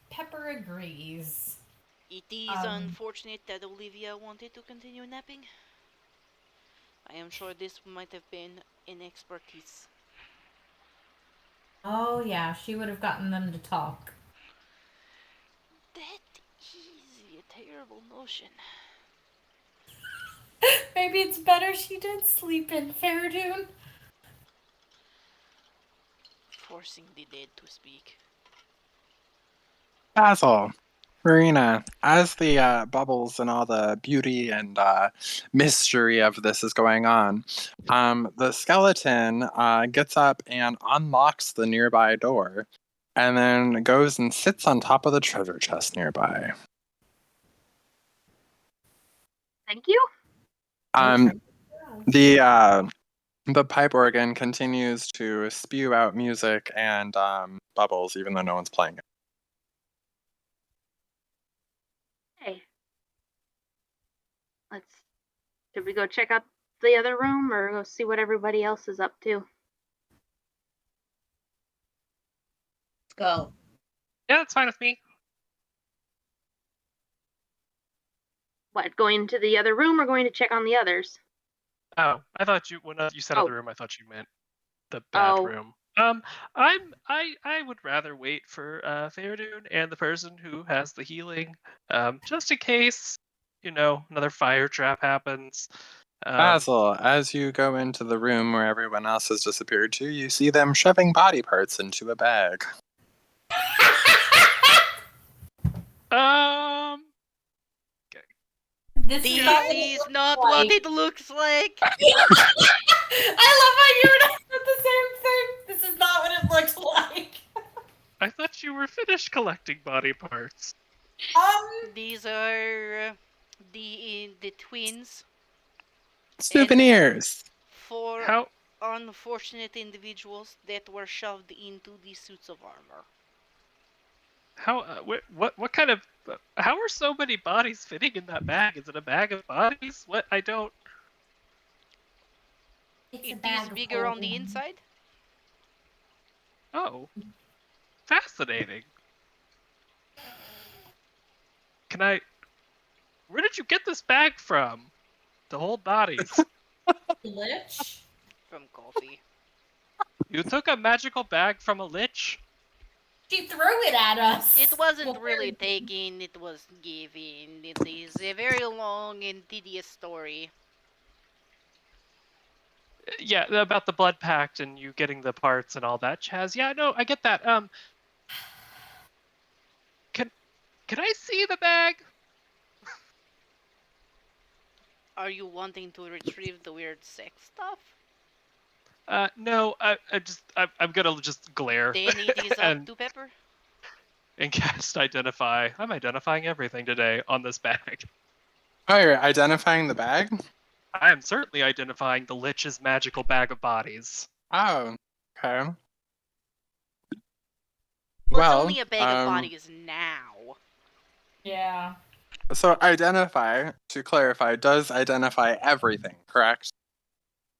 Pepper agrees.
It is unfortunate that Olivia wanted to continue napping. I am sure this might have been an expertise.
Oh yeah, she would have gotten them to talk.
That is a terrible notion.
Maybe it's better she did sleep in Fereydun.
Forcing the dead to speak.
Basil, Marina, as the bubbles and all the beauty and mystery of this is going on, the skeleton gets up and unlocks the nearby door, and then goes and sits on top of the treasure chest nearby.
Thank you.
The pipe organ continues to spew out music and bubbles, even though no one's playing it.
Hey. Should we go check out the other room or go see what everybody else is up to?
Let's go.
Yeah, that's fine with me.
What, going to the other room or going to check on the others?
Oh, I thought when you said other room, I thought you meant the bad
Oh.
room. I would rather wait for Fereydun and the person who has the healing, just in case, another fire trap happens.
Basil, as you go into the room where everyone else has disappeared to, you see them shoving body parts into a bag.
This
is not what it looks like.
I love how you and I said the same thing. This is not what it looks like.
I thought you were finished collecting body parts.
These are the twins.
Souvenirs.
For
How?
Unfortunate individuals that were shoved into the suits of armor.
How? What kind of? How are so many bodies fitting in that bag? Is it a bag of bodies? What? I don't.
It's a
It
bag
is
of
bigger on the
holding.
inside.
Oh, fascinating. Can I? Where did you get this bag from? To hold bodies.
Lich?
From coffee.
You took a magical bag from a lich?
She threw it at us.
It wasn't
Well,
really taken, it was given. It is a very long and tedious story.
Yeah, about the blood pact and you getting the parts and all that jazz. Yeah, no, I get that. Can I see the bag?
Are you wanting to retrieve the weird sex stuff?
No, I'm gonna just glare
Then it is up
and
to Pepper.
cast identify. I'm identifying everything today on this bag.
Oh, you're identifying the bag?
I am certainly identifying the lich's magical bag of bodies.
Oh, okay.
Well, it's
Well,
only a bag of bodies now.
Yeah.
so identify, to clarify, does identify everything, correct?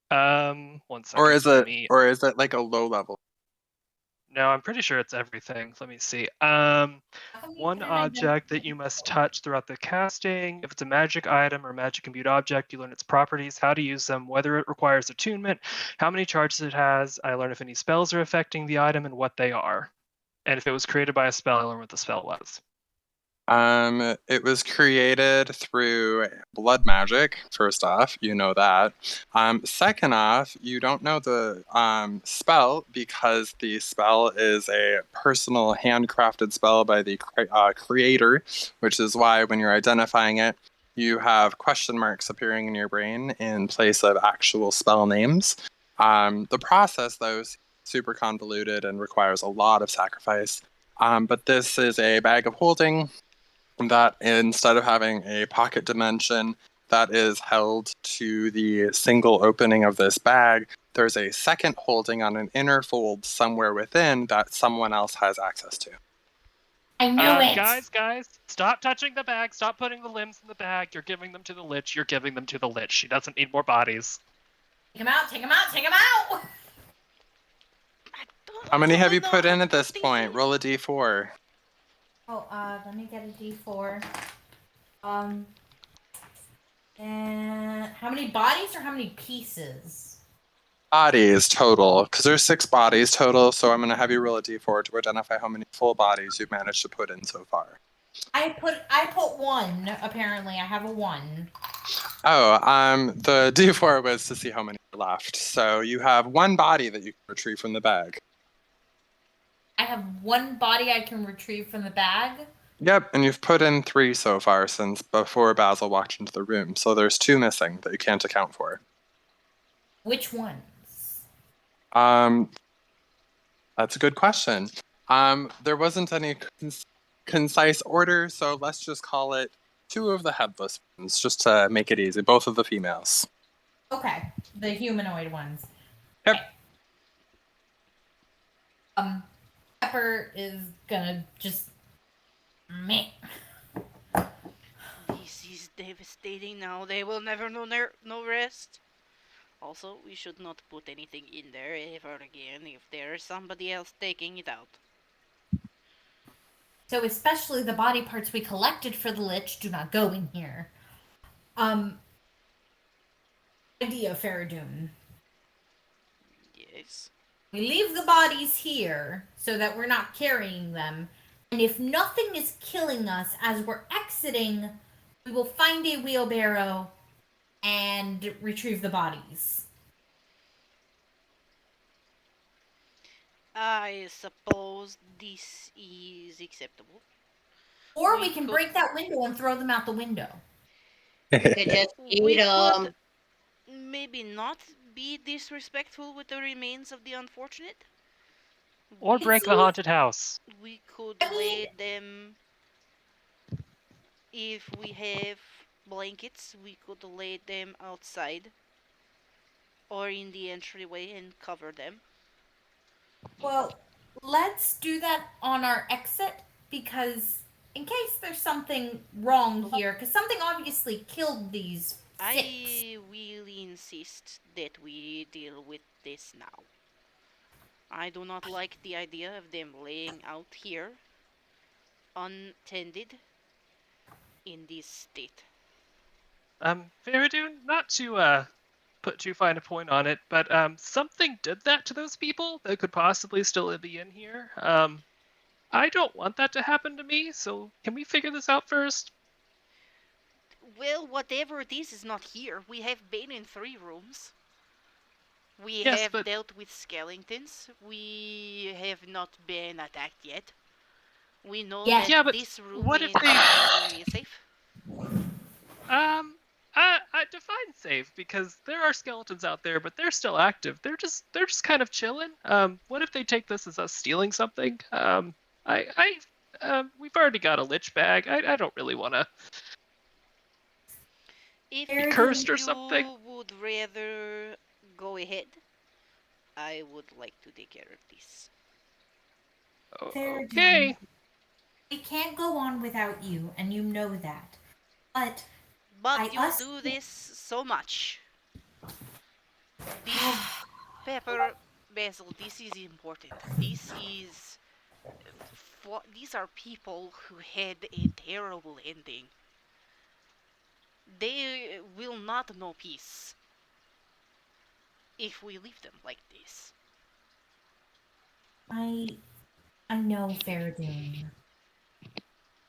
1 second.
Or is it like a low level?
No, I'm pretty sure it's everything. Let me see. One
put an
object that you must touch throughout the casting. If it's a magic item or magic imbued object, you learn its properties, how to use them, whether it requires attunement, how many charges it has. I learn if any spells are affecting the item and what they are. And if it was created by a spell, I learn what the spell was.
It was created through blood magic, first off, you know that. Second off, you don't know the spell because the spell is a personal handcrafted spell by the creator, which is why when you're identifying it, you have question marks appearing in your brain in place of actual spell names. The process, though, is super convoluted and requires a lot of sacrifice. But this is a bag of holding that instead of having a pocket dimension that is held to the single opening of this bag, there's a second holding on an inner fold somewhere within that someone else has access to.
I knew it.
Guys, stop touching the bag. Stop putting the limbs in the bag. You're giving them to the lich. You're giving them to the lich. She doesn't need more bodies.
Take him out, take him out, take him out!
How many have you put in at this point? Roll a d4.
Oh, let me get a d4. And how many bodies or how many pieces?
Bodies total, because there's 6 bodies total, so I'm going to have you roll a d4 to identify how many full bodies you've managed to put in so far.
I put 1, apparently. I have a 1.
Oh, the d4 was to see how many are left. So you have 1 body that you can retrieve from the bag.
I have 1 body I can retrieve from the bag?
Yep, and you've put in 3 so far since before Basil walked into the room. So there's 2 missing that you can't account for.
Which ones?
That's a good question. There wasn't any concise order, so let's just call it 2 of the headless ones, just to make it easy. Both of the females.
Okay, the humanoid ones.
Yep.
Okay. Pepper is gonna just meh.
This is devastating now. They will never know no rest. Also, we should not put anything in there ever again if there is somebody else taking it out.
So especially the body parts we collected for the lich do not go in here. Idea, Fereydun.
Yes.
We leave the bodies here so that we're not carrying them. And if nothing is killing us as we're exiting, we will find a wheelbarrow and retrieve the bodies.
I suppose this is acceptable.
Or we can break that window and throw them out the window.
You could just eat them.
Maybe not be disrespectful with the remains of the unfortunate.
Or break the haunted house.
We could lay them. If we have blankets, we could lay them outside or in the entryway and cover them.
Well, let's do that on our exit because in case there's something wrong here, because something obviously killed these 6.
I will insist that we deal with this now. I do not like the idea of them laying out here untended in this state.
Fereydun, not to put too fine a point on it, but something did that to those people that could possibly still be in here. I don't want that to happen to me, so can we figure this out first?
Well, whatever it is not here. We have been in 3 rooms. We
Yes,
have
but
dealt with skeletons. We have not been attacked yet. We know
Yes.
that
yeah, but
this room
what if
in
they
our room is safe.
I define safe because there are skeletons out there, but they're still active. They're just kind of chilling. What if they take this as us stealing something? We've already got a lich bag. I don't really want to
If
be
Fereydun,
cursed or
you
something.
would rather go ahead, I would like to take care of this.
Fereydun,
Okay.
we can't go on without you, and you know that. But
But
by
you
us,
do this so much. This Pepper, Basil, this is important. These are people who had a terrible ending. They will not know peace if we leave them like this.
I know Fereydun.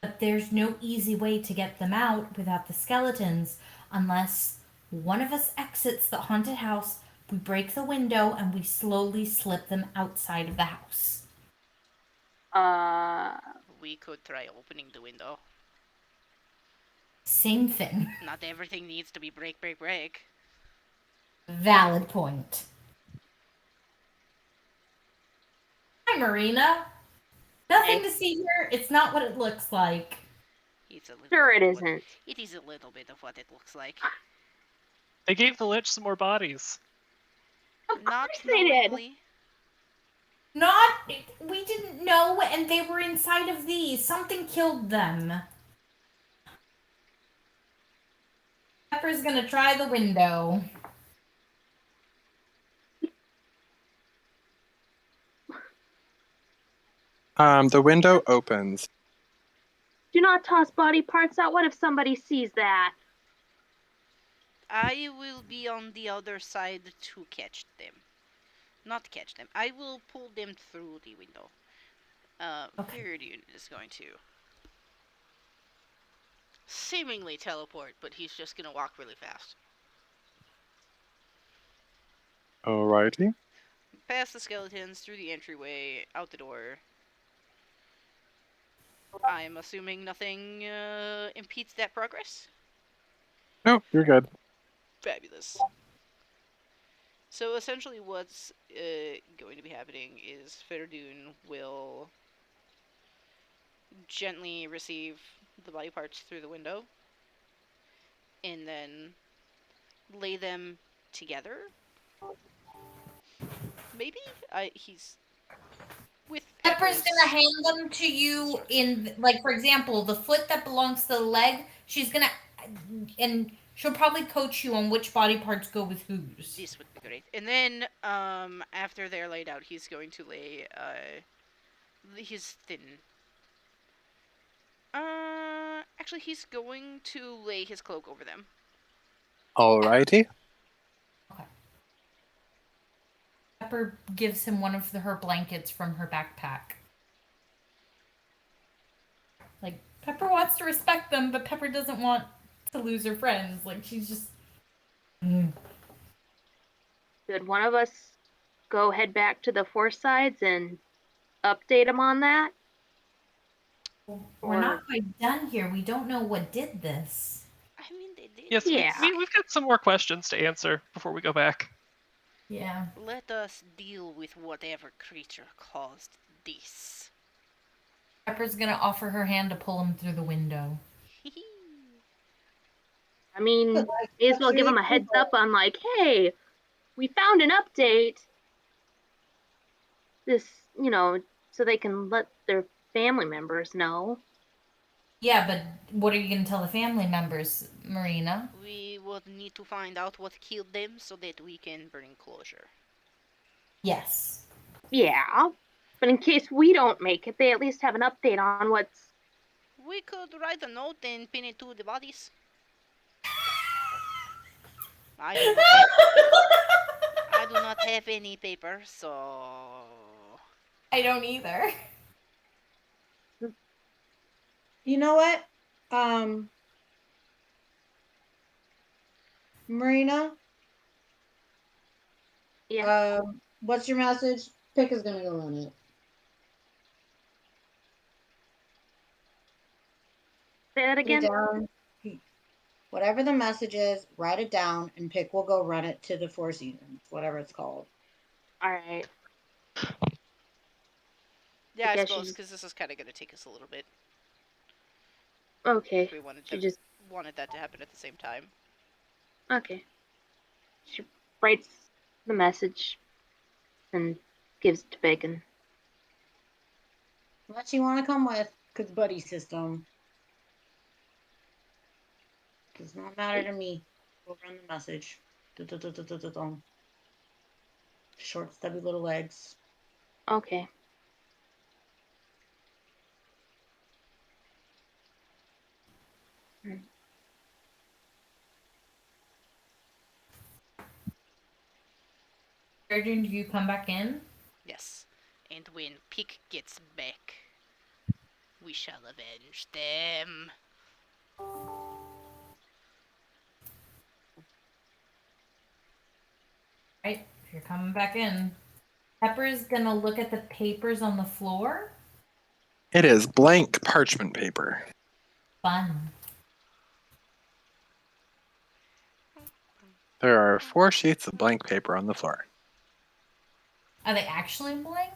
But there's no easy way to get them out without the skeletons unless one of us exits the haunted house, we break the window, and we slowly slip them outside of the house.
We could try opening the window.
Same thing.
Not everything needs to be break, break, break.
Valid point. Hi, Marina. Nothing to see here. It's not what it looks like.
It's a little
Sure it
bit of
isn't.
It is a little bit of what it looks like.
They gave the lich some more bodies.
Of
Not
course they did.
knowingly.
Not. We didn't know, and they were inside of these. Something killed them. Pepper's gonna try the window.
The window opens.
Do not toss body parts out. What if somebody sees that?
I will be on the other side to catch them. Not catch them. I will pull them through the window.
Okay.
Fereydun is going to seemingly teleport, but he's just gonna walk really fast.
Alrighty.
Past the skeletons, through the entryway, out the door. I'm assuming nothing impedes that progress?
No, you're good.
Fabulous. So essentially what's going to be happening is Fereydun will gently receive the body parts through the window and then lay them together. Maybe? He's with
Pepper's gonna hand them to you in, like, for example, the foot that belongs to the leg. She's gonna, and she'll probably coach you on which body parts go with whose.
This would be great. And then, after they're laid out, he's going to lay, his thin... actually, he's going to lay his cloak over them.
Alrighty.
Pepper gives him one of her blankets from her backpack. Like, Pepper wants to respect them, but Pepper doesn't want to lose her friends. Like, she's just...
Should one of us go head back to the Four Sides and update them on that?
We're not quite done here. We don't know what did this.
I mean, they did.
Yes,
Yeah.
we've got some more questions to answer before we go back.
Yeah.
Let us deal with whatever creature caused this.
Pepper's gonna offer her hand to pull him through the window.
I mean, may as well give them a heads up on, like, hey, we found an update. This, so they can let their family members know.
Yeah, but what are you going to tell the family members, Marina?
We would need to find out what killed them so that we can bring closure.
Yes.
Yeah, but in case we don't make it, they at least have an update on what's...
We could write a note and pin it to the bodies. I do not have any paper, so...
I don't either.
You know what? Marina,
Yeah.
what's your message? Pick is gonna go on it.
Say that
Put it
again?
down. Whatever the message is, write it down, and Pick will go run it to the Four Seasons, whatever it's called.
Alright.
Yeah, I
guess
suppose,
she's-
because this is kind of going to take us a little bit.
Okay.
If we wanted,
She just...
wanted that to happen at the same time.
Okay. She writes the message and gives it to Bacon.
What you want to come with? Cause buddy system. Does not matter to me. We'll run the message. Dun-dun-dun-dun-dun-dun. Short, stubby little legs.
Okay.
Fereydun, do you come back in?
Yes. And when Pick gets back, we shall avenge them.
Right, if you're coming back in. Pepper's gonna look at the papers on the floor.
It is blank parchment paper.
Fun.
There are 4 sheets of blank paper on the floor.
Are they actually blank?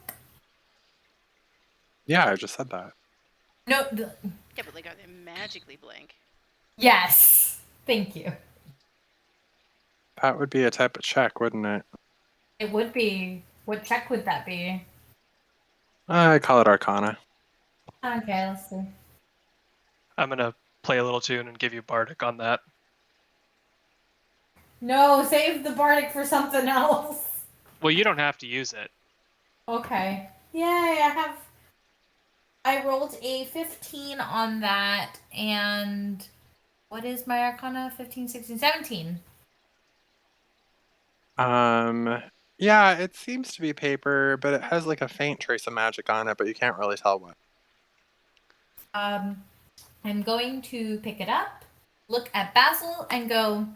Yeah, I just said that.
No.
Yeah, but like, are they magically blank?
Yes. Thank you.
That would be a type of check, wouldn't it?
It would be. What check would that be?
I call it Arcana.
Okay, let's see.
I'm gonna play a little tune and give you Bardic on that.
No, save the Bardic for something else.
Well, you don't have to use it.
Okay. Yay, I rolled a 15 on that, and what is my Arcana? 15, 16, 17.
Yeah, it seems to be paper, but it has like a faint trace of magic on it, but you can't really tell what.
I'm going to pick it up, look at Basil, and go,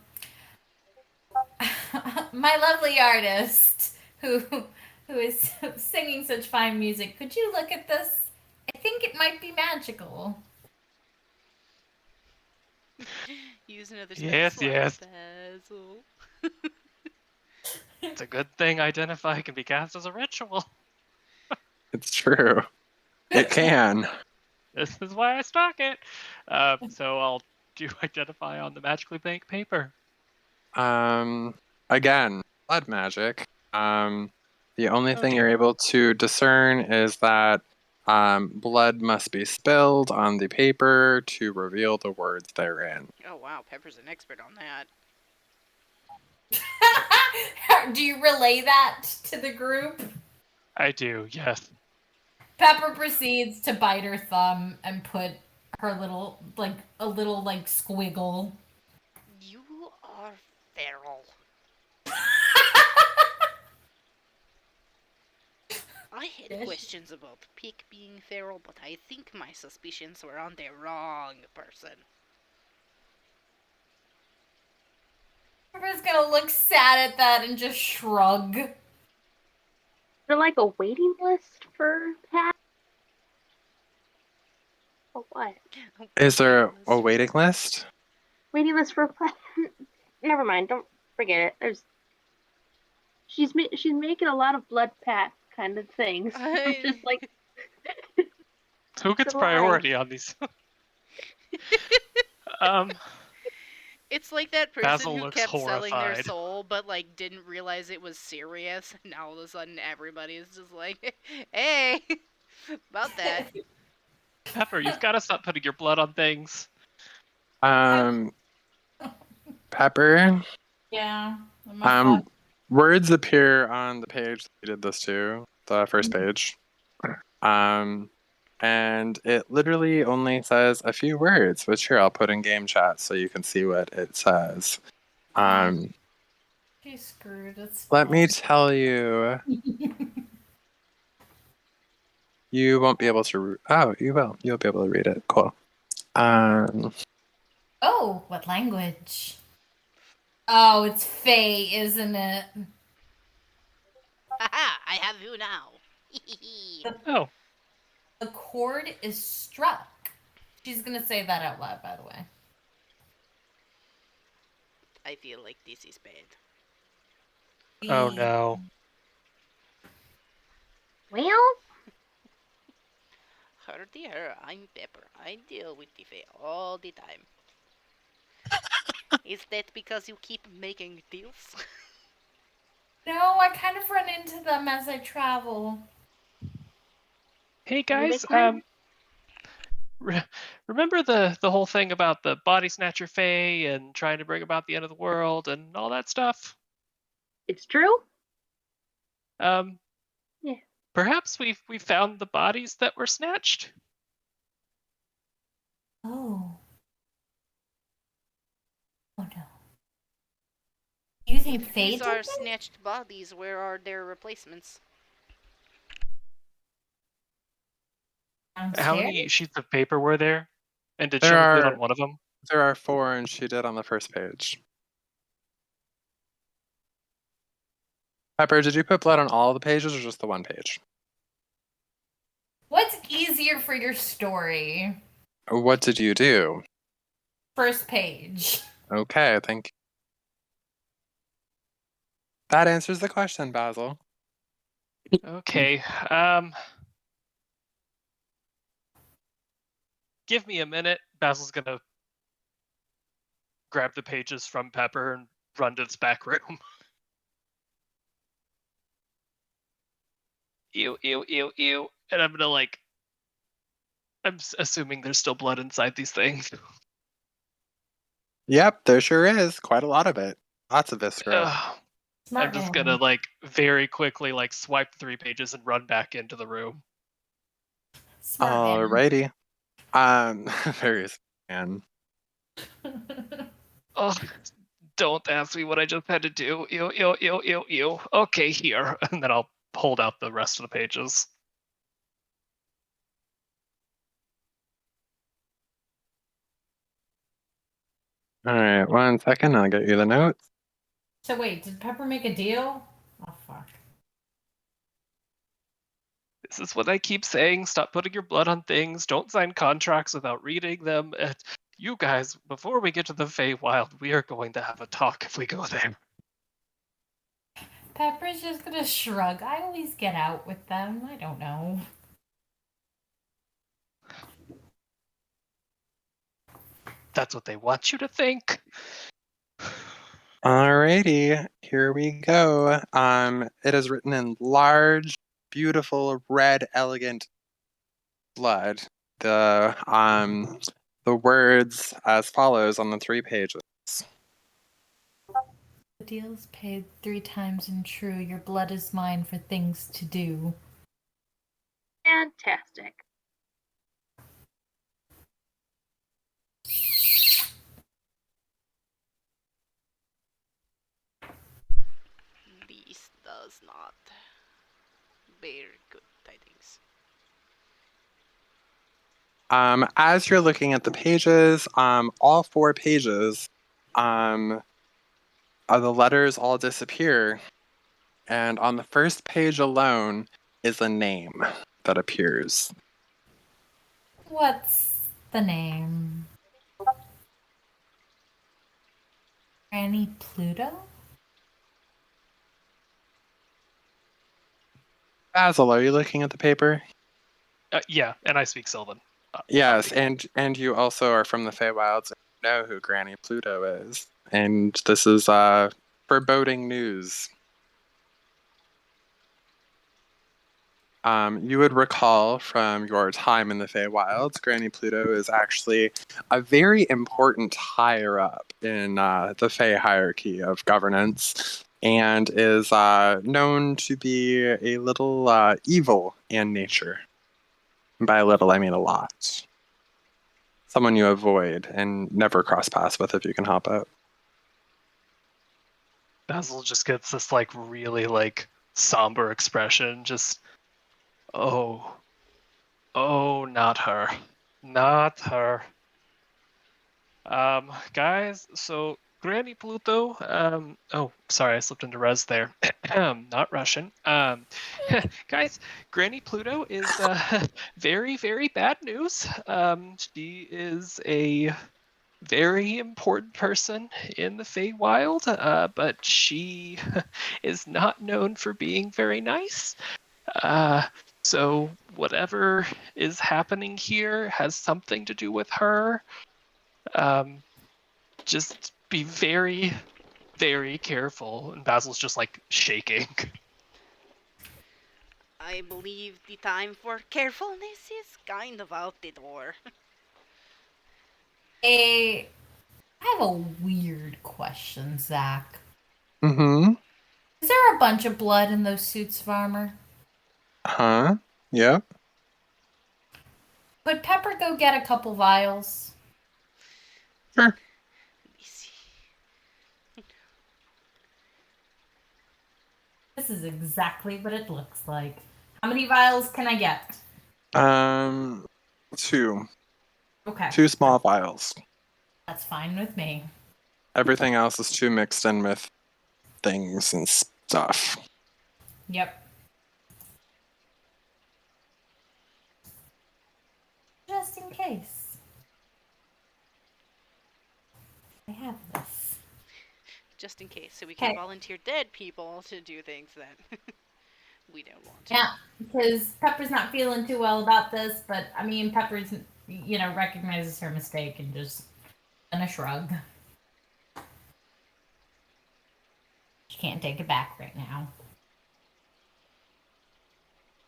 my lovely artist, who is singing such fine music, could you look at this? I think it might be magical.
Use another spell
Yes,
slot,
yes.
Basil.
It's a good thing Identify can be cast as a ritual.
It's true. It can.
This is why I stock it. So I'll do Identify on the magically blank paper.
Again, blood magic. The only thing you're able to discern is that blood must be spilled on the paper to reveal the words therein.
Oh wow, Pepper's an expert on that.
Do you relay that to the group?
I do, yes.
Pepper proceeds to bite her thumb and put her little, squiggle.
You are feral. I had questions about Pick being feral, but I think my suspicions were on the wrong person.
Pepper's gonna look sad at that and just shrug.
Is there like a waiting list for Pat? Or what?
Is there a waiting list?
Waiting list for Pat? Never mind. Don't forget it. She's making a lot of blood Pat kind of things. I'm just like,
Who gets
July.
priority on these?
It's like that person
Basil
who
looks
kept selling their
horrified.
soul, but like didn't realize it was serious. And now all of a sudden, everybody is just like, "Hey, about that."
Pepper, you've got to stop putting your blood on things.
Pepper.
Yeah. My fault.
Words appear on the page that we did this to, the first page. And it literally only says a few words, which here I'll put in game chat so you can see what it says.
She's screwed. It's
Let me
fine.
tell you. You won't be able to. Oh, you will. You'll be able to read it. Cool.
Oh, what language? Oh, it's Fae, isn't it?
Haha, I have you now.
Oh,
The chord is struck. She's gonna say that out loud, by the way.
I feel like this is bad.
oh no.
Well,
Her dear, I'm Pepper. I deal with the Fae all the time. Is that because you keep making deals?
No, I kind of run into them as I travel.
Hey
maybe they
guys,
can.
remember the whole thing about the body snatcher Fae and trying to bring about the end of the world and all that stuff?
It's true.
Um,
Yeah.
perhaps we found the bodies that were snatched.
Oh. Oh no. You think
If
Fae
these
did
are
this?
snatched bodies, where are their replacements?
How
Downstairs?
many sheets of paper were there? And did she
there
only put it on
are
one of them?
4, and she did on the first page. Pepper, did you put blood on all the pages or just the one page?
What's easier for your story?
What did you do?
First page.
Okay, thank you. That answers the question, Basil.
Okay. Give me a minute. Basil's gonna grab the pages from Pepper and run to its back room. Ew, ew, ew, ew. And I'm gonna I'm assuming there's still blood inside these things.
Yep, there sure is. Quite a lot of it. Lots of viscera.
Smart
I'm just
man.
gonna very quickly swipe 3 pages and run back into the room.
Smart
Alrighty. Very man.
Oh, don't ask me what I just had to do. Ew, ew, ew, ew, ew. Okay, here. And then I'll hold out the rest of the pages.
Alright, 1 second. I'll get you the notes.
So wait, did Pepper make a deal? Oh fuck.
This is what I keep saying. Stop putting your blood on things. Don't sign contracts without reading them. You guys, before we get to the Feywild, we are going to have a talk if we go there.
Pepper's just gonna shrug. I always get out with them. I don't know.
That's what they want you to think.
Alrighty, here we go. It is written in large, beautiful, red, elegant blood. The words as follows on the 3 pages.
The deal's paid 3 times in true. Your blood is mine for things to do.
Fantastic.
This does not bear good tidings.
As you're looking at the pages, all 4 pages, the letters all disappear, and on the first page alone is a name that appears.
What's the name? Granny Pluto?
Basil, are you looking at the paper?
Yeah, and I speak Sylvan.
Yes, and you also are from the Feywilds and know who Granny Pluto is. And this is foreboding news. You would recall from your time in the Feywilds, Granny Pluto is actually a very important higher up in the Fey hierarchy of governance, and is known to be a little evil in nature. And by a little, I mean a lot. Someone you avoid and never cross paths with if you can help it.
Basil just gets this like really like somber expression. Just oh, not her, not her. Guys, so Granny Pluto, oh, sorry, I slipped into res there. Not Russian. Guys, Granny Pluto is very, very bad news. She is a very important person in the Feywild, but she is not known for being very nice. So whatever is happening here has something to do with her. Just be very, very careful. And Basil's just like shaking.
I believe the time for carefulness is kind of out the door.
I have a weird question, Zach.
Mm-hmm.
Is there a bunch of blood in those suits of armor?
Huh? Yep.
Could Pepper go get a couple vials?
Sure.
Let me see.
This is exactly what it looks like. How many vials can I get?
2.
Okay.
2 small vials.
That's fine with me.
Everything else is too mixed in with things and stuff.
Yep. Just in case. I have this.
Just in case, so we can
Okay.
volunteer dead people to do things that we don't want.
Yeah, because Pepper's not feeling too well about this, but I mean, Pepper's, recognizes her mistake and just gonna shrug. She can't take it back right now.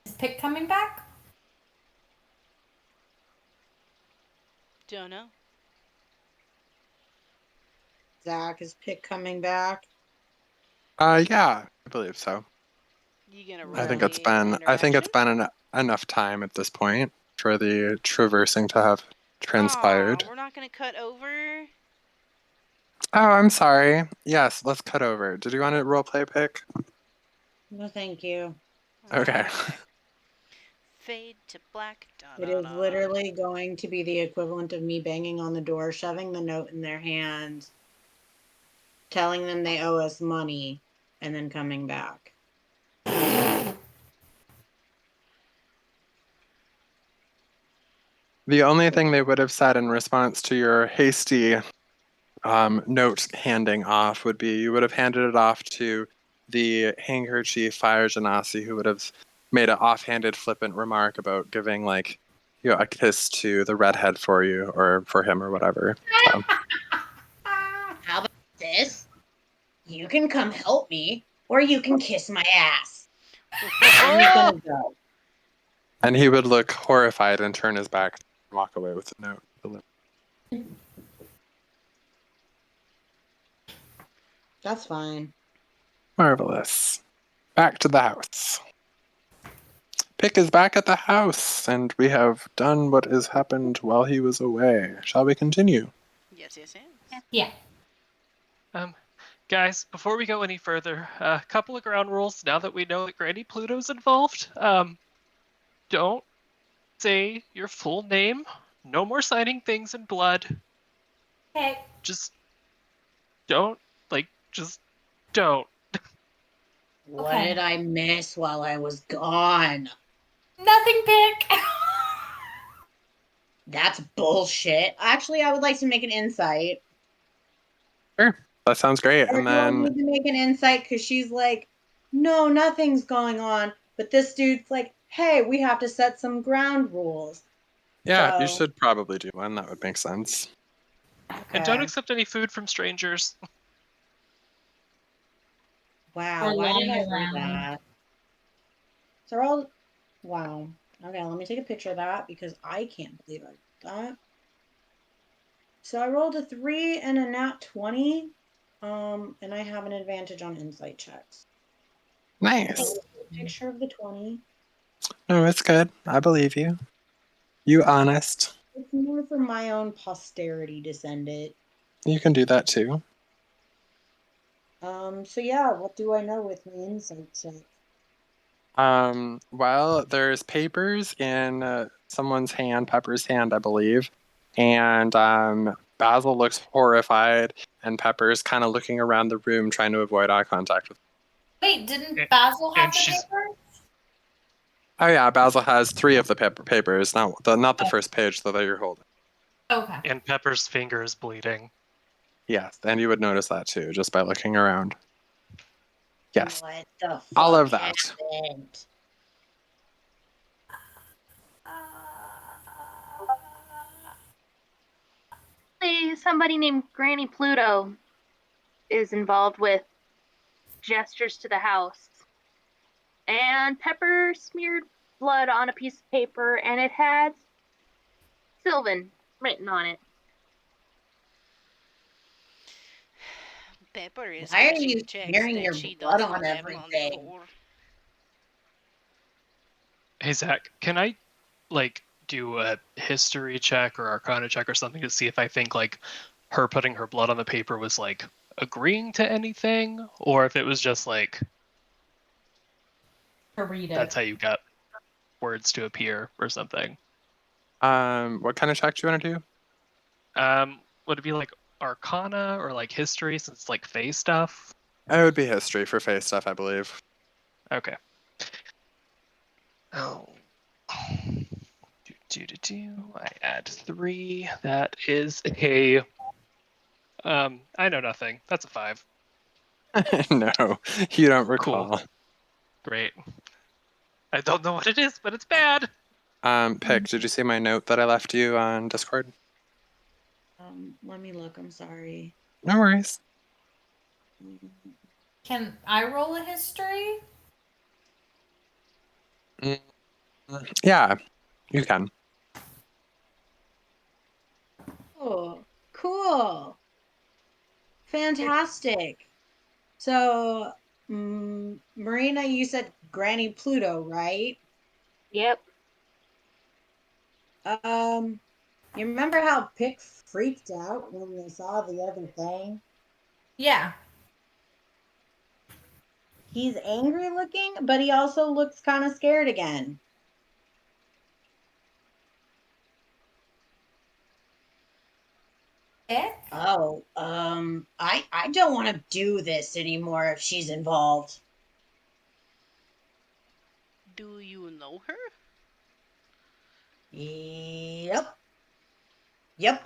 Is Pick coming back?
Don't know.
Zach, is Pick coming back?
Yeah, I believe so.
You gonna
I
roll
think
me
it's been enough time at this point for the traversing to have transpired.
Aw, we're not gonna cut over.
Oh, I'm sorry. Yes, let's cut over. Did you want to roleplay Pick?
No, thank you.
Okay.
Fade to black.
It is literally going to be the equivalent of me banging on the door, shoving the note in their hand, telling them they owe us money, and then coming back.
The only thing they would have said in response to your hasty note handing off would be you would have handed it off to the handkerchief Fire Genasi, who would have made an offhanded flippant remark about giving a kiss to the redhead for you or for him or whatever. So.
How about this? You can come help me, or you can kiss my ass. I'm gonna go.
And he would look horrified and turn his back and walk away with the note.
That's fine.
Marvelous. Back to the house. Pick is back at the house, and we have done what has happened while he was away. Shall we continue?
Yes.
Yeah.
Guys, before we go any further, a couple of ground rules now that we know that Granny Pluto's involved. Don't say your full name. No more signing things in blood.
Okay.
Just don't. Don't.
What
Okay.
did I miss while I was gone?
Nothing, Pick.
That's bullshit. Actually, I would like to make an insight.
Sure. That sounds great. And
Everyone
then,
needs to make an insight because she's like, no, nothing's going on. But this dude's like, hey, we have to set some ground rules.
yeah, you
So,
should probably do one. That would make sense.
And don't
okay.
accept any food from strangers.
Wow,
Or
why did I
lying
do
around.
that? So Wow. Okay, let me take a picture of that because I can't believe I did that. So I rolled a 3 and a nat 20. And I have an advantage on insight checks.
Nice.
Picture of the 20.
No, it's good. I believe you. You honest.
It's more for my own posterity to send it.
You can do that too.
So yeah, what do I know with my insight check?
Well, there's papers in someone's hand, Pepper's hand, I believe. And Basil looks horrified, and Pepper's kind of looking around the room trying to avoid eye contact with.
Wait, didn't Basil have
and
the
she's-
paper?
Oh yeah, Basil has 3 of the papers, not the first page that you're holding.
Okay.
And Pepper's finger is bleeding.
Yes, and you would notice that too, just by looking around. Yes,
What the fuck
all of that.
happened?
Somebody named Granny Pluto is involved with gestures to the house. And Pepper smeared blood on a piece of paper, and it had Sylvan written on it.
Pepper is
Why are
cashing
you
checks
smearing
that
your
she
blood
doesn't
on
have
everything?
money for.
Hey Zach, can I do a history check or arcana check or something to see if I think her putting her blood on the paper was agreeing to anything, or if it was just
To read it.
that's how you got words to appear or something.
What kind of check do you want to do?
Would it be arcana or history since it's Fey stuff?
It would be history for face stuff, I believe.
Okay. Oh. I add 3. That is a I know nothing. That's a 5.
No, you don't recall.
Cool. Great. I don't know what it is, but it's bad.
Pick, did you see my note that I left you on Discord?
Let me look. I'm sorry.
No worries.
Can I roll a history?
Yeah, you can.
Oh, cool. Fantastic. So, Marina, you said Granny Pluto, right?
Yep.
You remember how Pick freaked out when they saw the other thing?
Yeah.
He's angry looking, but he also looks kind of scared again. Oh, I don't want to do this anymore if she's involved.
Do you know her?
Yep.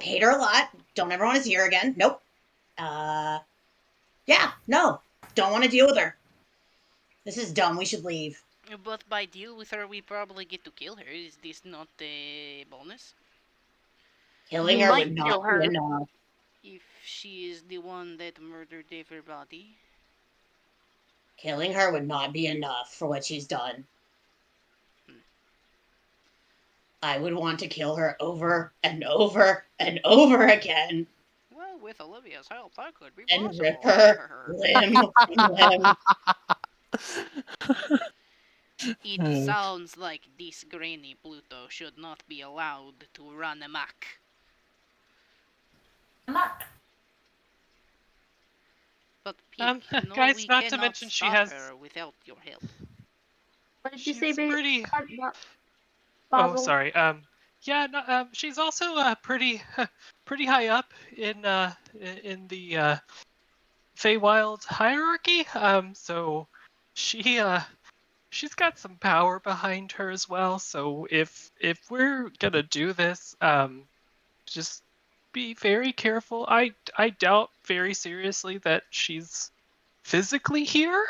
Hate her a lot. Don't ever want to see her again. Nope. Yeah, no. Don't want to deal with her. This is dumb. We should leave.
But by deal with her, we probably get to kill her. Is this not a bonus?
Killing
You
her
might
would
kill
not
her.
be enough.
If she is the one that murdered everybody.
Killing her would not be enough for what she's done. I would want to kill her over and over and over again.
Well, with Olivia's help, that could be
And
possible.
rip her limb from limb.
It sounds like this Granny Pluto should not be allowed to run amok. But Pete,
guys,
we
not to
cannot
mention she
stop
has-
her without your help.
What did you
She's
say, babe?
pretty-
Basil?
Oh, sorry. Yeah, no, she's also pretty high up in the Feywild hierarchy. So she's got some power behind her as well. So if we're gonna do this, just be very careful. I doubt very seriously that she's physically here.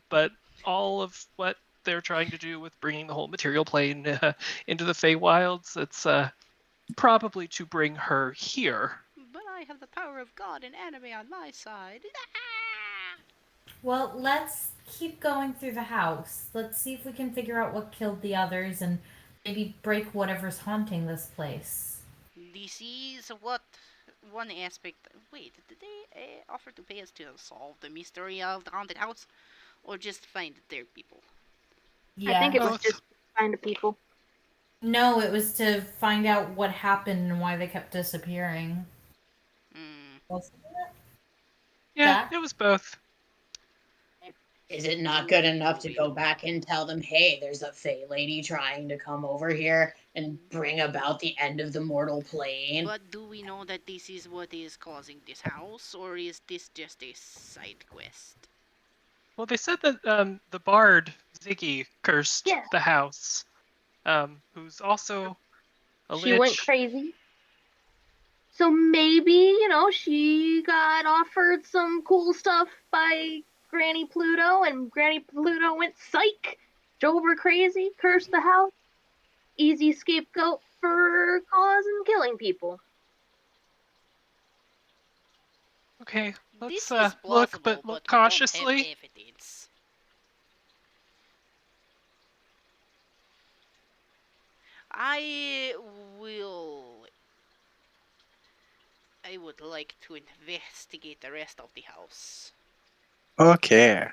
But all of what they're trying to do with bringing the whole material plane into the Feywilds, it's probably to bring her here.
But I have the power of God and anime on my side.
Well, let's keep going through the house. Let's see if we can figure out what killed the others and maybe break whatever's haunting this place.
This is what one aspect. Wait, did they offer to pay us to solve the mystery of the haunted house, or just find their people?
Yeah.
I think it was
Both.
just find the people.
No, it was to find out what happened and why they kept disappearing.
Hmm.
Wasn't it?
Yeah,
Jack?
it was both.
Is it not good enough to go back and tell them, hey, there's a Fey lady trying to come over here and bring about the end of the mortal plane?
But do we know that this is what is causing this house, or is this just a side quest?
Well, they said that the bard Ziggy cursed
Yeah.
the house, who's also a
She went
lich.
crazy. So maybe, she got offered some cool stuff by Granny Pluto, and Granny Pluto went psych, drove her crazy, cursed the house. Easy scapegoat for causing killing people.
Okay, let's
This is
look,
plausible,
but look
we don't have
cautiously.
evidence. I will. I would like to investigate the rest of the house.
Okay.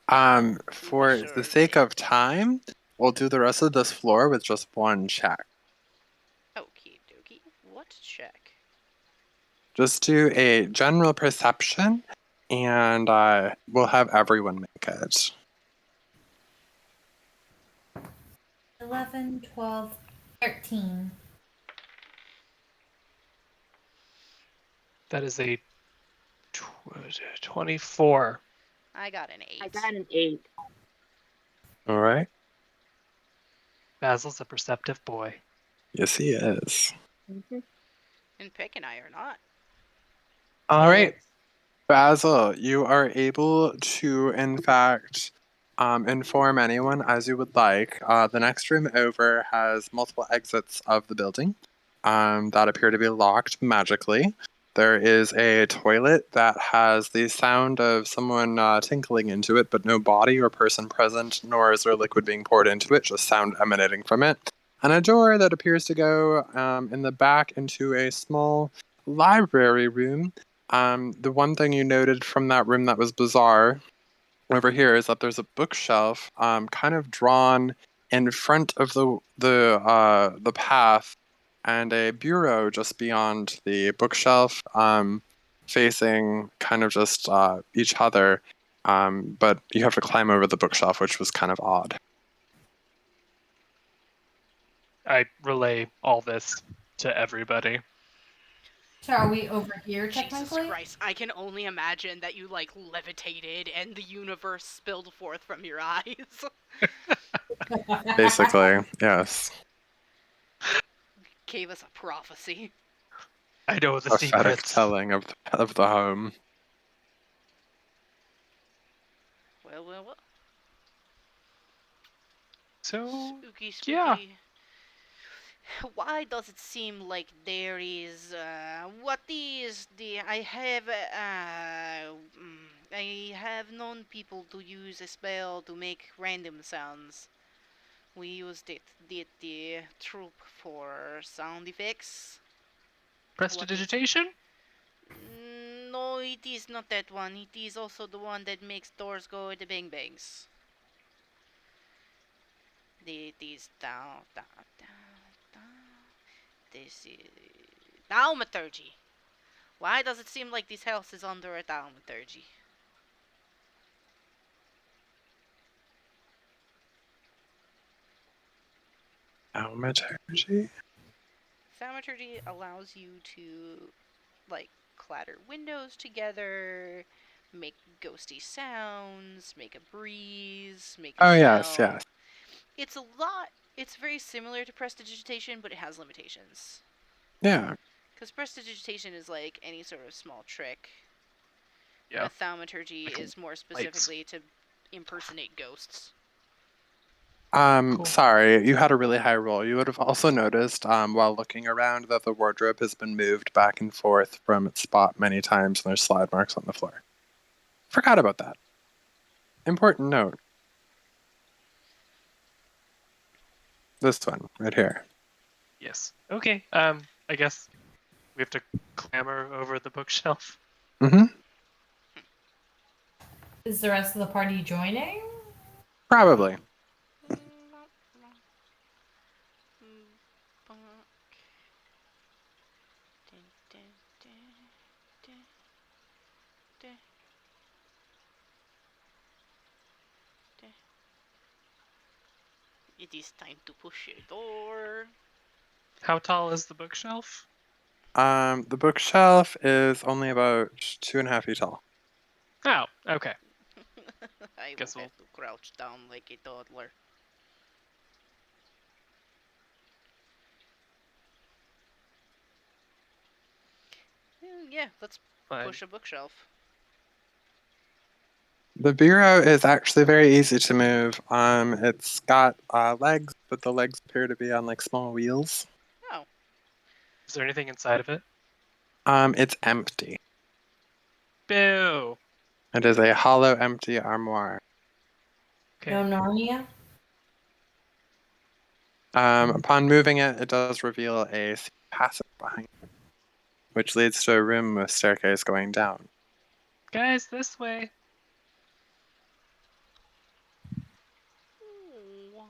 To
For the
assure
sake
that.
of time, we'll do the rest of this floor with just one check.
Okie dokie. What check?
Just do a general perception, and we'll have everyone make it.
11, 12, 13.
That is a 24.
I got an 8.
I got an 8.
All right.
Basil's a perceptive boy.
Yes, he is.
Mm-hmm.
And Peck and I are not.
All right. Basil, you are able to, in fact, inform anyone as you would like. The next room over has multiple exits of the building that appear to be locked magically. There is a toilet that has the sound of someone tinkling into it, but no body or person present, nor is there liquid being poured into it, just sound emanating from it. And a door that appears to go in the back into a small library room. The one thing you noted from that room that was bizarre over here is that there's a bookshelf kind of drawn in front of the path, and a bureau just beyond the bookshelf, facing kind of just each other. But you have to climb over the bookshelf, which was kind of odd.
I relay all this to everybody.
So are we over here
Jesus
technically?
Christ, I can only imagine that you, levitated and the universe spilled forth from your eyes.
Basically, yes.
Gave us a prophecy.
I know the
Prophetic
secrets.
telling of the home.
Well.
So,
Spooky, spooky.
yeah.
Why does it seem like there is, what is the, I have known people to use a spell to make random sounds. We used it, did the troop for sound effects.
Prestidigitation?
No, it is not that one. It is also the one that makes doors go the bang bangs. It is down. This is thaumaturgy. Why does it seem like this house is under a thaumaturgy?
Thaumaturgy?
Thaumaturgy allows you to, clatter windows together, make ghosty sounds, make a breeze, make a smell.
Yes.
It's very similar to prestidigitation, but it has limitations.
Yeah.
Because prestidigitation is like any sort of small trick.
Yeah.
Thaumaturgy is more specifically to impersonate ghosts.
Cool.
Sorry, you had a really high roll. You would have also noticed, while looking around, that the wardrobe has been moved back and forth from its spot many times, and there's slide marks on the floor. Forgot about that. important note. This one, right here.
Yes. Okay. I guess we have to clamber over the bookshelf.
Mm-hmm.
Is the rest of the party joining?
Probably.
It is time to push a door.
How tall is the bookshelf?
The bookshelf is only about 2.5 feet tall.
Oh, okay.
I
Guess
will
we'll-
have to crouch down like a toddler. Yeah, let's
Fine.
push a bookshelf.
The bureau is actually very easy to move. It's got legs, but the legs appear to be on like small wheels.
Oh,
Is there anything inside of it?
It's empty.
Boo.
It is a hollow, empty armoire.
Okay.
No Narnia?
Upon moving it, it does reveal a passage behind it, which leads to a room with staircase going down.
Guys, this way.
wonk.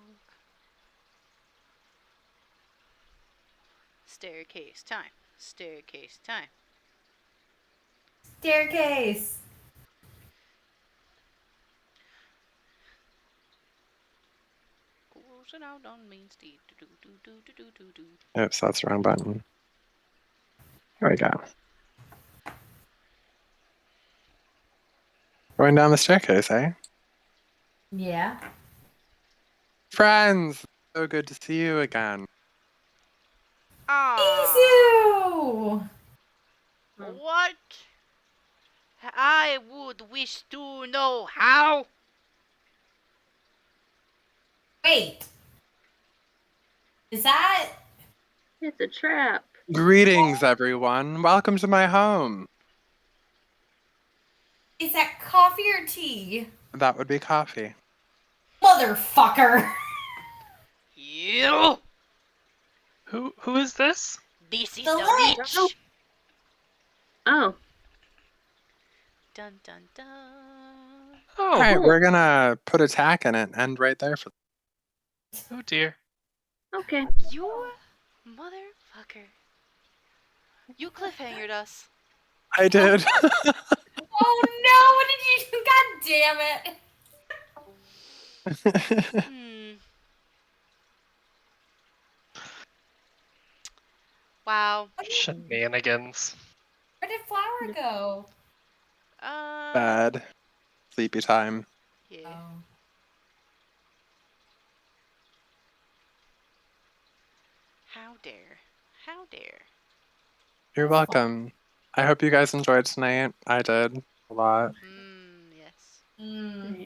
Staircase time. Staircase time.
Staircase!
Closing out on Main Street. Do-do-do-do-do-do-do-do.
Oops, that's the wrong button. Here we go. Going down the staircase, eh?
Yeah.
Friends! So good to see you again.
Ah,
Isu!
what? I would wish to know how.
Wait. Is that...
It's a trap.
Greetings, everyone. Welcome to my home.
Is that coffee or tea?
That would be coffee.
Motherfucker!
You.
Who is this?
This is
The
the
lich.
lich.
Oh,
Dun dun dun.
Oh,
All right,
cool.
we're gonna put a tack in it and end right there for.
oh dear.
okay.
You motherfucker. You cliffhangered us.
I did.
Oh no, what did you do? God damn it.
Wow.
Shenanigans.
Where did Flower go?
Bad. Sleepy time.
Yeah.
Oh.
How dare. How dare.
You're welcome. I hope you guys enjoyed tonight. I did a lot.
Yes.
Mm.